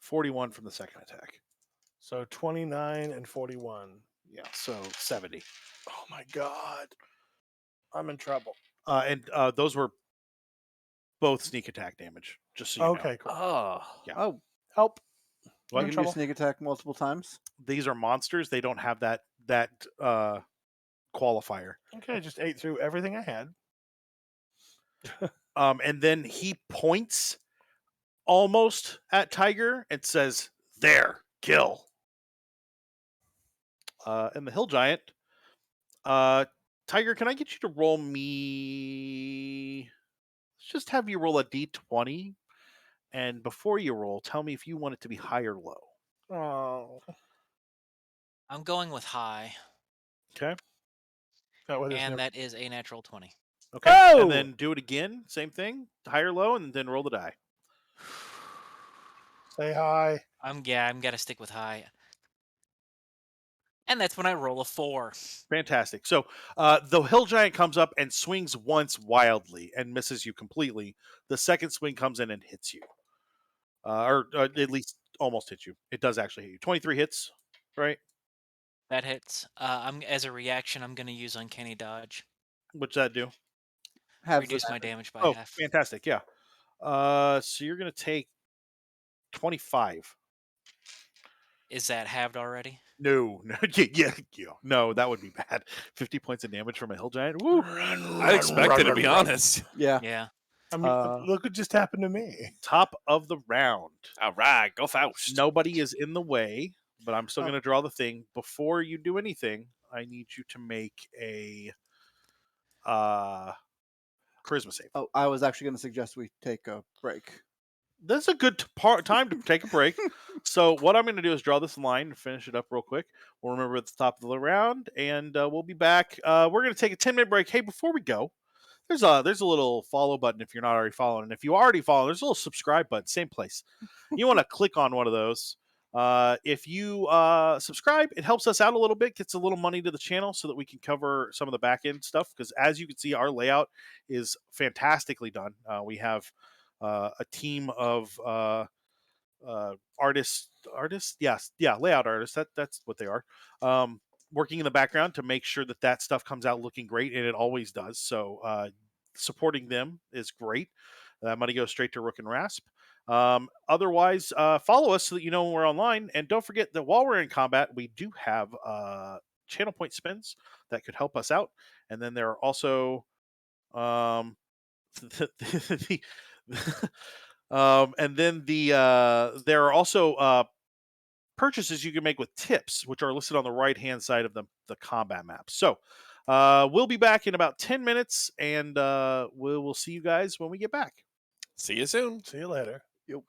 Speaker 3: 41 from the second attack.
Speaker 1: So 29 and 41.
Speaker 3: Yeah, so 70.
Speaker 1: Oh my god. I'm in trouble.
Speaker 3: And those were both sneak attack damage, just so you know.
Speaker 1: Okay, cool.
Speaker 2: Oh.
Speaker 3: Yeah.
Speaker 4: Oh,
Speaker 1: Help.
Speaker 4: why
Speaker 1: I'm in
Speaker 4: can you
Speaker 1: trouble.
Speaker 4: sneak attack multiple times?
Speaker 3: These are monsters. They don't have that qualifier.
Speaker 1: Okay, I just ate through everything I had.
Speaker 3: And then he points almost at Tiger and says, "There, kill." And the hill giant, Tiger, can I get you to roll me? Let's just have you roll a d20, and before you roll, tell me if you want it to be high or low.
Speaker 1: Oh.
Speaker 5: I'm going with high,
Speaker 3: Okay.
Speaker 5: and that is a natural 20.
Speaker 3: Okay.
Speaker 1: Oh!
Speaker 3: And then do it again. Same thing, high or low, and then roll the die.
Speaker 1: Say hi.
Speaker 5: I'm gotta stick with high. And that's when I roll a 4.
Speaker 3: Fantastic. So the hill giant comes up and swings once wildly and misses you completely. The second swing comes in and hits you, or at least almost hits you. It does actually hit you. 23 hits, right?
Speaker 5: That hits. As a reaction, I'm gonna use Uncanny Dodge.
Speaker 3: What's that do?
Speaker 5: Reduce my damage by
Speaker 3: Oh,
Speaker 5: half.
Speaker 3: fantastic. Yeah. So you're going to take 25.
Speaker 5: Is that halved already?
Speaker 3: No. Yeah. No, that would be bad. 50 points of damage from a hill giant. Woo.
Speaker 2: I expected, to be honest.
Speaker 4: Yeah.
Speaker 5: Yeah.
Speaker 1: I mean, look what just happened to me.
Speaker 3: Top of the round.
Speaker 2: All right, go Faust.
Speaker 3: Nobody is in the way, but I'm still going to draw the thing. Before you do anything, I need you to make a charisma save.
Speaker 4: Oh, I was actually going to suggest we take a break.
Speaker 3: This is a good time to take a break. So what I'm going to do is draw this line and finish it up real quick. We'll remember at the top of the round, and we'll be back. We're going to take a 10-minute break. Hey, before we go, there's a little follow button if you're not already following. And if you already follow, there's a little subscribe button, same place. You want to click on one of those. If you subscribe, it helps us out a little bit, gets a little money to the channel so that we can cover some of the back end stuff. Because as you can see, our layout is fantastically done. We have a team of artists. Yes, yeah, layout artists. That's what they are. working in the background to make sure that stuff comes out looking great, and it always does. So supporting them is great. That money goes straight to Rook and Rasp. Otherwise, follow us so that you know when we're online. And don't forget that while we're in combat, we do have channel point spins that could help us out. And then there are also there are also purchases you can make with tips, which are listed on the right hand side of the combat map. So we'll be back in about 10 minutes, and we'll see you guys when we get back.
Speaker 2: See you soon.
Speaker 1: See you later.
Speaker 4: Yep.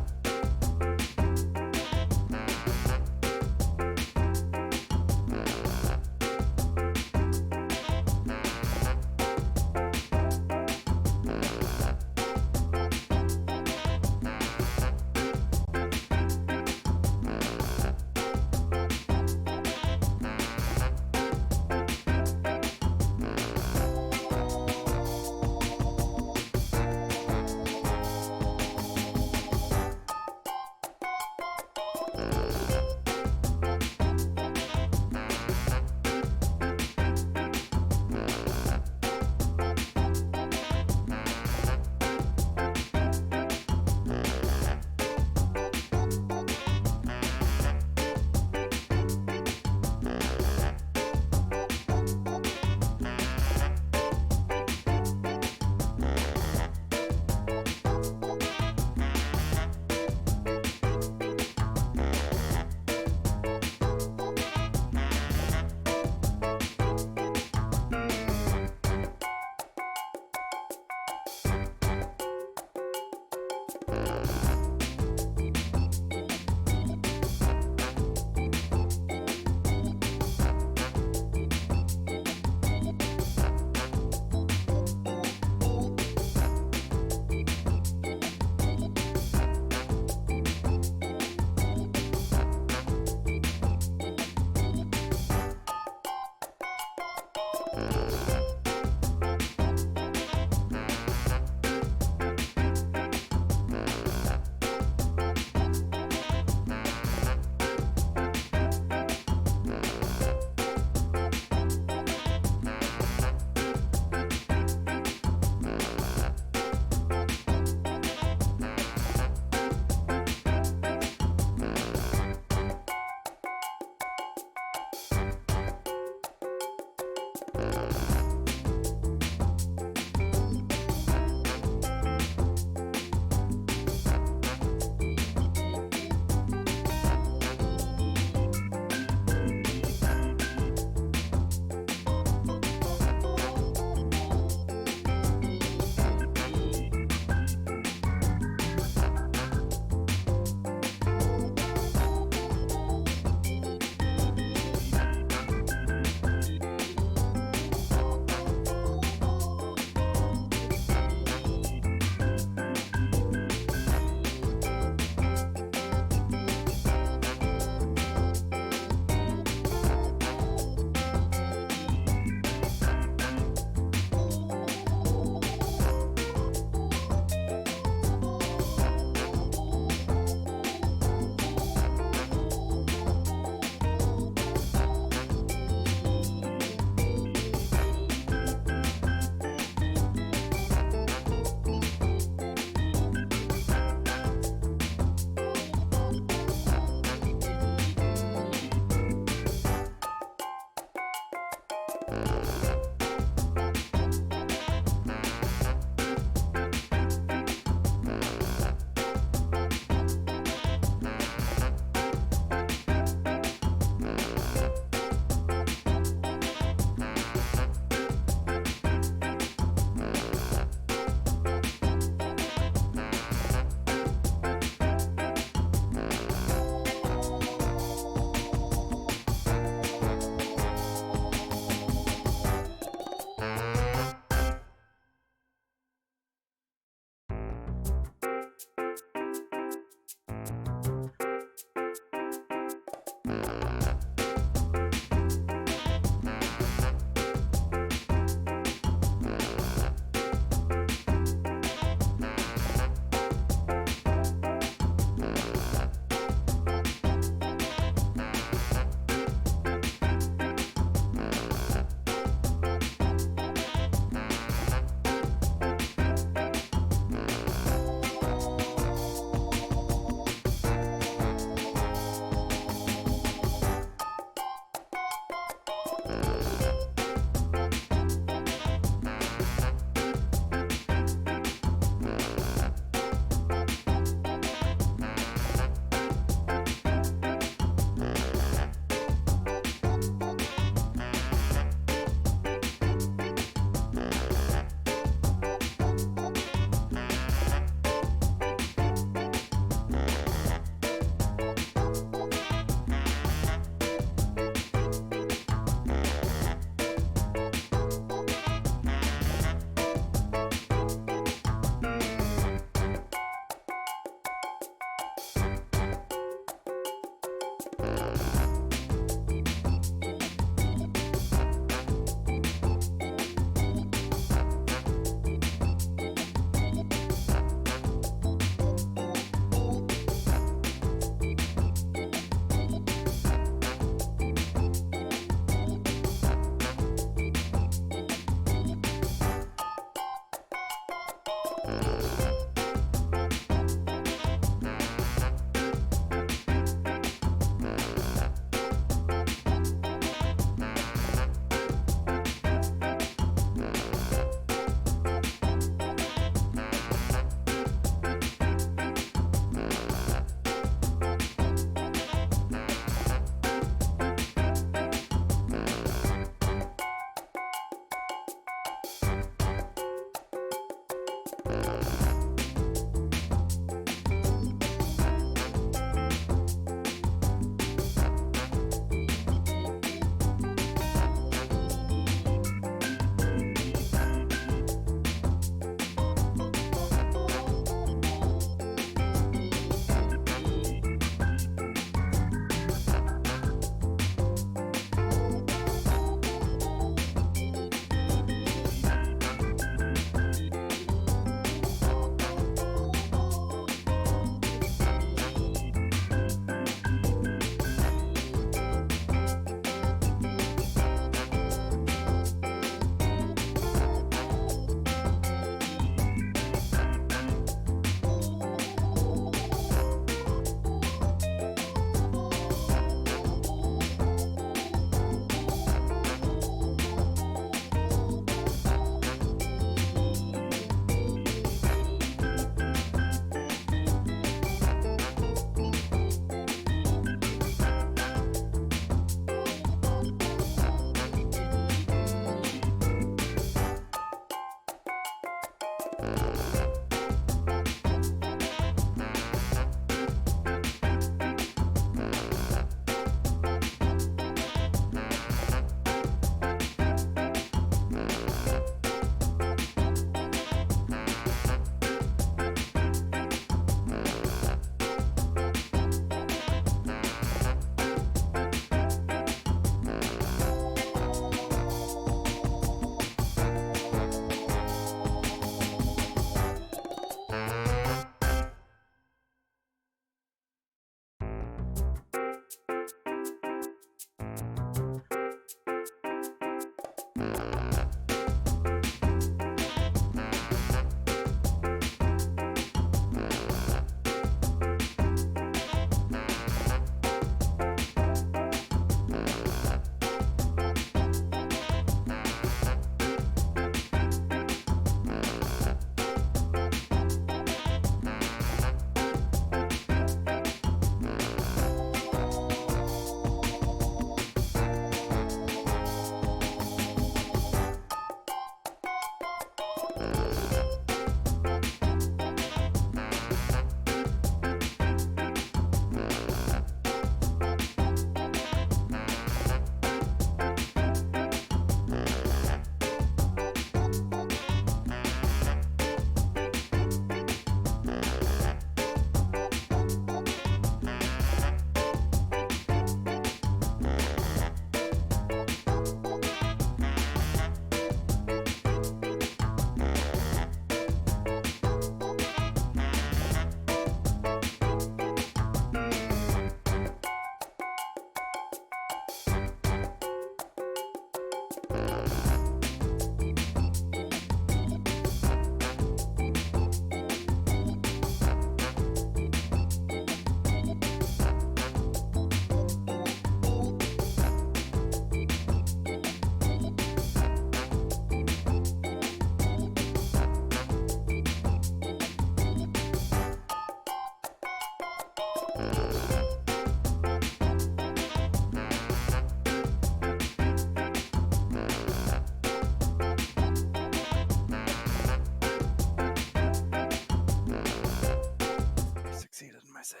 Speaker 4: Succeeded in my save.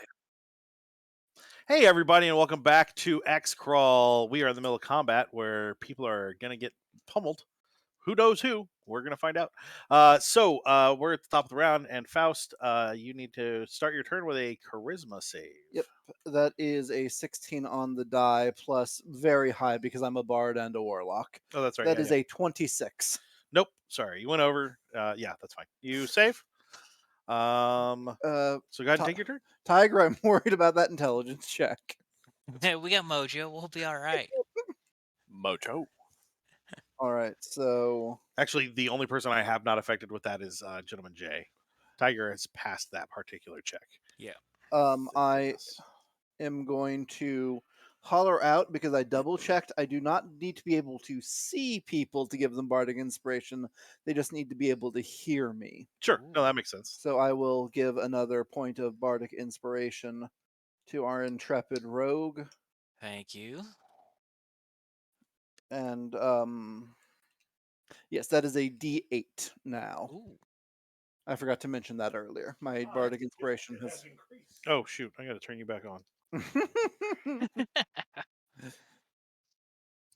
Speaker 3: Hey, everybody, and welcome back to X Crawl. We are in the middle of combat where people are going to get pummeled. Who knows who? We're going to find out. So we're at the top of the round, and Faust, you need to start your turn with a charisma save.
Speaker 4: Yep, that is a 16 on the die plus very high because I'm a bard and a warlock.
Speaker 3: Oh, that's right.
Speaker 4: That is a 26.
Speaker 3: Nope. Sorry, you went over. Yeah, that's fine. You save. So go ahead and take your turn.
Speaker 4: Tiger, I'm worried about that intelligence check.
Speaker 5: We got Mojo. We'll be all right.
Speaker 2: Mojo.
Speaker 4: All right, so
Speaker 3: Actually, the only person I have not affected with that is Gentleman J. Tiger has passed that particular check.
Speaker 5: Yeah.
Speaker 4: I am going to holler out because I double checked. I do not need to be able to see people to give them bardic inspiration. They just need to be able to hear me.
Speaker 3: Sure. No, that makes sense.
Speaker 4: So I will give another point of bardic inspiration to our intrepid rogue.
Speaker 5: Thank you.
Speaker 4: And yes, that is a D8 now.
Speaker 5: Ooh.
Speaker 4: I forgot to mention that earlier. My bardic inspiration has
Speaker 1: increased.
Speaker 3: Oh, shoot. I got to turn you back on.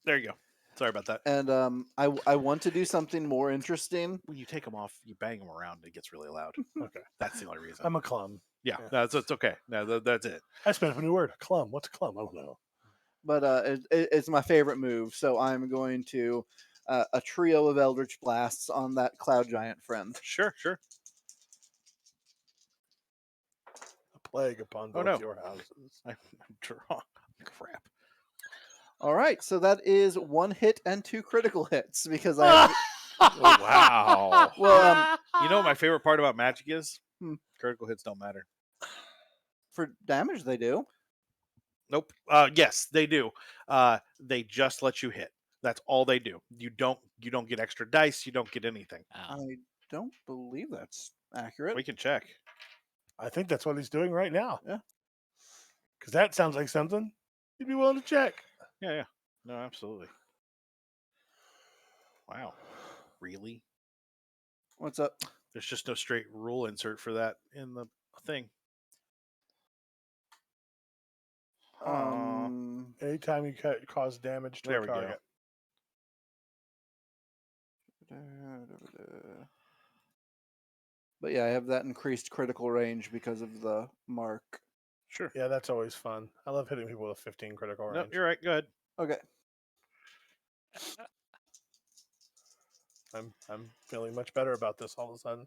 Speaker 3: There you go. Sorry about that.
Speaker 4: And I want to do something more interesting.
Speaker 3: When you take them off, you bang them around, it gets really loud.
Speaker 1: Okay.
Speaker 3: That's the only reason.
Speaker 1: I'm a clum.
Speaker 3: Yeah,
Speaker 1: Yeah.
Speaker 3: no, it's okay. No, that's it.
Speaker 1: I spent a new word. Clum. What's a clum? I don't know.
Speaker 4: But it's my favorite move, so I'm going to a trio of Eldritch Blasts on that Cloud Giant friend.
Speaker 3: Sure.
Speaker 1: A plague upon both
Speaker 3: no.
Speaker 1: your houses.
Speaker 3: I'm drawn. Crap.
Speaker 4: All right, so that is 1 hit and 2 critical hits because I.
Speaker 3: Oh, wow.
Speaker 4: Well,
Speaker 3: You know what my favorite part about Magic is?
Speaker 4: Hmm.
Speaker 3: Critical hits don't matter.
Speaker 4: for damage they do.
Speaker 3: Nope. Yes, they do. They just let you hit. That's all they do. You don't get extra dice. You don't get anything.
Speaker 5: Oh.
Speaker 4: I don't believe that's accurate.
Speaker 3: We can check.
Speaker 1: I think that's what he's doing right now.
Speaker 4: Yeah.
Speaker 1: Because that sounds like something you'd be willing to check.
Speaker 3: Yeah. No, absolutely. Wow. Really?
Speaker 4: What's up?
Speaker 3: There's just no straight rule insert for that in the thing.
Speaker 1: Anytime you cause damage to
Speaker 3: There
Speaker 1: a
Speaker 3: we go.
Speaker 1: target.
Speaker 4: But yeah, I have that increased critical range because of the mark.
Speaker 3: Sure.
Speaker 1: Yeah, that's always fun. I love hitting people with 15 critical
Speaker 3: No,
Speaker 1: range.
Speaker 3: you're right. Go ahead.
Speaker 4: Okay.
Speaker 1: I'm feeling much better about this all of a sudden.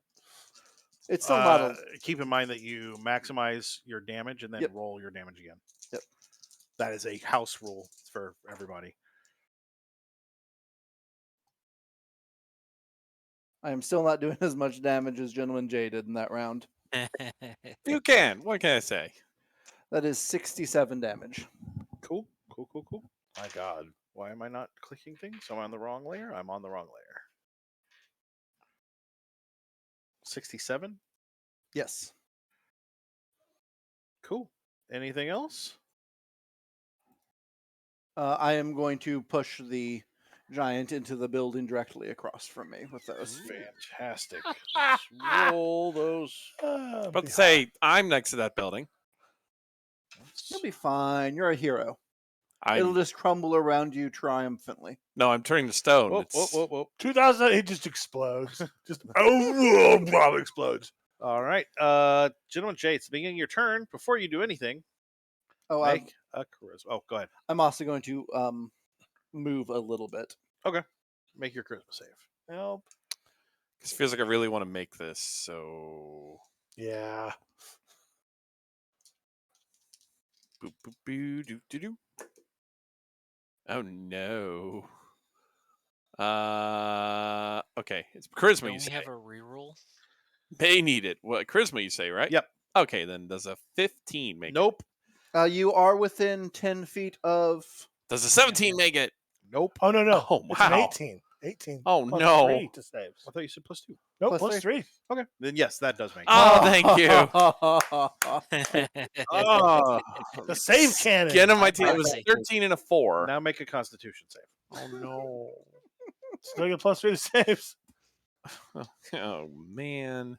Speaker 4: It's still not a...
Speaker 3: Keep in mind that you maximize your damage and then
Speaker 4: Yep.
Speaker 3: roll your damage again.
Speaker 4: Yep.
Speaker 3: That is a house rule for everybody.
Speaker 4: I am still not doing as much damage as Gentleman J did in that round.
Speaker 2: You can. What can I say?
Speaker 4: That is 67 damage.
Speaker 3: Cool. Cool.
Speaker 1: My God.
Speaker 3: Why am I not clicking things? I'm on the wrong layer. I'm on the wrong layer. 67?
Speaker 4: Yes.
Speaker 3: Cool. Anything else?
Speaker 4: I am going to push the giant into the building directly across from me with those.
Speaker 3: Fantastic. Let's roll those.
Speaker 2: About to say, I'm next to that building.
Speaker 4: You'll be fine. You're a hero. It'll
Speaker 2: I'm
Speaker 4: just crumble around you triumphantly.
Speaker 2: no, I'm turning to stone.
Speaker 3: Whoa.
Speaker 1: 2000, it just explodes. Just oh, explodes.
Speaker 3: All right. Gentleman Jay, it's the beginning of your turn. Before you do anything,
Speaker 4: Oh,
Speaker 3: make a charisma. Oh, go ahead.
Speaker 4: I'm also going to move a little bit.
Speaker 3: Make your charisma save.
Speaker 1: Help.
Speaker 2: It feels like I really want to make this. So
Speaker 1: Yeah.
Speaker 2: boop boop boo doo doo doo. Oh no. Okay. It's charisma.
Speaker 5: Don't
Speaker 2: You
Speaker 5: we
Speaker 2: say
Speaker 5: have a reroll?
Speaker 2: they need it. What charisma? You say, right?
Speaker 3: Yep.
Speaker 2: Okay, then does a 15 make it?
Speaker 3: Nope.
Speaker 4: You are within 10 feet of...
Speaker 2: Does a 17 make it?
Speaker 3: Nope.
Speaker 1: Oh, no.
Speaker 2: Oh,
Speaker 1: It's an
Speaker 2: wow.
Speaker 1: 18. 18.
Speaker 2: Oh,
Speaker 1: plus
Speaker 2: no.
Speaker 1: 3 to saves.
Speaker 3: I thought you said +2.
Speaker 1: Nope,
Speaker 4: plus
Speaker 1: plus 3.
Speaker 3: Okay. Then yes, that does make it.
Speaker 2: Oh, thank you.
Speaker 3: Oh,
Speaker 1: The save cannon.
Speaker 2: Skin on my teeth. It was
Speaker 5: Fancy.
Speaker 2: 13 and a 4.
Speaker 3: now make a Constitution save.
Speaker 1: Oh, no. Still get plus 3 to saves.
Speaker 2: Oh man.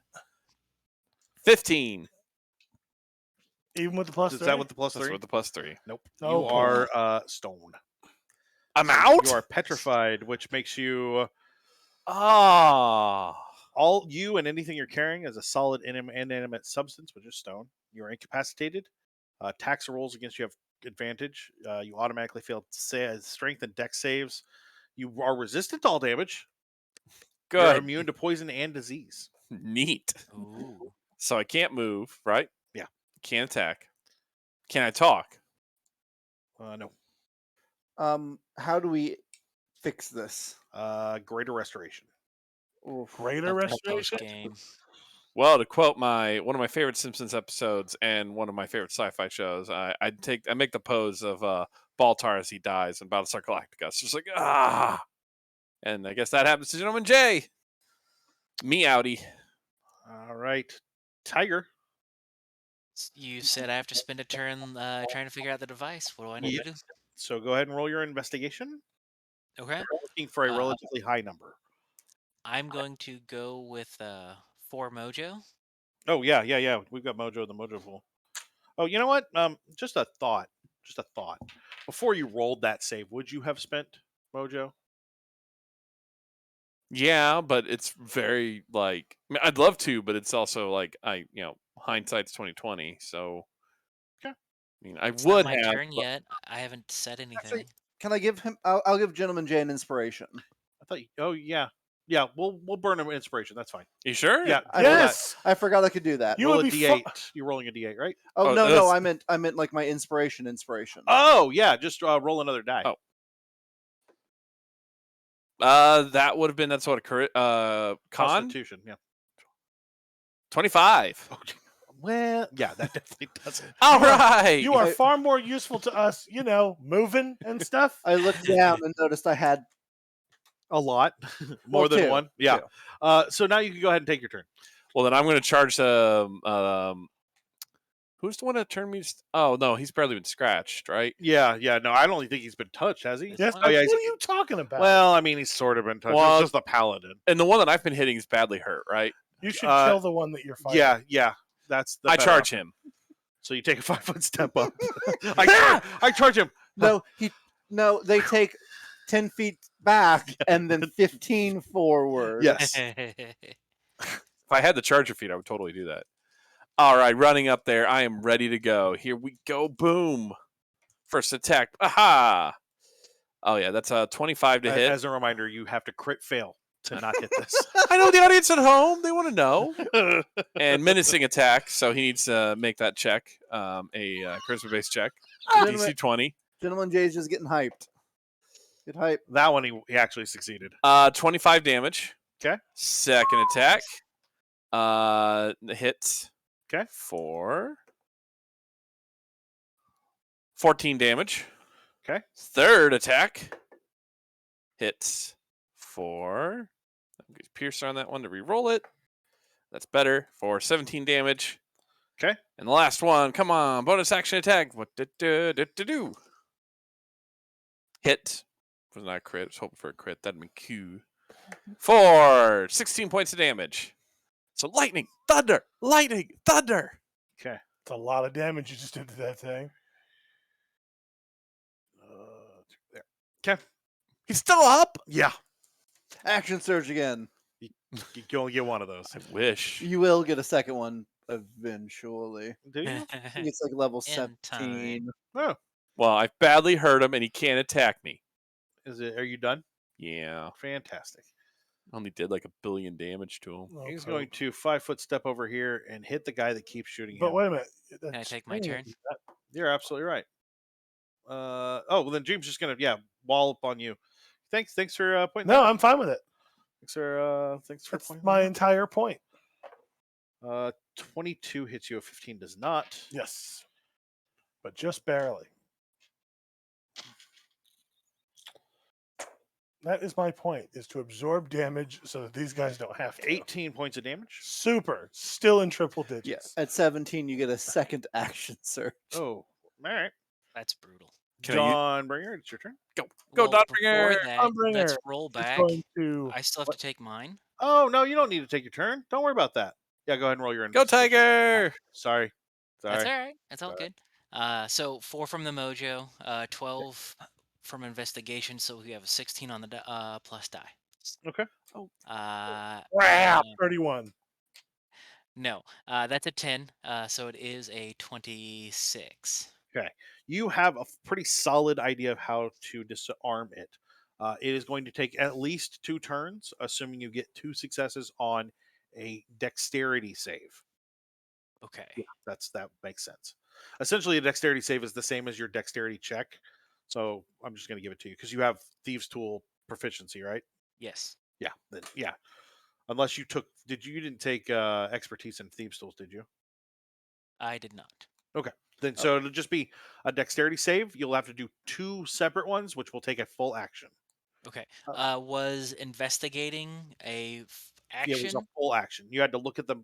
Speaker 2: 15.
Speaker 1: Even with the plus
Speaker 3: Is
Speaker 1: 3?
Speaker 3: that with the +3?
Speaker 2: That's with the +3.
Speaker 3: Nope.
Speaker 1: Oh,
Speaker 3: You
Speaker 1: okay.
Speaker 3: are stoned.
Speaker 2: I'm out.
Speaker 3: You are petrified, which makes you
Speaker 2: Ah.
Speaker 3: all you and anything you're carrying as a solid inanimate substance, which is stone. You are incapacitated. Tax rolls against you have advantage. You automatically fail strength and dex saves. You are resistant to all damage. You're
Speaker 2: Good.
Speaker 3: immune to poison and disease.
Speaker 2: Neat.
Speaker 5: Ooh.
Speaker 2: So I can't move, right?
Speaker 3: Yeah.
Speaker 2: Can't attack. Can I talk?
Speaker 3: No.
Speaker 4: How do we fix this?
Speaker 3: Greater restoration.
Speaker 4: Oof.
Speaker 1: Greater
Speaker 5: Post
Speaker 1: restoration?
Speaker 5: game.
Speaker 2: Well, to quote one of my favorite Simpsons episodes and one of my favorite sci-fi shows, I make the pose of Baltar as he dies in Battlestar Galactica. It's just like and I guess that happens to Gentleman J. Meowdy.
Speaker 3: All right. Tiger.
Speaker 5: You said I have to spend a turn trying to figure out the device. What do I need to do?
Speaker 3: So go ahead and roll your investigation.
Speaker 5: Okay.
Speaker 3: We're looking for a relatively high number.
Speaker 5: I'm going to go with 4 mojo.
Speaker 3: Oh yeah. We've got Mojo, the Mojo pool. Oh, you know what? Just a thought. Before you rolled that save, would you have spent Mojo?
Speaker 2: Yeah, but it's very like I mean, I'd love to, but it's also like hindsight's 2020. So
Speaker 3: Okay.
Speaker 2: I mean, I
Speaker 5: It's
Speaker 2: would
Speaker 5: not my
Speaker 2: have.
Speaker 5: turn yet. I haven't said anything.
Speaker 4: Actually, can I give him... I'll give Gentleman J an inspiration.
Speaker 3: I thought. Oh yeah. We'll burn him inspiration. That's fine.
Speaker 2: You sure?
Speaker 3: Yeah.
Speaker 1: Yes.
Speaker 4: I forgot I could do that.
Speaker 1: You
Speaker 3: Roll
Speaker 1: would
Speaker 3: a
Speaker 1: be
Speaker 3: D8. You're rolling a D8, right?
Speaker 4: Oh,
Speaker 2: Oh,
Speaker 4: no,
Speaker 2: that's-
Speaker 4: I meant like my inspiration.
Speaker 3: Oh yeah. Just roll another die.
Speaker 2: Oh. That would have been that's what a con
Speaker 3: Constitution. Yeah.
Speaker 2: 25.
Speaker 3: Well, yeah, that definitely doesn't.
Speaker 2: All right.
Speaker 1: You are far more useful to us, moving and stuff.
Speaker 4: I looked down and noticed I had...
Speaker 3: A lot. More
Speaker 4: Well,
Speaker 3: than
Speaker 4: two.
Speaker 3: one. Yeah.
Speaker 4: Two.
Speaker 3: So now you can go ahead and take your turn.
Speaker 2: Well, then I'm going to charge who's the one that turned me? Oh no, he's barely been scratched, right?
Speaker 3: Yeah. No, I don't think he's been touched, has he?
Speaker 1: Yes.
Speaker 5: Oh,
Speaker 3: yeah,
Speaker 1: what
Speaker 3: he's-
Speaker 1: are you talking about?
Speaker 3: Well, I mean, he's sort of been touched.
Speaker 2: Well,
Speaker 3: it's just the paladin.
Speaker 2: And the one that I've been hitting is badly hurt, right?
Speaker 1: You should kill the one that you're fighting.
Speaker 3: Yeah. That's the
Speaker 2: I
Speaker 3: better
Speaker 2: charge
Speaker 3: option.
Speaker 2: him.
Speaker 3: So you take a 5-foot step up. I charge him.
Speaker 4: No, they take 10 feet back and then 15 forward.
Speaker 3: Yes.
Speaker 2: If I had the charger feet, I would totally do that. All right, running up there. I am ready to go. Here we go. Boom. First attack. Aha. Oh, yeah, that's a 25 to hit.
Speaker 3: As a reminder, you have to crit fail to not hit this.
Speaker 2: I know the audience at home. They want to know. And menacing attack, so he needs to make that check, a charisma-based check. DC 20.
Speaker 4: Gentleman Jay's just getting hyped. Get hyped.
Speaker 3: That one, he actually succeeded.
Speaker 2: 25 damage.
Speaker 3: Okay.
Speaker 2: Second attack. Hits.
Speaker 3: Okay.
Speaker 2: For 14 damage.
Speaker 3: Okay.
Speaker 2: Third attack. Hits for... Piercer on that one to re-roll it. That's better. For 17 damage.
Speaker 3: Okay.
Speaker 2: And the last one. Come on. Bonus action attack. What do? Hit. Was not a crit. I was hoping for a crit. That'd be Q. For 16 points of damage. So lightning, thunder.
Speaker 3: Okay.
Speaker 1: It's a lot of damage you just did to that thing.
Speaker 3: There. Okay.
Speaker 2: He's still up.
Speaker 3: Yeah.
Speaker 4: Action surge again.
Speaker 3: You can only get one of those.
Speaker 2: I wish.
Speaker 4: You will get a second one eventually.
Speaker 3: Do you?
Speaker 4: I think it's like level
Speaker 5: In
Speaker 4: 17.
Speaker 3: Oh.
Speaker 2: Well, I've badly hurt him, and he can't attack me.
Speaker 3: Are you done?
Speaker 2: Yeah.
Speaker 3: Fantastic.
Speaker 2: Only did like 1 billion damage to him.
Speaker 1: Oh,
Speaker 3: He's
Speaker 1: okay.
Speaker 3: going to 5-foot step over here and hit the guy that keeps shooting
Speaker 1: But
Speaker 3: him.
Speaker 1: wait a minute.
Speaker 5: Can I take my turn?
Speaker 3: You're absolutely right. Well then Dream's just gonna wallop on you. Thanks for pointing.
Speaker 1: No,
Speaker 3: that out.
Speaker 1: I'm fine with it.
Speaker 3: Thanks for
Speaker 1: That's
Speaker 3: pointing.
Speaker 1: my
Speaker 3: that
Speaker 1: entire point.
Speaker 3: out. 22 hits you. A 15 does not.
Speaker 1: Yes. But just barely. That is my point, is to absorb damage so that these guys don't have to.
Speaker 3: 18 points of damage.
Speaker 1: Super. Still in triple digits.
Speaker 4: Yes. At 17, you get a second action surge.
Speaker 3: Oh, all right.
Speaker 5: That's brutal.
Speaker 2: Can I use-
Speaker 3: Dawnbringer, it's your turn.
Speaker 2: Go,
Speaker 5: Well,
Speaker 2: Dawnbringer.
Speaker 5: before that, let's
Speaker 1: Dawnbringer
Speaker 5: roll
Speaker 1: It's
Speaker 5: back.
Speaker 1: going to...
Speaker 5: I still have to take mine.
Speaker 3: Oh no, you don't need to take your turn. Don't worry about that. Yeah, go ahead and roll your
Speaker 2: Go,
Speaker 3: investigation.
Speaker 2: Tiger.
Speaker 3: Sorry.
Speaker 5: That's all right. That's all
Speaker 3: Sorry.
Speaker 5: good. So 4 from the mojo, 12 from investigation. So we have a 16 on the plus die.
Speaker 3: Okay.
Speaker 1: Crap. 31.
Speaker 5: No, that's a 10. So it is a 26.
Speaker 3: You have a pretty solid idea of how to disarm it. It is going to take at least 2 turns, assuming you get 2 successes on a dexterity save.
Speaker 5: Okay.
Speaker 3: That makes sense. Essentially, a dexterity save is the same as your dexterity check. So I'm just going to give it to you because you have Thieves' Tool proficiency, right?
Speaker 5: Yes.
Speaker 3: Yeah. Unless you didn't take expertise in Thieves' Tools, did you?
Speaker 5: I did not.
Speaker 3: Then so it'll just be a dexterity save. You'll have to do 2 separate ones, which will take a full action.
Speaker 5: Okay. Was investigating a action?
Speaker 3: Yeah, it was a full action. You had to look at the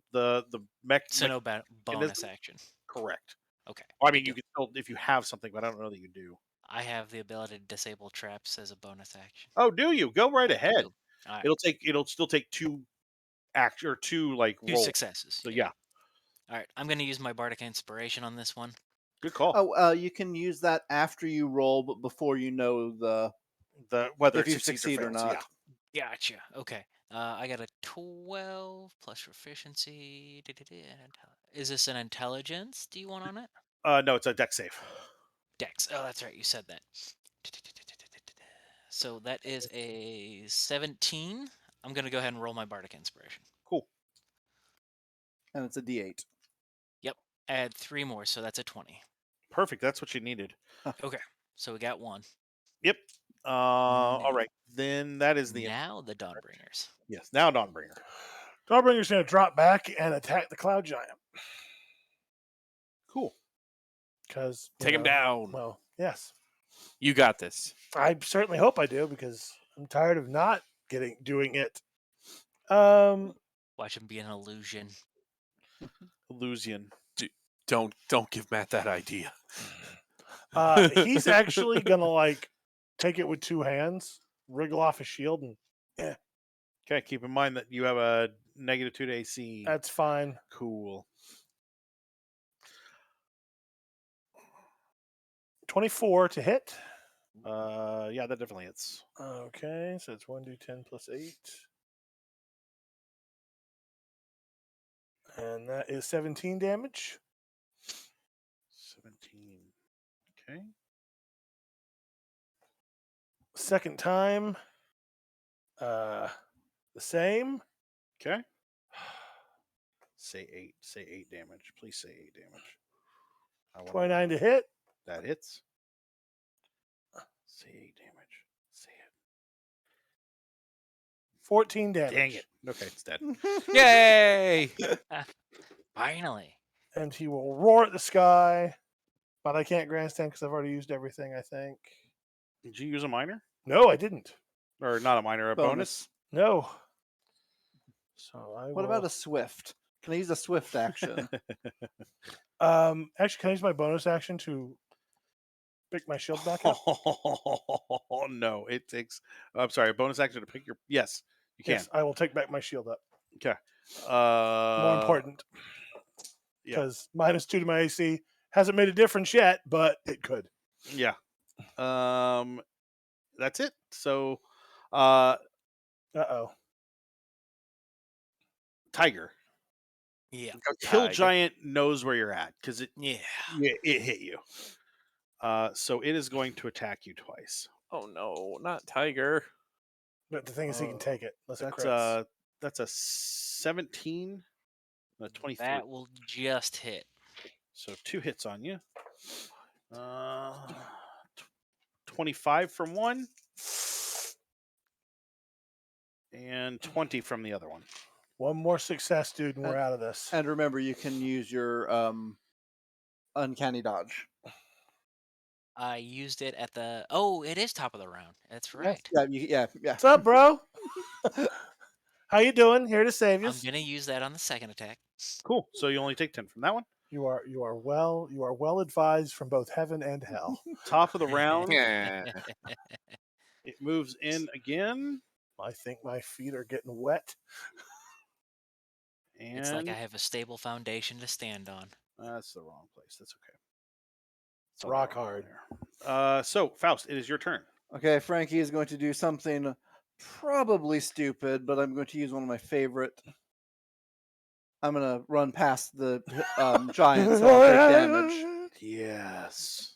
Speaker 3: mech.
Speaker 5: So no bonus action.
Speaker 3: Correct.
Speaker 5: Okay.
Speaker 3: I mean, you can still if you have something, but I don't know that you do.
Speaker 5: I have the ability to disable traps as a bonus action.
Speaker 3: Oh, do you? Go right ahead.
Speaker 5: All right.
Speaker 3: It'll still take 2 action or 2 like
Speaker 5: 2
Speaker 3: rolls.
Speaker 5: successes.
Speaker 3: So yeah,
Speaker 5: All right. I'm going to use my bardic inspiration on this one.
Speaker 3: good call.
Speaker 4: Oh, you can use that after you roll, but before you know
Speaker 3: Whether
Speaker 4: if
Speaker 3: it
Speaker 4: you
Speaker 3: succeeds
Speaker 4: succeed or
Speaker 3: fails,
Speaker 4: not.
Speaker 3: yeah.
Speaker 5: Gotcha. Okay. I got a 12 plus proficiency. Is this an intelligence? Do you want on it?
Speaker 3: No, it's a dex save.
Speaker 5: Dex. Oh, that's right. You said that. So that is a 17. I'm going to go ahead and roll my bardic inspiration.
Speaker 3: Cool.
Speaker 4: And it's a D8.
Speaker 5: Add 3 more, so that's a 20.
Speaker 3: Perfect. That's what you needed.
Speaker 5: So we got 1.
Speaker 3: Yep. All
Speaker 5: Now.
Speaker 3: right. Then that is the
Speaker 5: Now the Dawnbringers.
Speaker 3: yes. Now Dawnbringer.
Speaker 1: Dawnbringer's going to drop back and attack the Cloud Giant.
Speaker 3: Cool.
Speaker 1: Because
Speaker 2: Take him down.
Speaker 1: Well, yes.
Speaker 2: You got this.
Speaker 1: I certainly hope I do because I'm tired of not doing it.
Speaker 5: Watch him be an illusion.
Speaker 3: Illusion.
Speaker 2: Don't give Matt that idea.
Speaker 1: He's actually gonna take it with 2 hands, wriggle off his shield, and
Speaker 3: Okay. Keep in mind that you have a -2 to AC.
Speaker 1: That's fine.
Speaker 3: Cool.
Speaker 1: 24 to hit.
Speaker 3: Yeah, that definitely hits.
Speaker 1: Okay, so it's 1d10 plus 8. And that is 17 damage.
Speaker 3: 17. Okay.
Speaker 1: Second time, the same.
Speaker 3: Okay. Say 8. Say 8 damage. Please say 8 damage. I wanna-
Speaker 1: 29 to hit.
Speaker 3: That hits. Say 8 damage. Say it.
Speaker 1: 14 damage.
Speaker 3: Dang it. Okay, it's dead.
Speaker 2: Yay!
Speaker 5: Finally.
Speaker 1: And he will roar at the sky, but I can't grandstand because I've already used everything, I think.
Speaker 3: Did you use a minor?
Speaker 1: No, I didn't.
Speaker 3: Or not a minor, a bonus?
Speaker 1: No. So I
Speaker 4: What
Speaker 1: will...
Speaker 4: about a swift? Can I use a swift action?
Speaker 1: Actually, can I use my bonus action to pick my shield back up?
Speaker 3: Oh, no. It takes... I'm sorry, a bonus action to pick your... Yes, you can.
Speaker 1: Yes, I will take back my shield up.
Speaker 3: Okay.
Speaker 1: More important.
Speaker 3: yeah.
Speaker 1: Because -2 to my AC hasn't made a difference yet, but it could.
Speaker 3: Yeah. That's it. So,
Speaker 1: Uh-oh.
Speaker 3: Tiger.
Speaker 5: Yeah.
Speaker 3: Kill
Speaker 2: Tiger.
Speaker 3: Giant knows where you're at because it
Speaker 5: Yeah.
Speaker 3: hit you. So it is going to attack you twice.
Speaker 2: Oh no, not Tiger.
Speaker 1: But the thing is, he can take it. Unless it
Speaker 3: That's
Speaker 1: crits.
Speaker 3: that's a 17, a 23.
Speaker 5: That will just hit.
Speaker 3: So 2 hits on you. 25 from one, and 20 from the other one.
Speaker 1: One more success, dude, and we're out of this.
Speaker 4: And remember, you can use your uncanny dodge.
Speaker 5: I used it at the. Oh, it is top of the round. That's right.
Speaker 4: Yeah.
Speaker 1: What's up, bro? How you doing? Here to save you.
Speaker 5: I'm gonna use that on the second attack.
Speaker 3: Cool. So you only take 10 from that one.
Speaker 1: You are well advised from both heaven and hell.
Speaker 3: Top of the round.
Speaker 2: Yeah.
Speaker 3: It moves in again.
Speaker 1: I think my feet are getting wet.
Speaker 3: And
Speaker 5: It's like I have a stable foundation to stand on.
Speaker 3: that's the wrong place. That's okay.
Speaker 1: It's rock hard.
Speaker 3: So Faust, it is your turn.
Speaker 4: Okay, Frankie is going to do something probably stupid, but I'm going to use one of my favorite. I'm going to run past the giant so I'll take damage.
Speaker 3: Yes.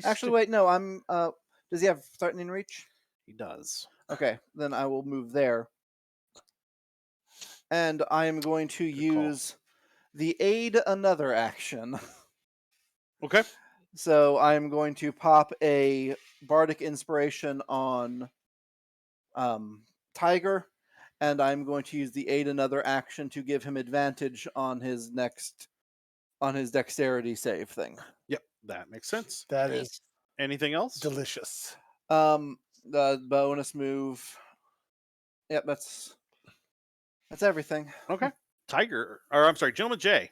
Speaker 4: Actually, wait, no, I'm... does he have threatening reach?
Speaker 3: He does.
Speaker 4: Okay, then I will move there. And I am going to use the aid another action.
Speaker 3: Okay.
Speaker 4: So I'm going to pop a bardic inspiration on Tiger, and I'm going to use the aid another action to give him advantage on his dexterity save thing.
Speaker 3: Yep, that makes sense.
Speaker 1: That is
Speaker 3: Anything else?
Speaker 1: delicious.
Speaker 4: The bonus move. Yep, that's everything.
Speaker 3: Okay. Tiger, or I'm sorry, Gentleman J.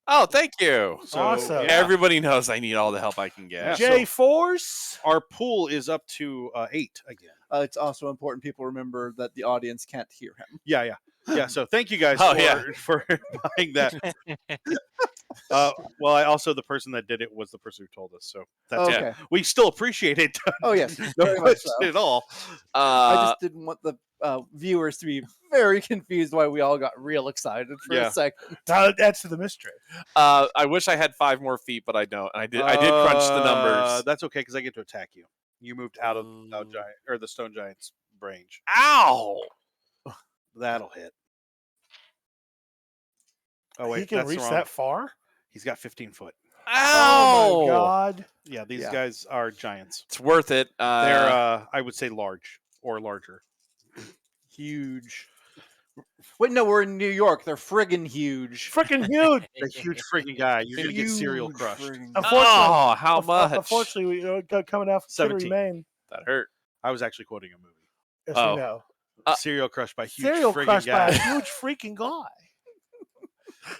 Speaker 2: Oh, thank you.
Speaker 3: So,
Speaker 1: Awesome.
Speaker 3: yeah,
Speaker 2: Everybody knows I need all the help I can get.
Speaker 3: Yeah.
Speaker 1: J Force.
Speaker 3: our pool is up to 8 again.
Speaker 4: It's also important people remember that the audience can't hear him.
Speaker 3: Yeah. So thank you guys
Speaker 2: Oh,
Speaker 3: for,
Speaker 2: yeah.
Speaker 3: for buying that. Well, the person that did it was the person who told us. So that's it.
Speaker 4: Okay.
Speaker 3: We still appreciate it.
Speaker 4: Oh yes,
Speaker 3: No
Speaker 4: very much
Speaker 3: question
Speaker 4: so.
Speaker 3: at all.
Speaker 4: I just didn't want the viewers to be very confused why we all got real excited for
Speaker 3: Yeah.
Speaker 4: a second.
Speaker 1: Now that's the mystery.
Speaker 2: I wish I had 5 more feet, but I don't. I did crunch the numbers.
Speaker 3: That's okay because I get to attack you. You moved out of
Speaker 5: Ooh.
Speaker 3: the stone giant's range.
Speaker 2: Ow!
Speaker 3: That'll hit. Oh wait,
Speaker 1: He can
Speaker 3: that's
Speaker 1: reach
Speaker 3: the wrong.
Speaker 1: that far?
Speaker 3: He's got 15 foot.
Speaker 1: Oh
Speaker 2: Ow!
Speaker 1: my god.
Speaker 3: Yeah, these
Speaker 4: Yeah.
Speaker 3: guys are giants.
Speaker 2: It's worth it.
Speaker 3: They're I would say large or larger.
Speaker 4: Huge. Wait, no, we're in New York. They're friggin' huge.
Speaker 1: Freaking huge.
Speaker 3: A huge freaking guy. You're gonna get cereal
Speaker 4: Huge
Speaker 3: crushed.
Speaker 4: friggin'
Speaker 1: Unfortunately,
Speaker 2: Oh, how much?
Speaker 1: Unfortunately, we coming out from Kittery,
Speaker 3: 17.
Speaker 1: Maine.
Speaker 2: That hurt.
Speaker 3: I was actually quoting a movie.
Speaker 1: Yes,
Speaker 2: Oh.
Speaker 1: we know.
Speaker 3: Cereal crushed by huge
Speaker 1: Cereal
Speaker 3: friggin'
Speaker 1: crushed by
Speaker 3: guy.
Speaker 1: a huge freaking guy.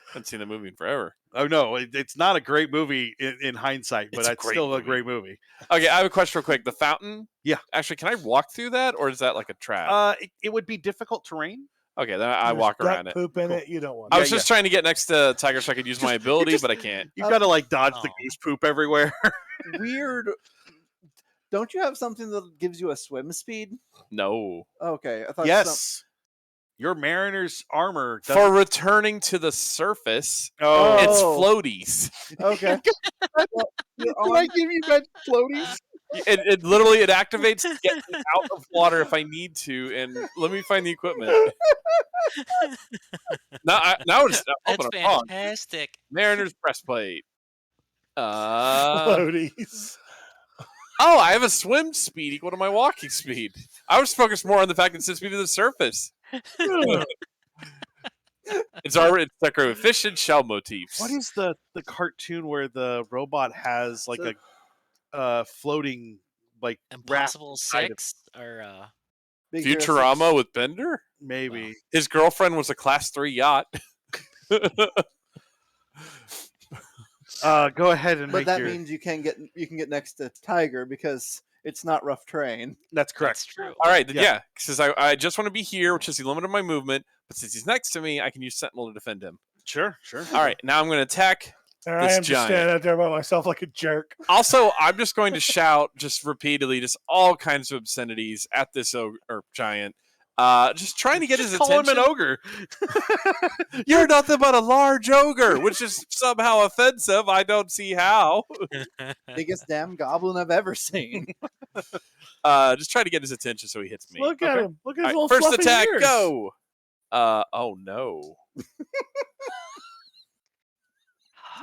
Speaker 2: Haven't seen the movie in forever.
Speaker 3: Oh no, it's not a great movie in hindsight, but
Speaker 2: It's a
Speaker 3: it's
Speaker 2: great
Speaker 3: still a
Speaker 2: movie.
Speaker 3: great movie.
Speaker 2: Okay, I have a question real quick. The fountain?
Speaker 3: Yeah.
Speaker 2: Actually, can I walk through that, or is that like a trap?
Speaker 3: It would be difficult terrain.
Speaker 2: Okay, then I
Speaker 1: There's
Speaker 2: walk
Speaker 1: duck
Speaker 2: around it.
Speaker 1: poop in
Speaker 3: Cool.
Speaker 1: it. You don't want.
Speaker 2: I
Speaker 3: Yeah,
Speaker 2: was just trying to get next to Tiger so I could use my ability, but I can't.
Speaker 3: You've got to like dodge the
Speaker 5: Oh.
Speaker 3: goose poop everywhere.
Speaker 4: Weird. Don't you have something that gives you a swim speed?
Speaker 2: No.
Speaker 4: Okay, I thought.
Speaker 3: Yes. Your mariner's armor
Speaker 2: For
Speaker 3: doesn't...
Speaker 2: returning to the surface,
Speaker 3: Oh.
Speaker 2: it's
Speaker 4: Oh.
Speaker 2: floaties.
Speaker 4: Okay. Well, your
Speaker 3: Can I
Speaker 4: arm-
Speaker 3: give you guys floaties?
Speaker 2: It literally it activates to get me out of water if I need to, and let me find the equipment. Now it's
Speaker 5: That's
Speaker 2: open wrong.
Speaker 5: fantastic.
Speaker 2: Mariner's breastplate.
Speaker 1: Floaties.
Speaker 2: Oh, I have a swim speed equal to my walking speed. I was focused more on the fact that it sends me to the surface. It's decorative efficient shell motifs.
Speaker 3: What is the cartoon where the robot has like
Speaker 4: So-
Speaker 3: a floating like raft
Speaker 5: Impossible
Speaker 3: inside of-
Speaker 5: 6 or
Speaker 4: Big Hero
Speaker 2: Futurama
Speaker 4: 6.
Speaker 2: with Bender?
Speaker 3: maybe?
Speaker 2: His girlfriend was a class 3 yacht.
Speaker 3: Go ahead and
Speaker 4: But
Speaker 3: make
Speaker 4: that
Speaker 3: your...
Speaker 4: means you can get next to Tiger because it's not rough terrain.
Speaker 3: That's correct.
Speaker 5: That's true.
Speaker 2: All right, then,
Speaker 3: Yeah.
Speaker 2: yeah. Since I just want to be here, which is the limit of my movement, but since he's next to me, I can use Sentinel to defend him.
Speaker 3: Sure.
Speaker 2: All right, now I'm going to attack.
Speaker 1: And I
Speaker 2: This
Speaker 1: am just
Speaker 2: giant.
Speaker 1: standing out there by myself like a jerk.
Speaker 2: Also, I'm just going to shout just repeatedly, just all kinds of obscenities at this giant. Just trying to get
Speaker 3: Just
Speaker 2: his
Speaker 3: call
Speaker 2: attention.
Speaker 3: him an ogre.
Speaker 2: You're nothing but a large ogre, which is somehow offensive. I don't see how.
Speaker 4: Biggest damn goblin I've ever seen.
Speaker 2: Just try to get his attention so he hits me.
Speaker 1: Look at
Speaker 3: Okay.
Speaker 1: him. Look at his
Speaker 2: All right,
Speaker 1: little
Speaker 2: first
Speaker 1: fluffy
Speaker 2: attack,
Speaker 1: ears.
Speaker 2: go. Oh no.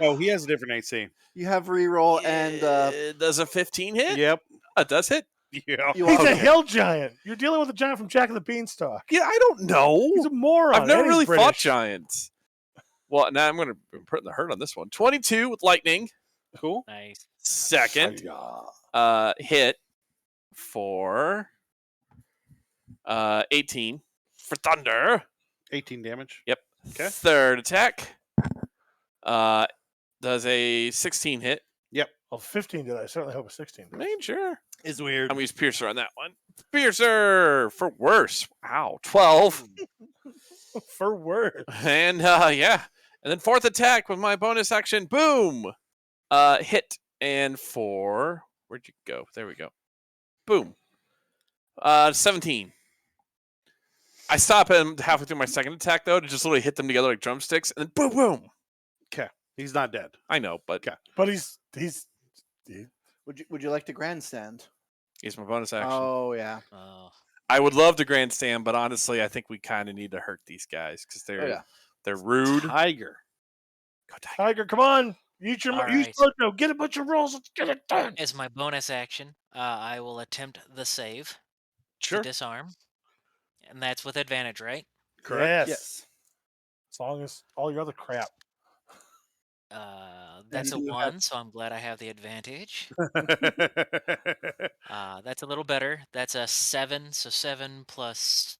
Speaker 3: Oh, he has a different AC.
Speaker 4: You have reroll and
Speaker 2: Does a 15 hit?
Speaker 3: Yep.
Speaker 2: It does hit.
Speaker 3: Yeah.
Speaker 4: you
Speaker 1: He's
Speaker 4: also
Speaker 1: a hill giant. You're dealing with a giant from Jack of the Beanstalk.
Speaker 2: Yeah, I don't know.
Speaker 1: He's a moron.
Speaker 2: I've never
Speaker 1: and he's
Speaker 2: really fought
Speaker 1: British.
Speaker 2: giants. Well, now I'm going to put the hurt on this one. 22 with lightning.
Speaker 3: Cool.
Speaker 5: Nice.
Speaker 2: Second hit for 18 for thunder.
Speaker 3: 18 damage.
Speaker 2: Yep.
Speaker 3: Okay.
Speaker 2: Third attack does a 16 hit.
Speaker 1: Well, 15 did. I certainly hope a 16 did.
Speaker 2: Main sure.
Speaker 3: Is weird.
Speaker 2: I'm going to use Piercer on that one. Piercer for worse. Wow. 12.
Speaker 1: For word.
Speaker 2: And yeah. And then fourth attack with my bonus action. Boom. Hit. And for where'd you go? There we go. Boom. 17. I stop him halfway through my second attack though to just literally hit them together like drumsticks, and then boom boom.
Speaker 3: He's not dead.
Speaker 2: I know, but
Speaker 1: But he's
Speaker 4: would you like to grandstand?
Speaker 2: he's my bonus action.
Speaker 4: Oh yeah.
Speaker 5: Oh,
Speaker 2: I would love to grandstand, but honestly, I think we kind of need to hurt these guys because
Speaker 4: Oh yeah.
Speaker 2: they're rude.
Speaker 3: Tiger.
Speaker 2: Go Tiger.
Speaker 1: Tiger. Come on. Use your
Speaker 5: All
Speaker 1: use
Speaker 5: right.
Speaker 1: Mojo. Get a bunch of rolls. Let's get it done.
Speaker 5: as my bonus action, I will attempt the save
Speaker 3: Sure.
Speaker 5: to disarm, and that's with advantage, right?
Speaker 1: Yes.
Speaker 4: Yes.
Speaker 1: As long as all your other crap.
Speaker 5: That's a
Speaker 4: you have-
Speaker 5: 1, so I'm glad I have the advantage. That's a little better. That's a 7, so 7 plus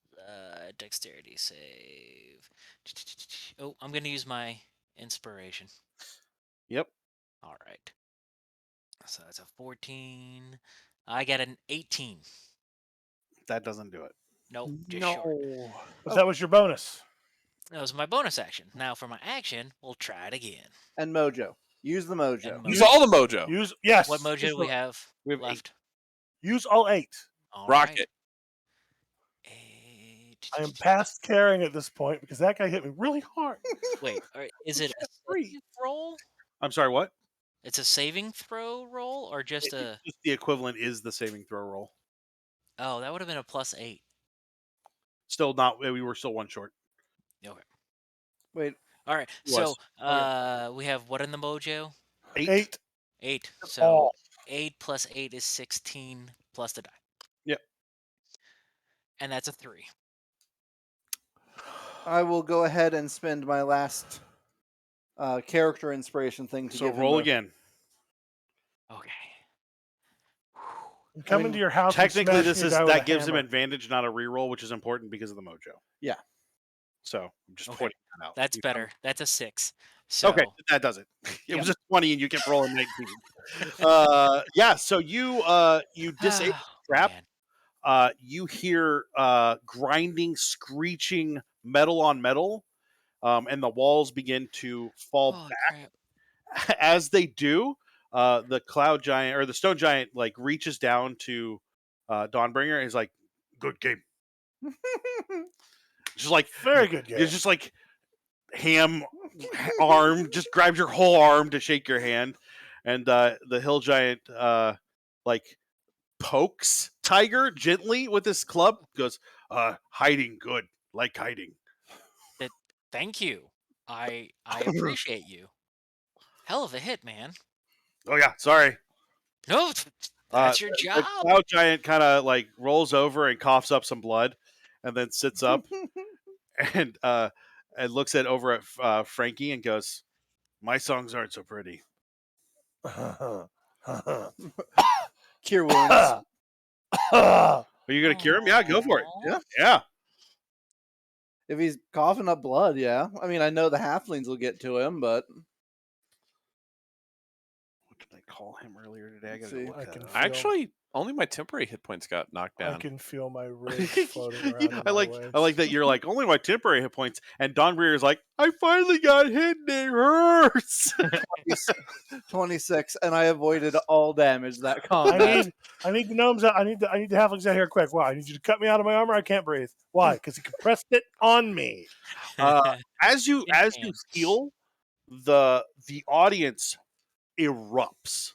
Speaker 5: dexterity save. Oh, I'm going to use my inspiration.
Speaker 3: Yep.
Speaker 5: All right. So that's a 14. I got an 18.
Speaker 3: That doesn't do it.
Speaker 5: Nope, just short.
Speaker 1: But that was your bonus.
Speaker 5: That was my bonus action. Now for my action, we'll try it again.
Speaker 4: And Mojo. Use the Mojo.
Speaker 5: And
Speaker 2: Use all the mojo.
Speaker 1: Use yes.
Speaker 5: What mojo do we have
Speaker 3: We have
Speaker 5: left?
Speaker 1: Use all 8.
Speaker 5: All
Speaker 2: Rocket.
Speaker 5: right.
Speaker 1: I am past caring at this point because that guy hit me really hard.
Speaker 5: Wait, is it a saving roll?
Speaker 3: I'm sorry, what?
Speaker 5: It's a saving throw roll or just a...
Speaker 3: Just the equivalent is the saving throw roll.
Speaker 5: Oh, that would have been a +8.
Speaker 3: Still not, we were still one short.
Speaker 5: Okay.
Speaker 4: Wait.
Speaker 5: All right.
Speaker 3: It
Speaker 5: So
Speaker 3: was.
Speaker 5: we have what in the mojo?
Speaker 3: 8.
Speaker 5: 8.
Speaker 1: All.
Speaker 5: So 8 plus 8 is 16 plus the die.
Speaker 3: Yep.
Speaker 5: And that's a 3.
Speaker 4: I will go ahead and spend my last character inspiration thing to
Speaker 3: So
Speaker 4: give him
Speaker 3: roll
Speaker 4: a-
Speaker 3: again.
Speaker 5: Okay.
Speaker 1: You come
Speaker 4: mean,
Speaker 1: into your house.
Speaker 3: Technically,
Speaker 1: and
Speaker 3: this
Speaker 1: smash
Speaker 3: is
Speaker 1: your guy with
Speaker 3: that
Speaker 1: a
Speaker 3: gives him
Speaker 1: hammer.
Speaker 3: advantage, not a reroll, which is important because of the mojo. So I'm just
Speaker 5: Okay.
Speaker 3: pointing that out.
Speaker 5: That's
Speaker 3: You know?
Speaker 5: better. That's a 6. So
Speaker 3: Okay, that does it. It was a 20 and you kept rolling 19. Yeah, so you disable the trap.
Speaker 5: man.
Speaker 3: You hear grinding, screeching metal on metal, and the walls begin to fall
Speaker 5: Holy
Speaker 3: back.
Speaker 5: crap.
Speaker 3: As they do, the cloud giant or the stone giant like reaches down to Dawnbringer and is like, "Good game." Just like
Speaker 1: Very good game.
Speaker 3: it's just like ham arm, just grabs your whole arm to shake your hand, and the hill giant like pokes Tiger gently with his club. Goes, hiding good, like hiding.
Speaker 5: Thank you. I appreciate you. Hell of a hit, man.
Speaker 3: Oh yeah, sorry.
Speaker 5: No, that's your
Speaker 3: The
Speaker 5: job.
Speaker 3: cloud giant kind of like rolls over and coughs up some blood, and then sits up and looks over at Frankie and goes, "My songs aren't so pretty."
Speaker 4: Cure wounds.
Speaker 3: Are you gonna cure him? Yeah, go for it.
Speaker 4: Yeah.
Speaker 3: Yeah.
Speaker 4: If he's coughing up blood, yeah. I mean, I know the halflings will get to him, but
Speaker 3: What did I call him earlier today? I
Speaker 4: Let's
Speaker 3: gotta
Speaker 4: see.
Speaker 3: look
Speaker 1: I
Speaker 3: that
Speaker 1: can
Speaker 3: up.
Speaker 1: feel-
Speaker 2: Actually, only my temporary hit points got knocked
Speaker 1: I
Speaker 2: down.
Speaker 1: can feel my ribs floating around. in
Speaker 3: I
Speaker 1: my
Speaker 3: like
Speaker 1: legs.
Speaker 3: that you're like only my temporary hit points, and Don Breer is like, I finally got hit and it hurts.
Speaker 4: 26, and I avoided all damage that combat.
Speaker 1: I need the gnomes out. I need the halflings out here quick. Why? I need you to cut me out of my armor. I can't breathe. Why? Because he compressed it on me.
Speaker 3: As you
Speaker 5: can.
Speaker 3: heal, the audience erupts,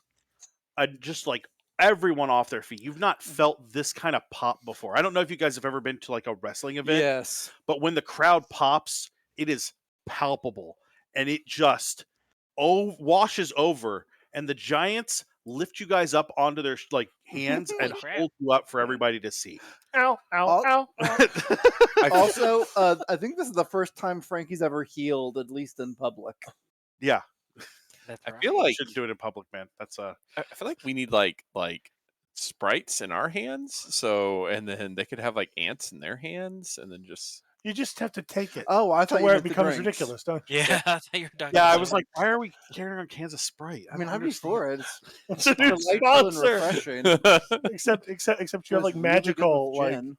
Speaker 3: just like everyone off their feet. You've not felt this kind of pop before. I don't know if you guys have ever been to like a wrestling event,
Speaker 4: Yes.
Speaker 3: but when the crowd pops, it is palpable, and it just washes over, and the giants lift you guys up onto their like hands and
Speaker 5: Holy crap.
Speaker 3: hold you up for everybody to see.
Speaker 1: Ow! Ow!
Speaker 4: Al-
Speaker 1: Ow! Ow.
Speaker 4: Also, I think this is the first time Frankie's ever healed, at least in public.
Speaker 3: Yeah,
Speaker 5: That's
Speaker 2: I
Speaker 5: right.
Speaker 2: feel like
Speaker 3: shouldn't do it in public, man. That's
Speaker 2: I feel like we need like sprites in our hands, so and then they could have like ants in their hands, and then just
Speaker 1: You just have to take it
Speaker 4: Oh, I
Speaker 1: to
Speaker 4: thought you
Speaker 1: where it
Speaker 4: meant the
Speaker 1: becomes
Speaker 4: drinks.
Speaker 1: ridiculous, don't you?
Speaker 5: Yeah, I thought you were talking
Speaker 3: yeah. I
Speaker 5: about
Speaker 3: was
Speaker 5: that.
Speaker 3: like, why are we carrying around cans of Sprite?
Speaker 4: I mean,
Speaker 3: don't
Speaker 4: I'd be for it. It's
Speaker 1: It's a new
Speaker 4: delightful and
Speaker 1: sponsor.
Speaker 4: refreshing.
Speaker 1: Except you have like
Speaker 4: It's really good with
Speaker 1: magical like.
Speaker 4: gin.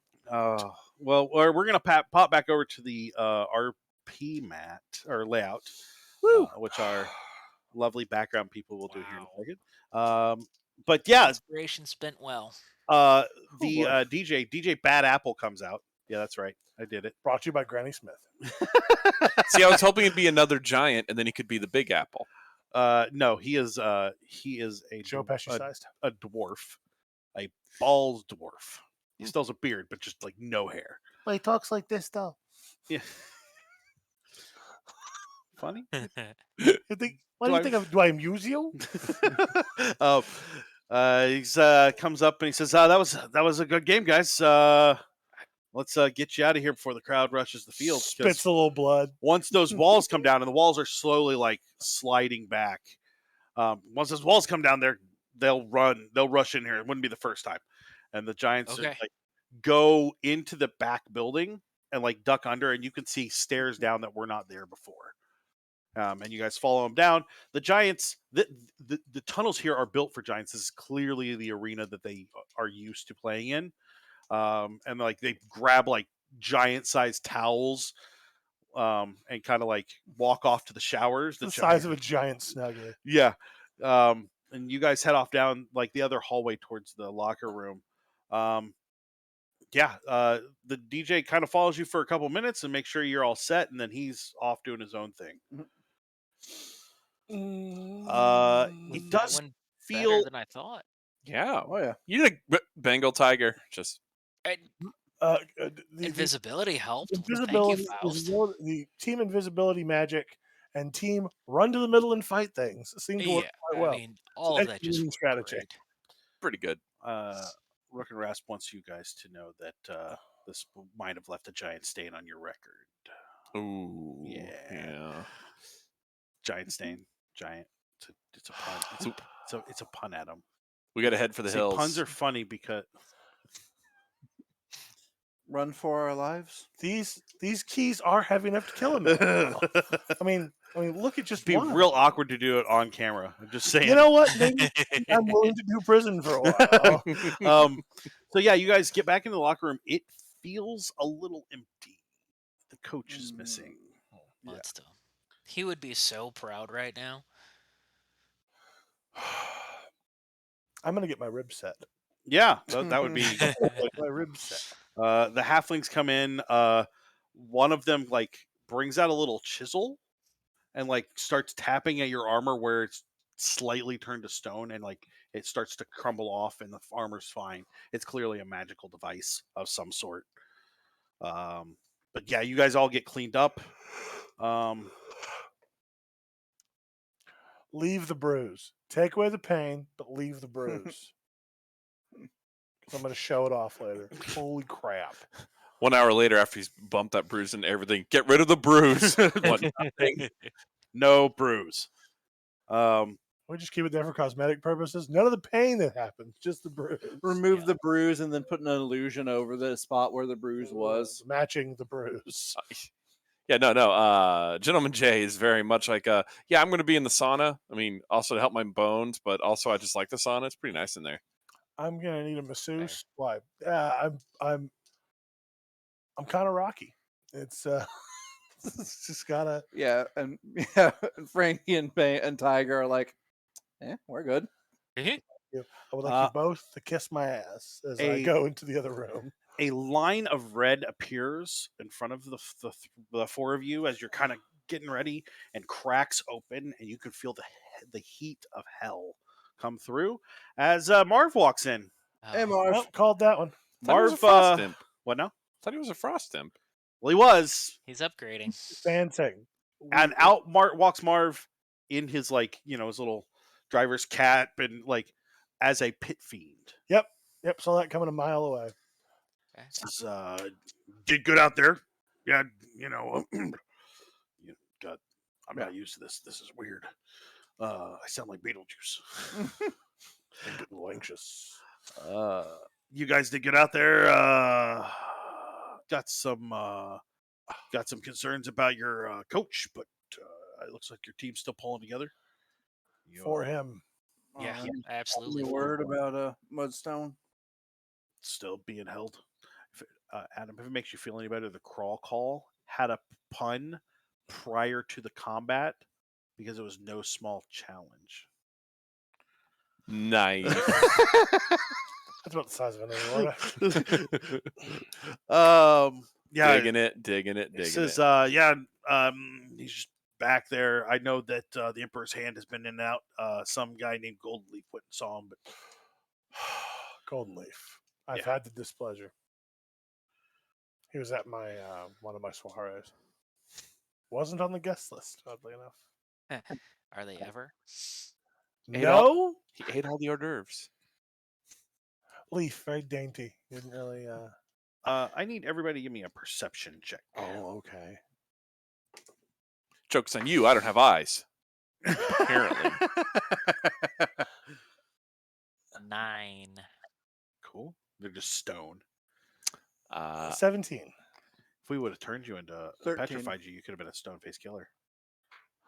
Speaker 3: Well, we're gonna pop back over to the RP mat or layout, which our lovely background people will do here in a second. But yeah,
Speaker 5: Inspiration spent well.
Speaker 3: the
Speaker 4: boy.
Speaker 3: DJ Bad Apple comes out. Yeah, that's right. I did it.
Speaker 1: Brought to you by Granny Smith.
Speaker 2: see. I was hoping it'd be another giant, and then he could be the Big Apple.
Speaker 3: No, he is a
Speaker 1: Joe Pesci sized.
Speaker 3: a dwarf, a bald dwarf. He still has a beard, but just like no hair.
Speaker 1: Well, he talks like this though.
Speaker 3: Yeah. Funny.
Speaker 1: You think? What do you
Speaker 3: Do
Speaker 1: think of? Do I amuse you?
Speaker 3: He comes up and he says, "That was a good game, guys. Let's get you out of here before the crowd rushes the field." 'cause
Speaker 1: Spits a little blood.
Speaker 3: once those walls come down, and the walls are slowly like sliding back. Once those walls come down, they'll rush in here. It wouldn't be the first time, and the giants
Speaker 5: Okay.
Speaker 3: like go into the back building and like duck under, and you can see stairs down that were not there before. And you guys follow them down. The giants, the tunnels here are built for giants. This is clearly the arena that they are used to playing in. And like they grab like giant-sized towels, and kind of like walk off to the showers.
Speaker 1: The size of a giant snuggie.
Speaker 3: Yeah. And you guys head off down like the other hallway towards the locker room. The DJ kind of follows you for a couple minutes and makes sure you're all set, and then he's off doing his own thing. It
Speaker 5: That
Speaker 3: does
Speaker 5: one
Speaker 3: feel
Speaker 5: better than I thought.
Speaker 2: Yeah,
Speaker 4: Oh yeah.
Speaker 2: you did a Bengal tiger. Just
Speaker 1: The
Speaker 5: Invisibility helped.
Speaker 1: invisibility,
Speaker 5: Thank you, Faust.
Speaker 1: the team invisibility magic and team run to the middle and fight things seem to work
Speaker 5: Yeah,
Speaker 1: quite well.
Speaker 5: I mean, all of that just
Speaker 1: executing
Speaker 5: worked
Speaker 1: strategy.
Speaker 5: great.
Speaker 2: pretty good.
Speaker 3: Rook and Rasp wants you guys to know that this might have left a giant stain on your record.
Speaker 2: Ooh,
Speaker 3: Yeah. Giant stain, giant. It's a pun. It's a pun at him.
Speaker 2: We got to head for the hills.
Speaker 3: Puns are funny because
Speaker 4: run for our lives?
Speaker 1: These keys are heavy enough to kill a man. now. I mean, look at just
Speaker 3: Be
Speaker 1: one.
Speaker 3: real awkward to do it on camera. I'm just saying.
Speaker 1: You know what? Maybe I'm willing to do prison for a while.
Speaker 3: So yeah, you guys get back into the locker room. It feels a little empty. The coach is missing.
Speaker 5: But still, he would be so proud right now.
Speaker 1: I'm gonna get my rib set.
Speaker 3: Yeah, that would be.
Speaker 1: My rib set.
Speaker 3: The halflings come in. One of them like brings out a little chisel and like starts tapping at your armor where it's slightly turned to stone, and like it starts to crumble off, and the armor's fine. It's clearly a magical device of some sort. But yeah, you guys all get cleaned up.
Speaker 1: Leave the bruise. Take away the pain, but leave the bruise. 'Cause I'm gonna show it off later. Holy crap!
Speaker 2: 1 hour later, after he's bumped that bruise and everything, get rid of the bruise. What, nothing?
Speaker 3: No bruise.
Speaker 1: We just keep it there for cosmetic purposes. None of the pain that happens, just the bruise.
Speaker 4: Remove the bruise and then put an illusion over the spot where the bruise was.
Speaker 1: Matching the bruise.
Speaker 2: Yeah, no. Gentleman Jay is very much like, yeah, I'm going to be in the sauna. I mean, also to help my bones, but also I just like the sauna. It's pretty nice in there.
Speaker 1: I'm gonna need a masseuse. Why? I'm kind of rocky. It's it's just gotta.
Speaker 4: Yeah, and Frankie and Tiger are like, we're good.
Speaker 1: I would like you both to kiss my ass as I go into the other room.
Speaker 3: A line of red appears in front of the four of you as you're kind of getting ready, and cracks open, and you can feel the heat of hell come through as Marv walks in.
Speaker 4: Hey, Marv.
Speaker 1: Oh, called that one.
Speaker 2: Marv, frost imp.
Speaker 3: What now?
Speaker 2: I thought he was a frost imp.
Speaker 3: Well, he was.
Speaker 5: He's upgrading.
Speaker 1: Fanting.
Speaker 3: And out walks Marv in his his little driver's cap and like as a pit fiend.
Speaker 1: Yep. Saw that coming a mile away.
Speaker 3: Says, did good out there. Yeah, God, I'm not used to this. This is weird. I sound like Beetlejuice.
Speaker 1: I'm getting a little anxious.
Speaker 3: You guys did get out there. Got some concerns about your coach, but it looks like your team's still pulling together.
Speaker 1: For him.
Speaker 5: Yeah,
Speaker 4: Any
Speaker 5: absolutely.
Speaker 4: word about Mudstone?
Speaker 3: Still being held. Adam, if it makes you feel any better, the crawl call had a pun prior to the combat because it was no small challenge.
Speaker 2: Nice.
Speaker 1: That's about the size of an
Speaker 3: Yeah,
Speaker 2: digging it.
Speaker 3: He says, he's just back there. I know that the Emperor's Hand has been in and out. Some guy named Golden Leaf went and saw him, but
Speaker 1: Golden Leaf. I've had the displeasure. He was at my one of my soirees. Wasn't on the guest list, oddly enough.
Speaker 5: Are they ever?
Speaker 1: No.
Speaker 2: He ate all the hors d'oeuvres.
Speaker 1: Leaf, very dainty. Didn't really.
Speaker 3: I need everybody to give me a perception check.
Speaker 1: Oh, okay.
Speaker 2: Joke's on you. I don't have eyes. Apparently.
Speaker 5: 9.
Speaker 3: Cool. They're just stone.
Speaker 1: 17.
Speaker 3: If we would have turned you into
Speaker 4: 13.
Speaker 3: petrified you could have been a stone face killer.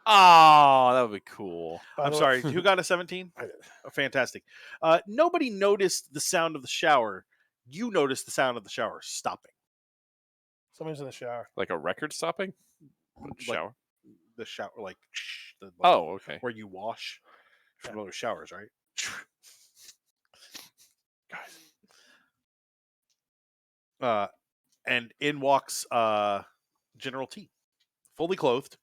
Speaker 2: Oh, that would be cool.
Speaker 3: I'm sorry. Who got a 17?
Speaker 1: I did.
Speaker 3: Oh, fantastic. Nobody noticed the sound of the shower. You noticed the sound of the shower stopping.
Speaker 1: Somebody's in the shower.
Speaker 2: Like a record stopping? Shower?
Speaker 3: The shower, like,
Speaker 2: Oh, okay.
Speaker 3: where you wash from those showers, right? Guys. And in walks General T, fully clothed.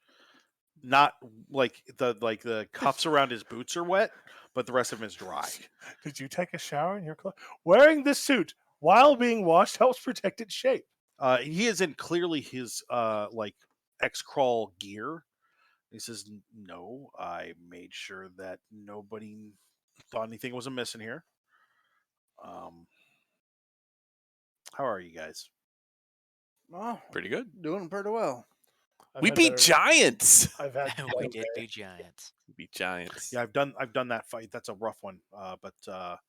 Speaker 3: Not like the cuffs around his boots are wet, but the rest of him is dry.
Speaker 1: Did you take a shower in your clothes? Wearing this suit while being washed helps protect its shape.
Speaker 3: He is in clearly his X-Crawl gear. He says, "No, I made sure that nobody thought anything was amiss in here." How are you guys?
Speaker 4: Oh,
Speaker 2: Pretty good.
Speaker 4: doing pretty well.
Speaker 2: We beat giants.
Speaker 1: I've had.
Speaker 5: We did beat giants.
Speaker 2: We beat giants.
Speaker 3: Yeah, I've done that fight. That's a rough one. But that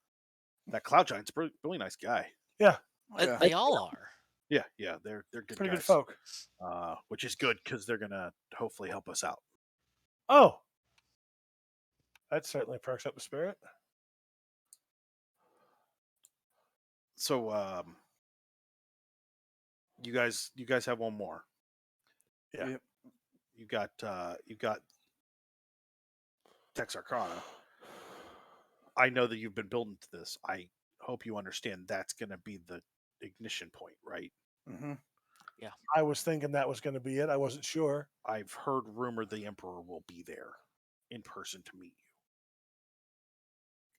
Speaker 3: Cloud Giant's a really nice guy.
Speaker 1: Yeah.
Speaker 4: Yeah.
Speaker 5: They all are.
Speaker 3: Yeah, they're good
Speaker 1: Pretty
Speaker 3: guys.
Speaker 1: good folk.
Speaker 3: Which is good because they're gonna hopefully help us out.
Speaker 1: Oh, that certainly perks up the spirit.
Speaker 3: So, you guys have one more.
Speaker 1: Yeah.
Speaker 4: Yep.
Speaker 3: You got Texarkana. I know that you've been building to this. I hope you understand that's going to be the ignition point, right?
Speaker 4: Mm-hmm.
Speaker 1: I was thinking that was going to be it. I wasn't sure.
Speaker 3: I've heard rumor the Emperor will be there in person to meet you.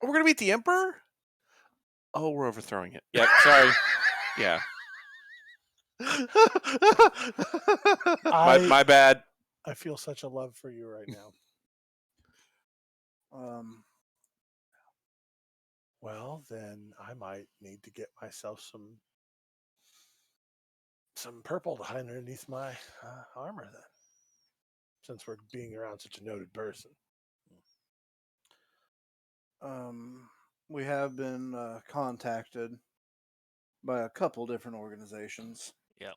Speaker 2: We're gonna meet the Emperor. Oh, we're overthrowing it. Yep. Sorry. Yeah. My bad.
Speaker 1: I feel such a love for you right now. Well, then I might need to get myself some purple to hide underneath my armor then, since we're being around such a noted person.
Speaker 4: We have been contacted by a couple different organizations.
Speaker 5: Yep.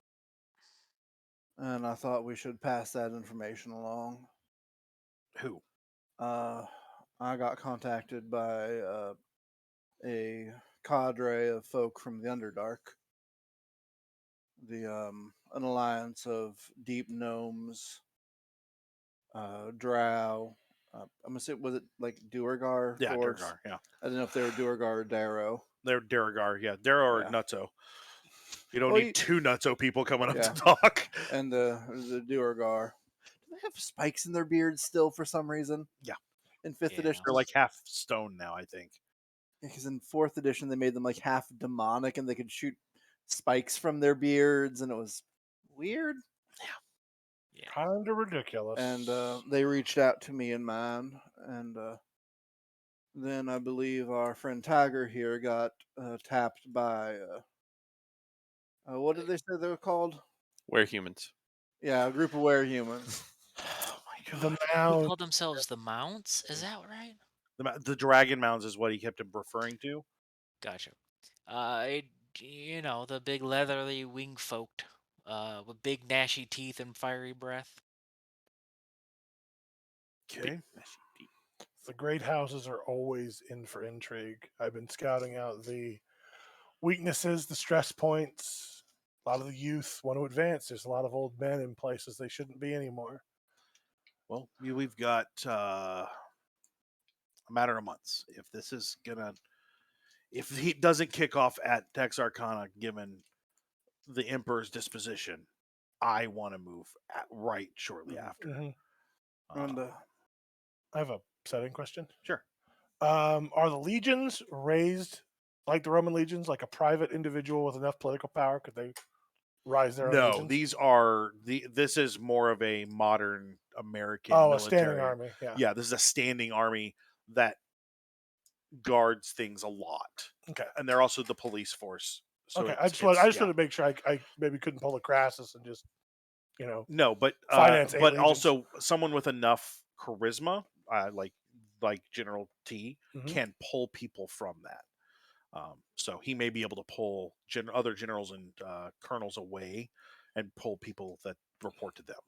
Speaker 4: And I thought we should pass that information along.
Speaker 3: Who?
Speaker 4: I got contacted by a cadre of folk from the Underdark. An alliance of deep gnomes, drow. I'm assuming, was it like Duergar?
Speaker 3: Yeah,
Speaker 4: dwarves?
Speaker 3: Durgar. Yeah,
Speaker 4: I don't know if they were Duergar or Darrow.
Speaker 3: they're Durgar. Yeah, Darrow or
Speaker 4: Yeah.
Speaker 3: Nutso. You don't
Speaker 4: Well,
Speaker 3: need two Nutso people coming up
Speaker 4: Yeah.
Speaker 3: to talk.
Speaker 4: And the Duergar. Do they have spikes in their beards still for some reason?
Speaker 3: Yeah.
Speaker 4: In 5th
Speaker 5: Yeah.
Speaker 4: edition?
Speaker 3: They're like half stone now, I think.
Speaker 4: Because in 4th edition they made them like half demonic and they could shoot spikes from their beards and it was weird.
Speaker 5: Yeah.
Speaker 1: Kind of ridiculous.
Speaker 4: And they reached out to me and mine, and then I believe our friend Tiger here got tapped by what did they say they were called?
Speaker 2: We're humans.
Speaker 4: Yeah, a group of werehumans.
Speaker 3: Oh my
Speaker 1: The
Speaker 3: god.
Speaker 5: They
Speaker 1: mound.
Speaker 5: called themselves the Mounts. Is that right?
Speaker 3: The Dragon Mounds is what he kept referring to.
Speaker 5: Gotcha. The big leathery wing folk, with big gnashy teeth and fiery breath.
Speaker 3: Okay.
Speaker 1: The great houses are always in for intrigue. I've been scouting out the weaknesses, the stress points. A lot of the youth want to advance. There's a lot of old men in places they shouldn't be anymore.
Speaker 3: Well, we've got a matter of months. If he doesn't kick off at Texarkana, given the Emperor's disposition, I want to move right shortly after.
Speaker 1: Mm-hmm.
Speaker 4: And
Speaker 1: I have a setting question.
Speaker 3: Sure.
Speaker 1: Are the legions raised like the Roman legions, like a private individual with enough political power? Could they rise their own
Speaker 3: No,
Speaker 1: legions?
Speaker 3: this is more of a modern American
Speaker 1: a
Speaker 3: military.
Speaker 1: standing army.
Speaker 3: Yeah, this is a standing army that guards things a lot.
Speaker 1: Okay.
Speaker 3: And they're also the police force. So
Speaker 1: okay. I just wanted to make sure I maybe couldn't pull a Crassus and just
Speaker 3: no, but
Speaker 1: finance
Speaker 3: but
Speaker 1: 8
Speaker 3: also someone with enough charisma, like General T,
Speaker 1: Mhm.
Speaker 3: can pull people from that. So he may be able to pull other generals and colonels away and pull people that report to them.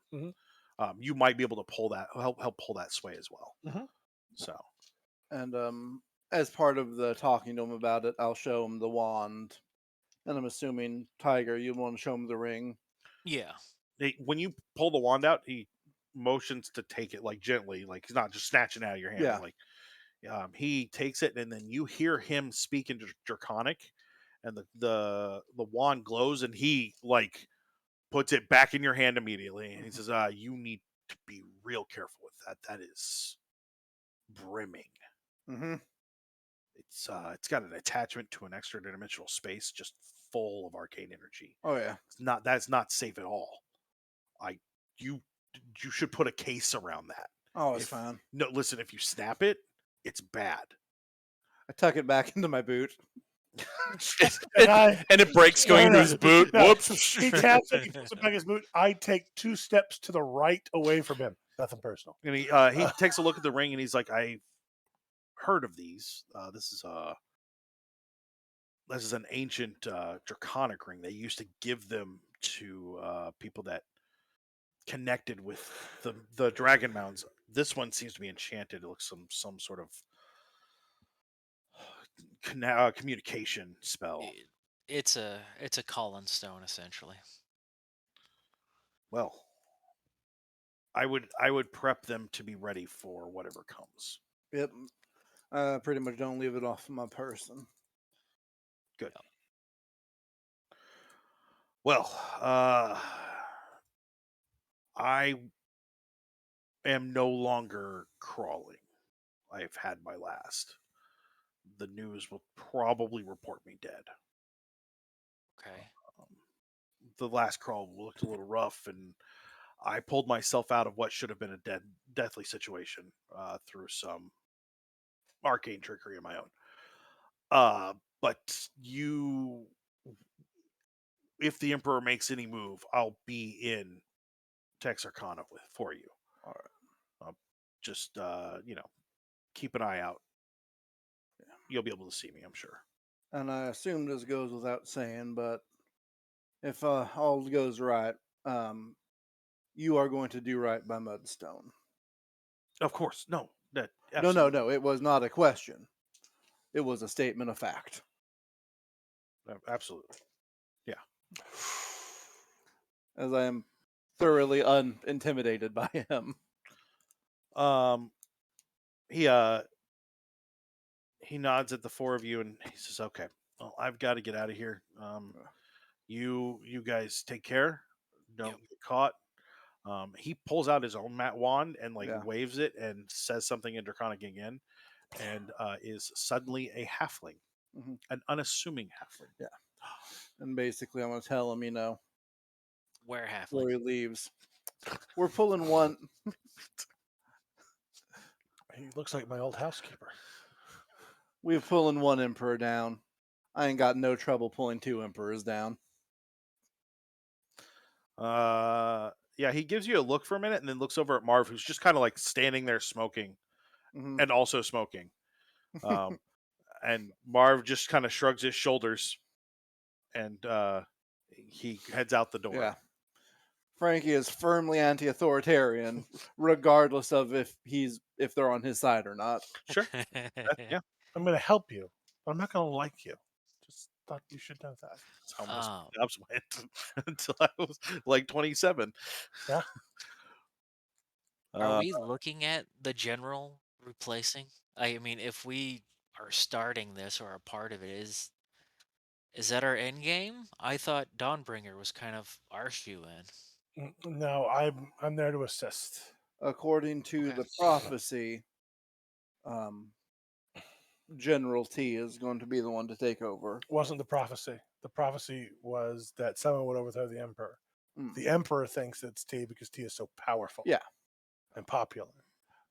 Speaker 1: Mhm.
Speaker 3: You might be able to pull that, help pull that sway as well.
Speaker 1: Mhm.
Speaker 3: So,
Speaker 4: and as part of the talking to him about it, I'll show him the wand. And I'm assuming Tiger, you want to show him the ring.
Speaker 5: Yeah.
Speaker 3: when you pull the wand out, he motions to take it like gently, like he's not just snatching it out of your hand.
Speaker 4: Yeah.
Speaker 3: Like he takes it, and then you hear him speak in Draconic, and the wand glows, and he like puts it back in your hand immediately, and he says, "You need to be real careful with that. That is brimming.
Speaker 4: Mm-hmm.
Speaker 3: It's got an attachment to an extra dimensional space, just full of arcane energy.
Speaker 4: Oh yeah.
Speaker 3: That's not safe at all. You should put a case around that.
Speaker 4: Oh, it's fine.
Speaker 3: No, listen, if you snap it, it's bad."
Speaker 4: I tuck it back into my boot.
Speaker 2: And it breaks going into his boot.
Speaker 1: No.
Speaker 2: Whoops.
Speaker 1: He taps it, he puts it back in his boot. I take 2 steps to the right away from him. Nothing personal.
Speaker 3: And he takes a look at the ring, and he's like, "I've heard of these. This is this is an ancient draconic ring. They used to give them to people that connected with the dragon mounds. This one seems to be enchanted. It looks some sort of communication spell.
Speaker 5: It's a Colin stone essentially.
Speaker 3: Well, I would prep them to be ready for whatever comes.
Speaker 4: Yep. Pretty much don't leave it off of my person.
Speaker 3: Good. Well, I am no longer crawling. I've had my last. The news will probably report me dead.
Speaker 5: Okay.
Speaker 3: The last crawl looked a little rough, and I pulled myself out of what should have been a deathly situation through some arcane trickery of my own. But if the Emperor makes any move, I'll be in Texarkana for you.
Speaker 4: All right.
Speaker 3: Just keep an eye out. You'll be able to see me, I'm sure.
Speaker 4: And I assume this goes without saying, but if all goes right, you are going to do right by Mudstone.
Speaker 3: Of course, no.
Speaker 4: No.
Speaker 3: Absolutely.
Speaker 4: It was not a question. It was a statement of fact.
Speaker 3: Absolutely. Yeah.
Speaker 4: As I am thoroughly unintimidated by him.
Speaker 3: He nods at the four of you and he says, "Okay, well, I've got to get out of here. You guys take care. Don't get caught." He pulls out his own mat wand and waves it and says something in Draconic again, and is suddenly a halfling, an unassuming halfling.
Speaker 4: Yeah. And basically, I'm going to tell him,
Speaker 5: Where halfling?
Speaker 4: Before he leaves, we're pulling one.
Speaker 1: He looks like my old housekeeper.
Speaker 4: We're pulling one emperor down. I ain't got no trouble pulling two emperors down.
Speaker 3: Yeah, he gives you a look for a minute and then looks over at Marv, who's just kind of like standing there smoking and also smoking. And Marv just kind of shrugs his shoulders and he heads out the door.
Speaker 4: Yeah. Frankie is firmly anti-authoritarian, regardless of if they're on his side or not.
Speaker 3: Sure. Yeah.
Speaker 1: I'm going to help you, but I'm not going to like you. Just thought you should know that.
Speaker 3: That's how most jobs went until I was like 27.
Speaker 1: Yeah.
Speaker 5: Are we looking at the general replacing? I mean, if we are starting this or a part of it, is that our end game? I thought Dawnbringer was kind of our shoe in.
Speaker 1: No, I'm there to assist.
Speaker 4: According to the prophecy, General T is going to be the one to take over.
Speaker 1: Wasn't the prophecy. The prophecy was that someone would overthrow the Emperor. The Emperor thinks it's T because T is so powerful.
Speaker 4: Yeah.
Speaker 1: And popular.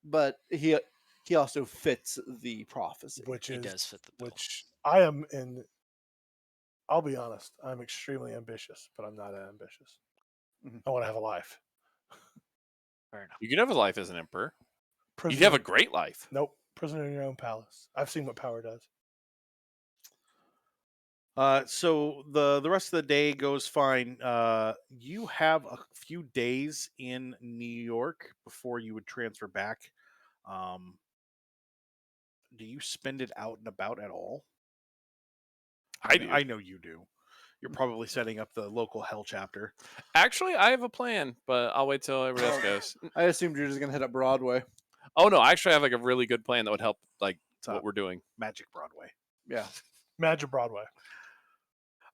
Speaker 4: But he also fits the prophecy.
Speaker 5: He does fit the bill.
Speaker 1: Which I am in. I'll be honest. I'm extremely ambitious, but I'm not that ambitious. I want to have a life.
Speaker 5: Fair enough.
Speaker 2: You can have a life as an emperor.
Speaker 1: Prisoner,
Speaker 2: You can have a great life.
Speaker 1: Nope. Prisoner in your own palace. I've seen what power does.
Speaker 3: So the rest of the day goes fine. You have a few days in New York before you would transfer back. Do you spend it out and about at all?
Speaker 2: I do.
Speaker 3: I know you do. You're probably setting up the local hell chapter.
Speaker 2: Actually, I have a plan, but I'll wait till everybody else goes.
Speaker 4: I assumed you're just going to hit up Broadway.
Speaker 2: Oh no, I actually have like a really good plan that would help what we're doing.
Speaker 3: Magic Broadway.
Speaker 4: Yeah.
Speaker 1: Magic Broadway.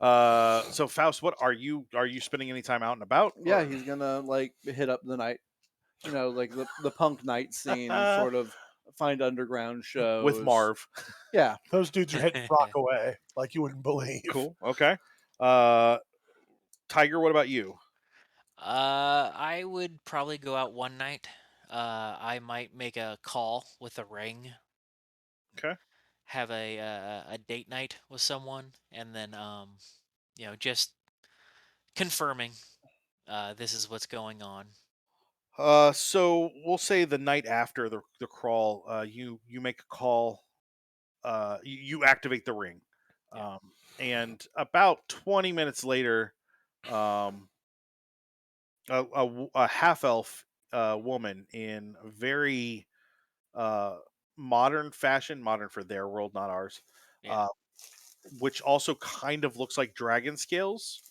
Speaker 3: So Faust, what are you spending any time out and about?
Speaker 4: Yeah, he's gonna hit up the night, the punk night scene, sort of find underground shows
Speaker 3: with Marv.
Speaker 4: Yeah,
Speaker 1: those dudes are hitting rock away like you wouldn't believe.
Speaker 3: Cool. Okay. Tiger, what about you?
Speaker 5: I would probably go out one night. I might make a call with a ring.
Speaker 3: Okay.
Speaker 5: Have a date night with someone, and then just confirming this is what's going on.
Speaker 3: So we'll say the night after the crawl, you make a call. You activate the ring. And about 20 minutes later, a half elf woman in very modern fashion, modern for their world, not ours,
Speaker 5: Yeah.
Speaker 3: which also kind of looks like dragon scales.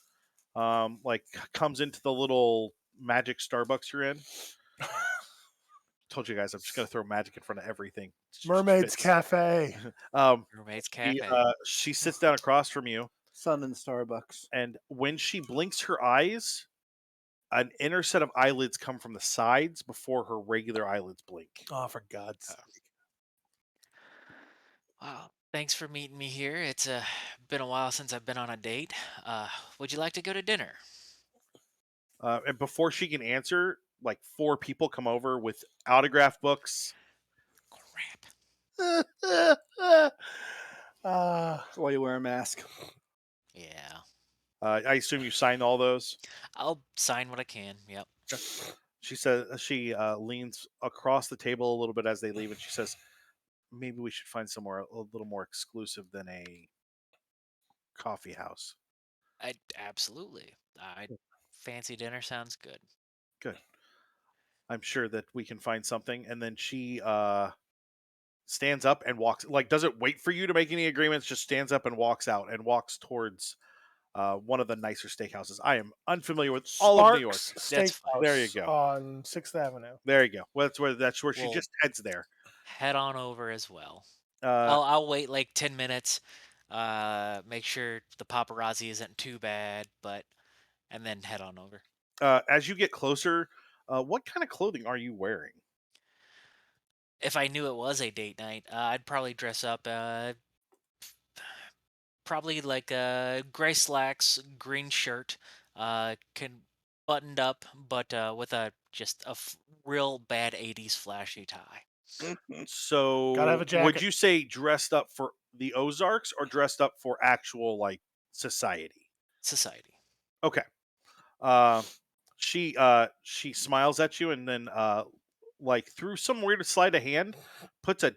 Speaker 3: Like comes into the little magic Starbucks you're in. Told you guys, I'm just gonna throw magic in front of everything. It just
Speaker 1: Mermaid's
Speaker 3: fits.
Speaker 1: Cafe.
Speaker 5: Roommate's
Speaker 3: She,
Speaker 5: Cafe.
Speaker 3: she sits down across from you,
Speaker 4: Sun and Starbucks.
Speaker 3: and when she blinks her eyes, an inner set of eyelids come from the sides before her regular eyelids blink.
Speaker 1: Oh, for God's sake.
Speaker 5: Wow. Thanks for meeting me here. It's been a while since I've been on a date. Would you like to go to dinner?
Speaker 3: And before she can answer, like 4 people come over with autograph books.
Speaker 5: Crap.
Speaker 4: That's why you wear a mask.
Speaker 5: Yeah.
Speaker 3: I assume you signed all those.
Speaker 5: I'll sign what I can. Yep.
Speaker 3: She says she leans across the table a little bit as they leave, and she says, "Maybe we should find somewhere a little more exclusive than a coffee house."
Speaker 5: Absolutely. Fancy dinner sounds good.
Speaker 3: Good. I'm sure that we can find something. And then she stands up and walks. Like, doesn't wait for you to make any agreements. Just stands up and walks out and walks towards one of the nicer steakhouses. I am unfamiliar with all of New York.
Speaker 1: Sparks
Speaker 5: That's fine.
Speaker 1: Steakhouse
Speaker 3: There you go.
Speaker 1: on 6th Avenue.
Speaker 3: There you go. Well, that's where she
Speaker 5: Well,
Speaker 3: just heads there.
Speaker 5: Head on over as well.
Speaker 3: Uh,
Speaker 5: I'll wait like 10 minutes. Make sure the paparazzi isn't too bad, and then head on over.
Speaker 3: as you get closer, what kind of clothing are you wearing?
Speaker 5: If I knew it was a date night, I'd probably dress up. Probably like a gray slacks, green shirt, can buttoned up, but with just a real bad '80s flashy tie.
Speaker 3: So,
Speaker 1: Gotta have a
Speaker 3: would
Speaker 1: jacket.
Speaker 3: you say dressed up for the Ozarks or dressed up for actual like society?
Speaker 5: Society.
Speaker 3: Okay. She smiles at you and then like through some weird sleight of hand puts a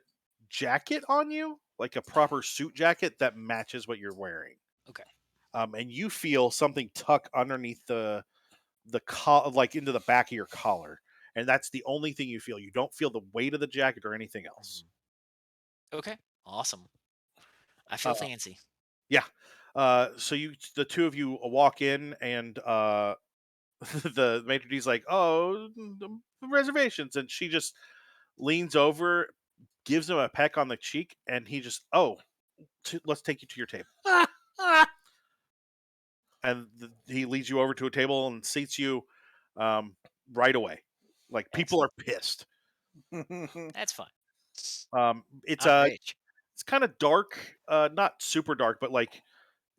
Speaker 3: jacket on you, like a proper suit jacket that matches what you're wearing.
Speaker 5: Okay.
Speaker 3: And you feel something tuck underneath the like into the back of your collar, and that's the only thing you feel. You don't feel the weight of the jacket or anything else.
Speaker 5: Okay. Awesome. I
Speaker 3: Uh,
Speaker 5: feel fancy.
Speaker 3: yeah. So the two of you walk in, and the maitre d's like, "Oh, reservations," and she just leans over, gives him a peck on the cheek, and he just, "Oh, let's take you to your table." And he leads you over to a table and seats you right away. Like, people are pissed.
Speaker 5: That's fine.
Speaker 3: It's
Speaker 5: I'm rich.
Speaker 3: it's kind of dark, not super dark, but like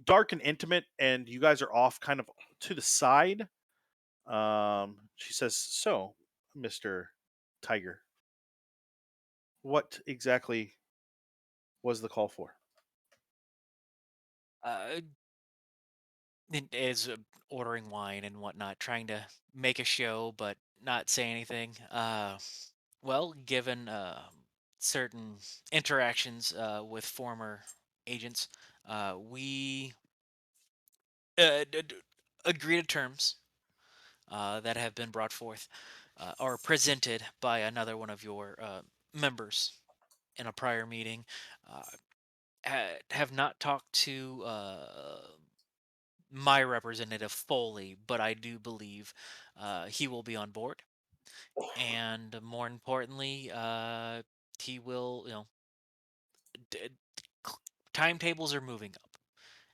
Speaker 3: dark and intimate, and you guys are off kind of to the side. She says, "So, Mr. Tiger, what exactly was the call for?"
Speaker 5: Uh, it is ordering wine and whatnot, trying to make a show, but not say anything. Well, given certain interactions with former agents, we agree to terms that have been brought forth or presented by another one of your members in a prior meeting. Uh, have not talked to my representative fully, but I do believe he will be on board, and more importantly, he will, d- c- timetables are moving up,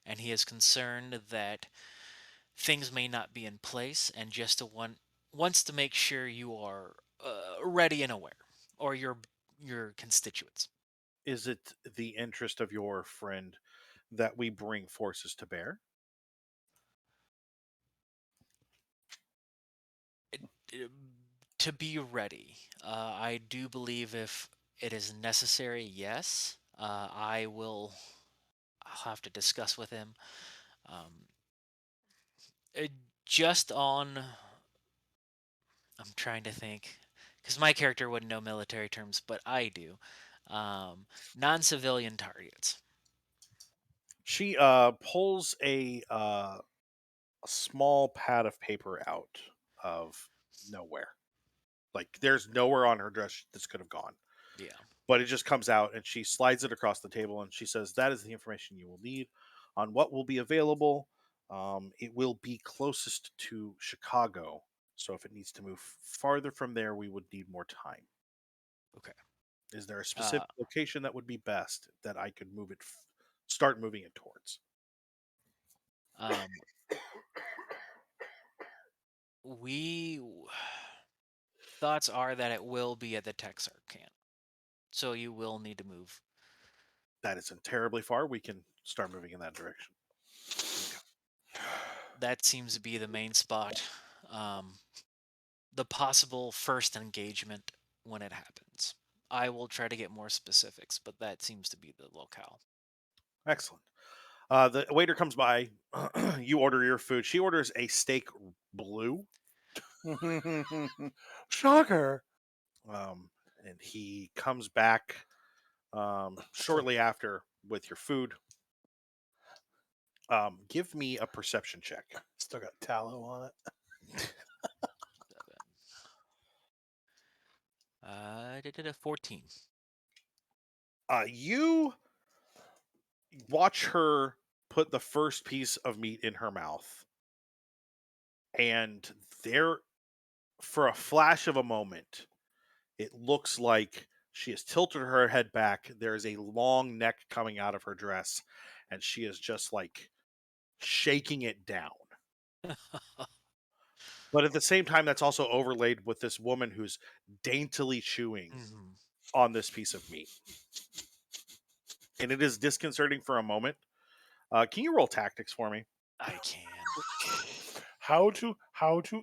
Speaker 5: and he is concerned that things may not be in place, and just wants to make sure you are ready and aware, or your constituents.
Speaker 3: Is it the interest of your friend that we bring forces to bear?
Speaker 5: Um, to be ready, I do believe if it is necessary, yes, I'll have to discuss with him. Um, uh, just on, I'm trying to think, because my character wouldn't know military terms, but I do. Non-civilian targets.
Speaker 3: She pulls a small pad of paper out of nowhere. Like there's nowhere on her dress this could have gone.
Speaker 5: Yeah.
Speaker 3: But it just comes out and she slides it across the table and she says, "That is the information you will need on what will be available. It will be closest to Chicago. So if it needs to move farther from there, we would need more time.
Speaker 5: Okay.
Speaker 3: Is there a specific location that would be best that I could move it, start moving it towards?"
Speaker 5: Um, we thoughts are that it will be at the Texarkana, so you will need to move.
Speaker 3: That isn't terribly far. We can start moving in that direction.
Speaker 5: That seems to be the main spot. The possible first engagement when it happens. I will try to get more specifics, but that seems to be the locale.
Speaker 3: Excellent. The waiter comes by. You order your food. She orders a steak blue.
Speaker 1: Shocker.
Speaker 3: And he comes back shortly after with your food. Give me a perception check.
Speaker 1: Still got tallow on it.
Speaker 5: I did a 14.
Speaker 3: You watch her put the first piece of meat in her mouth, and there, for a flash of a moment, it looks like she has tilted her head back. There is a long neck coming out of her dress, and she is just like shaking it down. But at the same time, that's also overlaid with this woman who's daintily chewing
Speaker 5: Mhm.
Speaker 3: on this piece of meat. And it is disconcerting for a moment. Can you roll tactics for me?
Speaker 5: I can.
Speaker 1: How to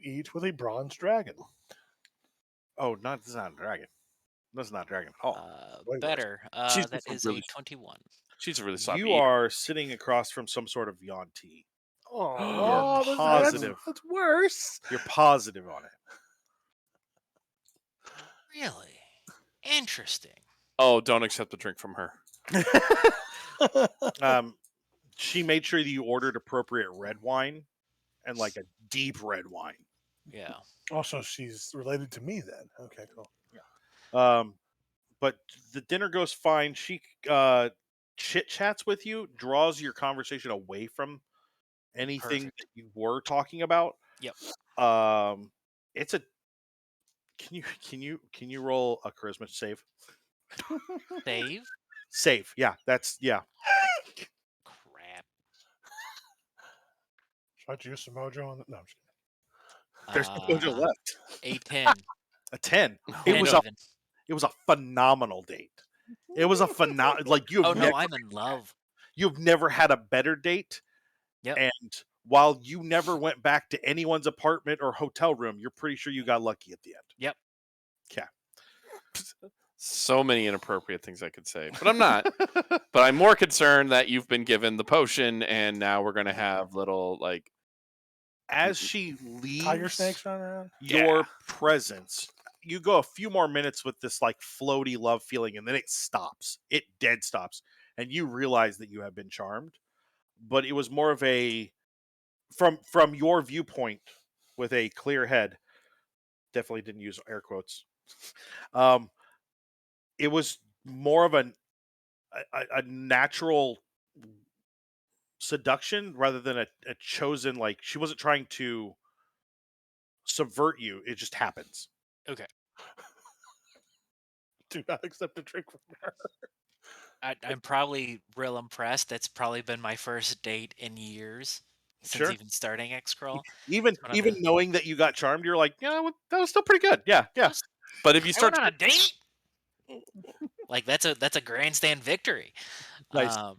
Speaker 1: eat with a bronze dragon?
Speaker 3: Oh, this is not a dragon. This is not a dragon at all.
Speaker 1: Way worse.
Speaker 5: Better.
Speaker 2: She's
Speaker 5: That
Speaker 2: just a
Speaker 5: is
Speaker 2: really-
Speaker 5: a 21.
Speaker 2: She's a really sloppy
Speaker 3: You
Speaker 2: eater.
Speaker 3: are sitting across from some sort of Yuan-Ti.
Speaker 1: Oh,
Speaker 3: You're positive.
Speaker 1: That's worse.
Speaker 3: You're positive on it.
Speaker 5: Really? Interesting.
Speaker 2: Oh, don't accept the drink from her.
Speaker 3: She made sure that you ordered appropriate red wine and like a deep red wine.
Speaker 5: Yeah.
Speaker 1: Also, she's related to me then. Okay, cool.
Speaker 3: But the dinner goes fine. She chit chats with you, draws your conversation away from anything
Speaker 5: Perfect.
Speaker 3: that you were talking about.
Speaker 5: Yep.
Speaker 3: It's a. Can you roll a charisma save?
Speaker 5: Save?
Speaker 3: Save. Yeah, yeah.
Speaker 5: Crap.
Speaker 1: Should I use some mojo on it? No, I'm just kidding.
Speaker 3: There's no mojo left.
Speaker 5: A 10.
Speaker 3: A 10.
Speaker 2: It
Speaker 3: It was
Speaker 5: even.
Speaker 3: it was a phenomenal date. It was a phenomenal. Like
Speaker 5: Oh no, I'm in love.
Speaker 3: You've never had a better date.
Speaker 5: Yep.
Speaker 3: And while you never went back to anyone's apartment or hotel room, you're pretty sure you got lucky at the end.
Speaker 5: Yep.
Speaker 3: Okay.
Speaker 2: So many inappropriate things I could say, but I'm not. But I'm more concerned that you've been given the potion, and now we're gonna have little like.
Speaker 3: As she leaves
Speaker 1: Tiger snakes running around.
Speaker 3: your
Speaker 2: Yeah.
Speaker 3: presence, you go a few more minutes with this like floaty love feeling, and then it stops. It dead stops, and you realize that you have been charmed. But it was more of a from your viewpoint with a clear head. Definitely didn't use air quotes. It was more of a natural seduction rather than a chosen, like she wasn't trying to subvert you. It just happens.
Speaker 5: Okay.
Speaker 1: Do not accept a drink from her.
Speaker 5: I'm probably real impressed. That's probably been my first date in years since
Speaker 3: Sure.
Speaker 5: even starting X-Crawl.
Speaker 3: Even
Speaker 5: one of
Speaker 3: even
Speaker 5: the-
Speaker 3: knowing that you got charmed, you're like, yeah, well, that was still pretty good. Yeah.
Speaker 2: But if you
Speaker 5: I
Speaker 2: start,
Speaker 5: went on a date. Like that's a grandstand victory.
Speaker 3: Nice.
Speaker 2: by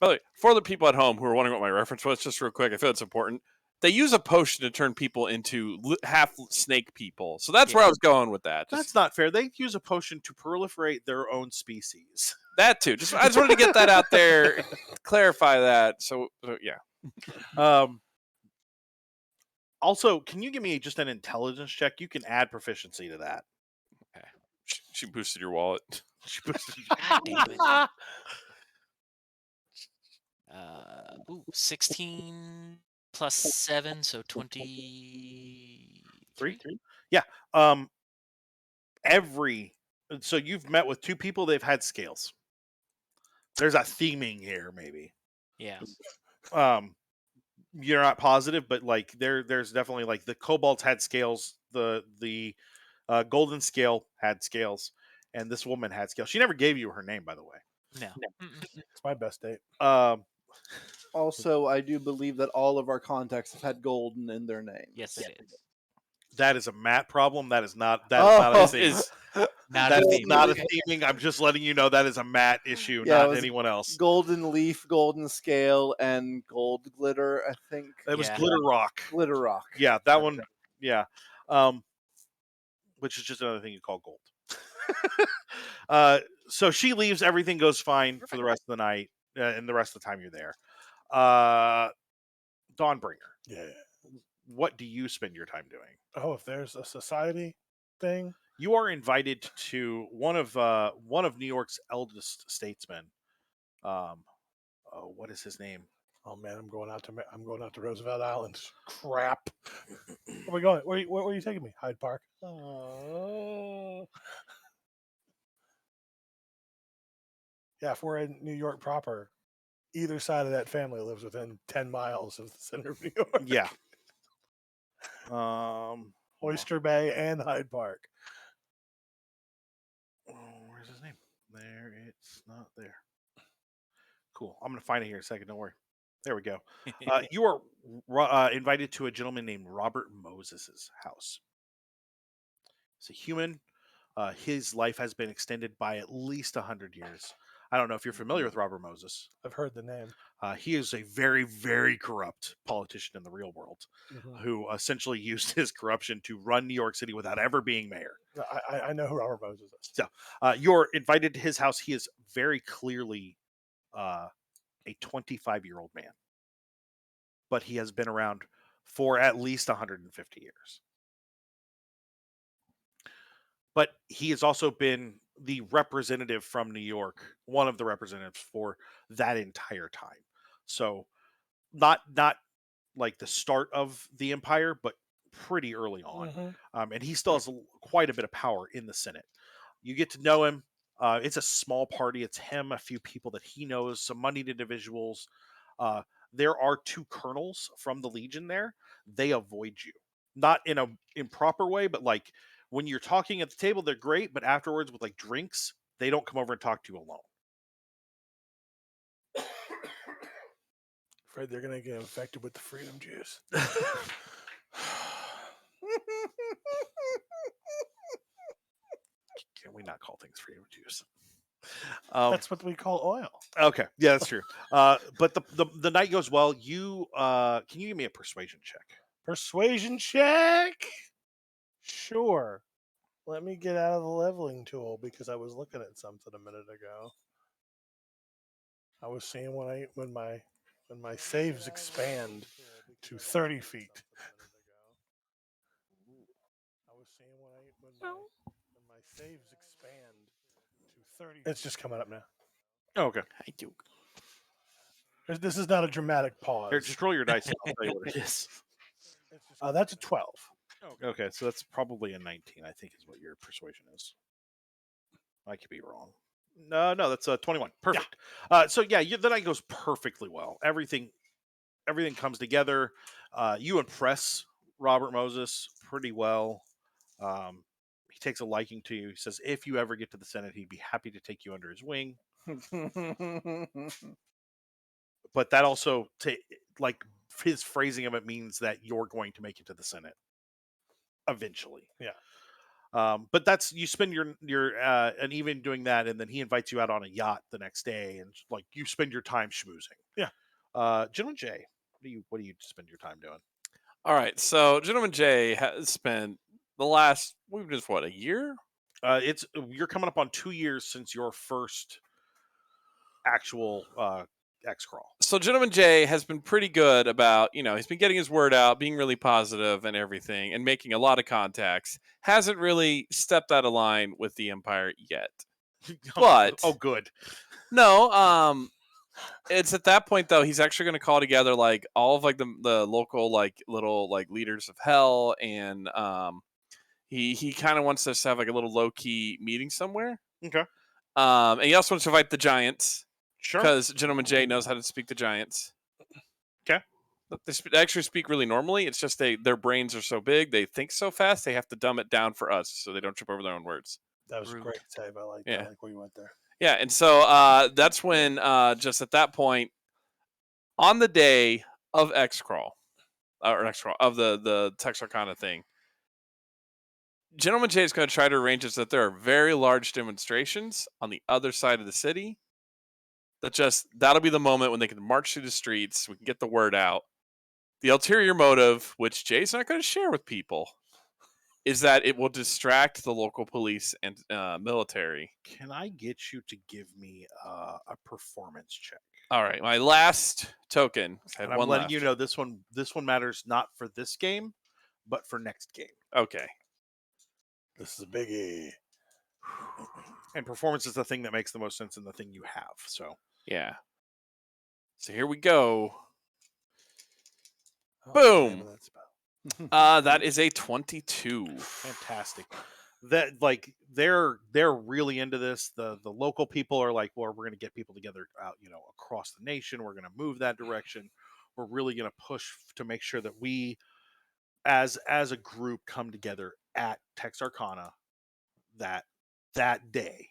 Speaker 2: the way, for the people at home who are wondering what my reference was, just real quick, I feel it's important. They use a potion to turn people into half snake people, so that's where I was going with that. Just,
Speaker 3: That's not fair. They use a potion to proliferate their own species.
Speaker 2: that too. I just wanted to get that out there, clarify that. So yeah.
Speaker 3: Also, can you give me just an intelligence check? You can add proficiency to that.
Speaker 2: She boosted your wallet.
Speaker 3: She boosted-
Speaker 5: God damn it. 16 plus 7, so 23.
Speaker 3: Yeah. So you've met with 2 people. They've had scales. There's a theming here, maybe.
Speaker 5: Yeah.
Speaker 3: You're not positive, but like there's definitely like the kobolds had scales. The golden scale had scales, and this woman had scales. She never gave you her name, by the way.
Speaker 5: No. Mm-mm.
Speaker 1: It's my best date.
Speaker 4: Also, I do believe that all of our contacts have had golden in their names.
Speaker 5: Yes, they did.
Speaker 3: That is a Matt problem. That is not. That
Speaker 4: Oh.
Speaker 3: is not a
Speaker 2: This
Speaker 3: thing.
Speaker 2: is
Speaker 5: Not
Speaker 3: That
Speaker 5: a
Speaker 3: is
Speaker 5: theme.
Speaker 3: not a
Speaker 5: Okay.
Speaker 3: theming. I'm just letting you know that is a Matt issue,
Speaker 4: Yeah, it
Speaker 3: not
Speaker 4: was
Speaker 3: anyone else.
Speaker 4: Golden leaf, golden scale, and gold glitter, I think.
Speaker 3: It was
Speaker 5: Yeah.
Speaker 3: glitter rock.
Speaker 4: Glitter rock.
Speaker 3: Yeah, that one. Yeah, which is just another thing you call gold. So she leaves. Everything goes fine for the rest of the night, and the rest of the time you're there. Dawnbringer.
Speaker 1: Yeah.
Speaker 3: What do you spend your time doing?
Speaker 1: Oh, if there's a society thing,
Speaker 3: You are invited to one of New York's eldest statesmen. What is his name?
Speaker 1: oh man, I'm going out to Roosevelt Island. Crap. Where are we going? Where are you taking me? Hyde Park. Oh. Yeah, if we're in New York proper, either side of that family lives within 10 miles of the center of New York.
Speaker 3: Yeah.
Speaker 1: Oyster Bay and Hyde Park.
Speaker 3: Where's his name? There, it's not there. Cool. I'm gonna find it here in a second. Don't worry. There we go. You are invited to a gentleman named Robert Moses's house. He's a human. His life has been extended by at least 100 years. I don't know if you're familiar with Robert Moses.
Speaker 1: I've heard the name.
Speaker 3: He is a very, very corrupt politician in the real world
Speaker 1: Mhm.
Speaker 3: who essentially used his corruption to run New York City without ever being mayor.
Speaker 1: I know who Robert Moses is.
Speaker 3: So you're invited to his house. He is very clearly a 25-year-old man, but he has been around for at least 150 years. But he has also been the representative from New York, one of the representatives for that entire time. So not like the start of the empire, but pretty early on.
Speaker 1: Mhm.
Speaker 3: And he still has quite a bit of power in the Senate. You get to know him. It's a small party. It's him, a few people that he knows, some moneyed individuals. There are 2 colonels from the Legion there. They avoid you, not in a improper way, but like when you're talking at the table, they're great, but afterwards with like drinks, they don't come over and talk to you alone.
Speaker 1: Afraid they're gonna get infected with the freedom juice.
Speaker 3: Can we not call things freedom juice?
Speaker 1: That's what we call oil.
Speaker 3: Okay, yeah, that's true. But the night goes well. You can you give me a persuasion check?
Speaker 1: Persuasion check. Sure. Let me get out of the leveling tool because I was looking at something a minute ago. I was seeing when my saves expand to 30 feet. I was seeing when my saves expand to 30. It's just coming up now.
Speaker 3: Oh, okay.
Speaker 2: I do.
Speaker 1: This is not a dramatic pause.
Speaker 3: Here, just roll your dice. And I'll tell you what it is.
Speaker 1: That's a 12.
Speaker 3: Okay, so that's probably a 19. I think is what your persuasion is. I could be wrong. No, that's 21. Perfect. So yeah, the night goes perfectly well. Everything comes together. You impress Robert Moses pretty well. He takes a liking to you. He says if you ever get to the Senate, he'd be happy to take you under his wing. But that also, like his phrasing of it means that you're going to make it to the Senate eventually.
Speaker 1: Yeah.
Speaker 3: But that's you spend your and even doing that, and then he invites you out on a yacht the next day, and like you spend your time schmoozing.
Speaker 1: Yeah.
Speaker 3: Gentleman Jay, what do you spend your time doing?
Speaker 2: All right, so Gentleman Jay has spent the last a year?
Speaker 3: You're coming up on 2 years since your first actual X crawl.
Speaker 2: So Gentleman Jay has been pretty good about, he's been getting his word out, being really positive and everything, and making a lot of contacts. Hasn't really stepped out of line with the Empire yet. But
Speaker 3: oh, good.
Speaker 2: no, It's at that point though he's actually going to call together like all of like the local like little like leaders of hell, and he kind of wants us to have like a little low key meeting somewhere.
Speaker 3: Okay.
Speaker 2: And he also wants to invite the giants
Speaker 3: Sure.
Speaker 2: because Gentleman Jay knows how to speak to giants.
Speaker 3: Okay.
Speaker 2: They actually speak really normally. It's just their brains are so big, they think so fast, they have to dumb it down for us so they don't trip over their own words.
Speaker 1: That was
Speaker 5: Rude.
Speaker 1: a great save. I like where you went there.
Speaker 2: Yeah, and so that's when just at that point, on the day of X-Crawl, or X-Crawl, of the Texarkana thing, Gentleman Jay is going to try to arrange it so that there are very large demonstrations on the other side of the city. That'll be the moment when they can march through the streets, we can get the word out. The ulterior motive, which Jay's not going to share with people, is that it will distract the local police and military.
Speaker 3: Can I get you to give me a performance check?
Speaker 2: All right, my last token.
Speaker 3: And I'm letting you know this one matters not for this game, but for next game.
Speaker 2: Okay.
Speaker 1: This is a biggie.
Speaker 3: And performance is the thing that makes the most sense in the thing you have. So
Speaker 2: Yeah. So here we go.
Speaker 1: Oh,
Speaker 2: Boom.
Speaker 1: damn, that's about-
Speaker 2: That is a 22.
Speaker 3: fantastic. That like they're really into this. The local people are like, well, we're going to get people together out, across the nation. We're going to move that direction. We're really going to push to make sure that we, as a group, come together at Texarkana that day.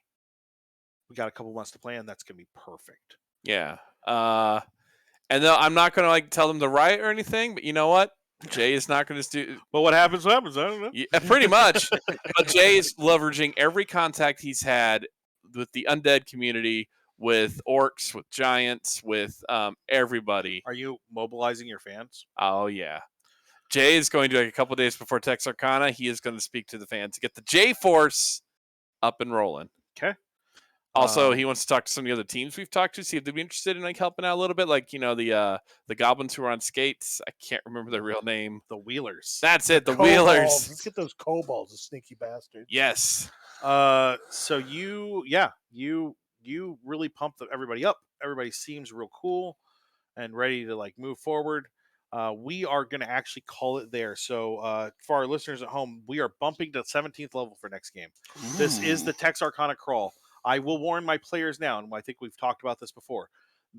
Speaker 3: We got a couple months to plan. That's going to be perfect.
Speaker 2: Yeah. And though I'm not going to like tell them to riot or anything, but you know what? Jay is not going to do.
Speaker 3: But what happens, happens. I don't know.
Speaker 2: Yeah, pretty much. But Jay is leveraging every contact he's had with the undead community, with orcs, with giants, with everybody.
Speaker 3: Are you mobilizing your fans?
Speaker 2: Oh yeah. Jay is going to, like a couple days before Texarkana, he is going to speak to the fans to get the J Force up and rolling.
Speaker 3: Okay.
Speaker 2: Also, he wants to talk to some of the other teams we've talked to, see if they'd be interested in like helping out a little bit. Like, the goblins who are on skates. I can't remember their real name.
Speaker 3: The Wheelers.
Speaker 2: That's it, the
Speaker 1: Kobolds.
Speaker 2: Wheelers.
Speaker 1: Let's get those kobolds, the sneaky bastards.
Speaker 2: Yes.
Speaker 3: So you really pumped everybody up. Everybody seems real cool and ready to like move forward. We are going to actually call it there. So for our listeners at home, we are bumping to 17th level for next game. This is the Texarkana Crawl. I will warn my players now, and I think we've talked about this before.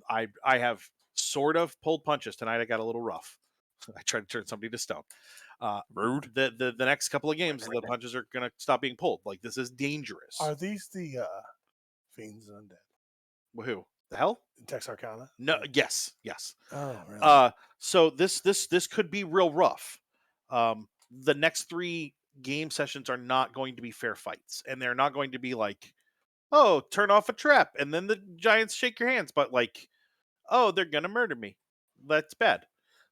Speaker 3: I have sort of pulled punches tonight. I got a little rough. I tried to turn somebody to stone.
Speaker 2: Rude.
Speaker 3: The next couple of games, the punches are going to stop being pulled. Like, this is dangerous.
Speaker 1: Are these the fiends and undead?
Speaker 3: Who? The hell?
Speaker 1: In Texarkana?
Speaker 3: No. Yes.
Speaker 1: Oh, really?
Speaker 3: So this could be real rough. The next 3 game sessions are not going to be fair fights, and they're not going to be like, oh, turn off a trap, and then the giants shake your hands, but like, oh, they're gonna murder me. That's bad.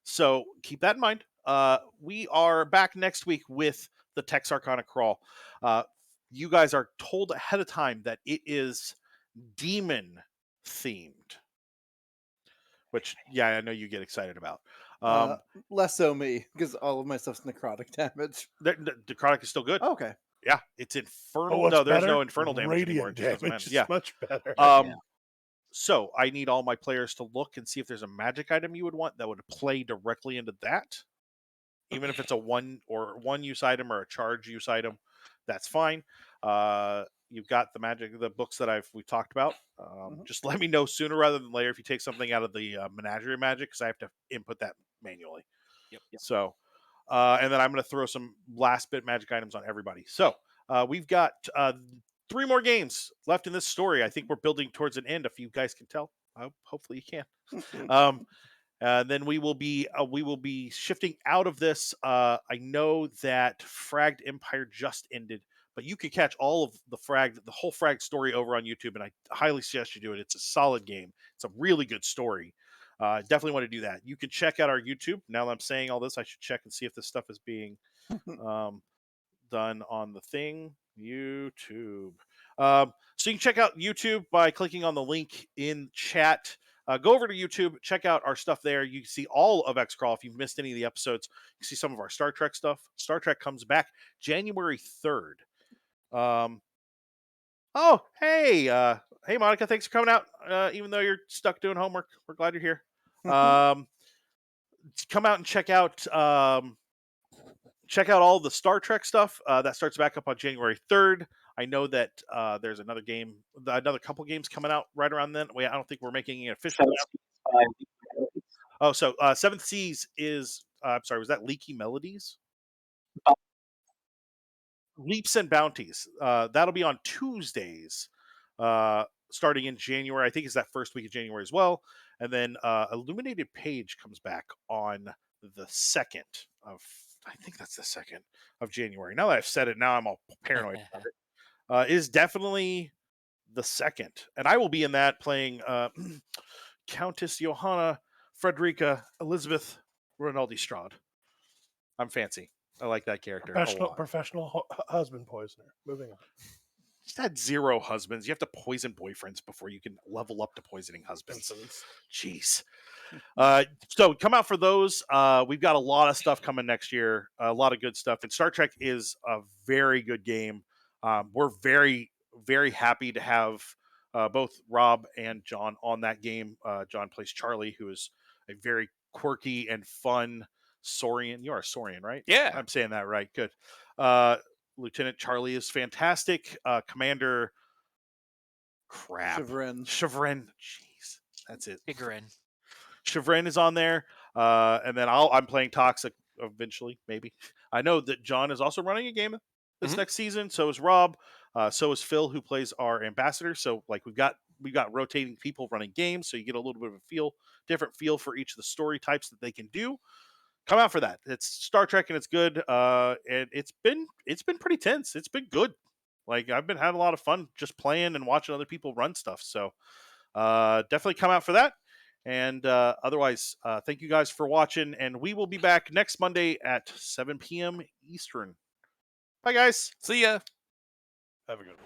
Speaker 3: So keep that in mind. We are back next week with the Texarkana Crawl. You guys are told ahead of time that it is demon themed, which I know you get excited about.
Speaker 4: Less so me, because all of my stuff's necrotic damage.
Speaker 3: The necrotic is still good.
Speaker 4: Okay.
Speaker 3: Yeah, it's infernal.
Speaker 1: what's
Speaker 3: No, there's
Speaker 1: better?
Speaker 3: no infernal damage anymore.
Speaker 1: Radiant
Speaker 3: It just doesn't
Speaker 1: damage
Speaker 3: matter.
Speaker 1: is much better.
Speaker 3: So I need all my players to look and see if there's a magic item you would want that would play directly into that. Even if it's a one use item or a charge use item, that's fine. You've got the books that we've talked about. Just let me know sooner rather than later if you take something out of the menagerie magic, because I have to input that manually.
Speaker 2: Yep.
Speaker 3: So, and then I'm going to throw some last bit magic items on everybody. So we've got 3 more games left in this story. I think we're building towards an end. If you guys can tell, hopefully you can. Then we will be shifting out of this. I know that Fragged Empire just ended, but you can catch all of the whole Fragged story over on YouTube, and I highly suggest you do it. It's a solid game. It's a really good story. Definitely want to do that. You can check out our YouTube. Now that I'm saying all this, I should check and see if this stuff is being done on the thing. YouTube. So you can check out YouTube by clicking on the link in chat. Go over to YouTube, check out our stuff there. You can see all of X-Crawl. If you've missed any of the episodes, you can see some of our Star Trek stuff. Star Trek comes back January 3rd. Oh, hey, Hey, Monica, thanks for coming out. Even though you're stuck doing homework, we're glad you're here. Come out and check out all the Star Trek stuff. That starts back up on January 3rd. I know that there's another couple games coming out right around then. I don't think we're making it official. So Seventh Seas is. I'm sorry, was that Leaky Melodies? Leaps and Bounties. That'll be on Tuesdays, starting in January. I think it's that first week of January as well. And then Illuminated Page comes back on the 2nd of. I think that's the 2nd of January. Now that I've said it, now I'm all paranoid about it. It is definitely the 2nd, and I will be in that playing Countess Johanna Frederica Elizabeth Rinaldi Strad. I'm fancy. I like that character.
Speaker 1: Professional husband poisoner. Moving on.
Speaker 3: Just had 0 husbands. You have to poison boyfriends before you can level up to poisoning husbands. Jeez. So come out for those. We've got a lot of stuff coming next year. A lot of good stuff. And Star Trek is a very good game. We're very, very happy to have both Rob and John on that game. John plays Charlie, who is a very quirky and fun Saurian. You are a Saurian, right?
Speaker 2: Yeah.
Speaker 3: I'm saying that right. Good. Lieutenant Charlie is fantastic. Commander Chevron. Jeez. That's it.
Speaker 5: Chagrin.
Speaker 3: Chevron is on there. And then I'm playing Toxic eventually, maybe. I know that John is also running a game this next season. So is Rob. So is Phil, who plays our ambassador. So like we've got rotating people running games, so you get a little bit of a different feel for each of the story types that they can do. Come out for that. It's Star Trek and it's good. And it's been pretty tense. It's been good. Like I've been having a lot of fun just playing and watching other people run stuff. So definitely come out for that. And otherwise, thank you guys for watching. And we will be back next Monday at 7 p.m. Eastern. Bye, guys.
Speaker 2: See ya.
Speaker 1: Have a good one.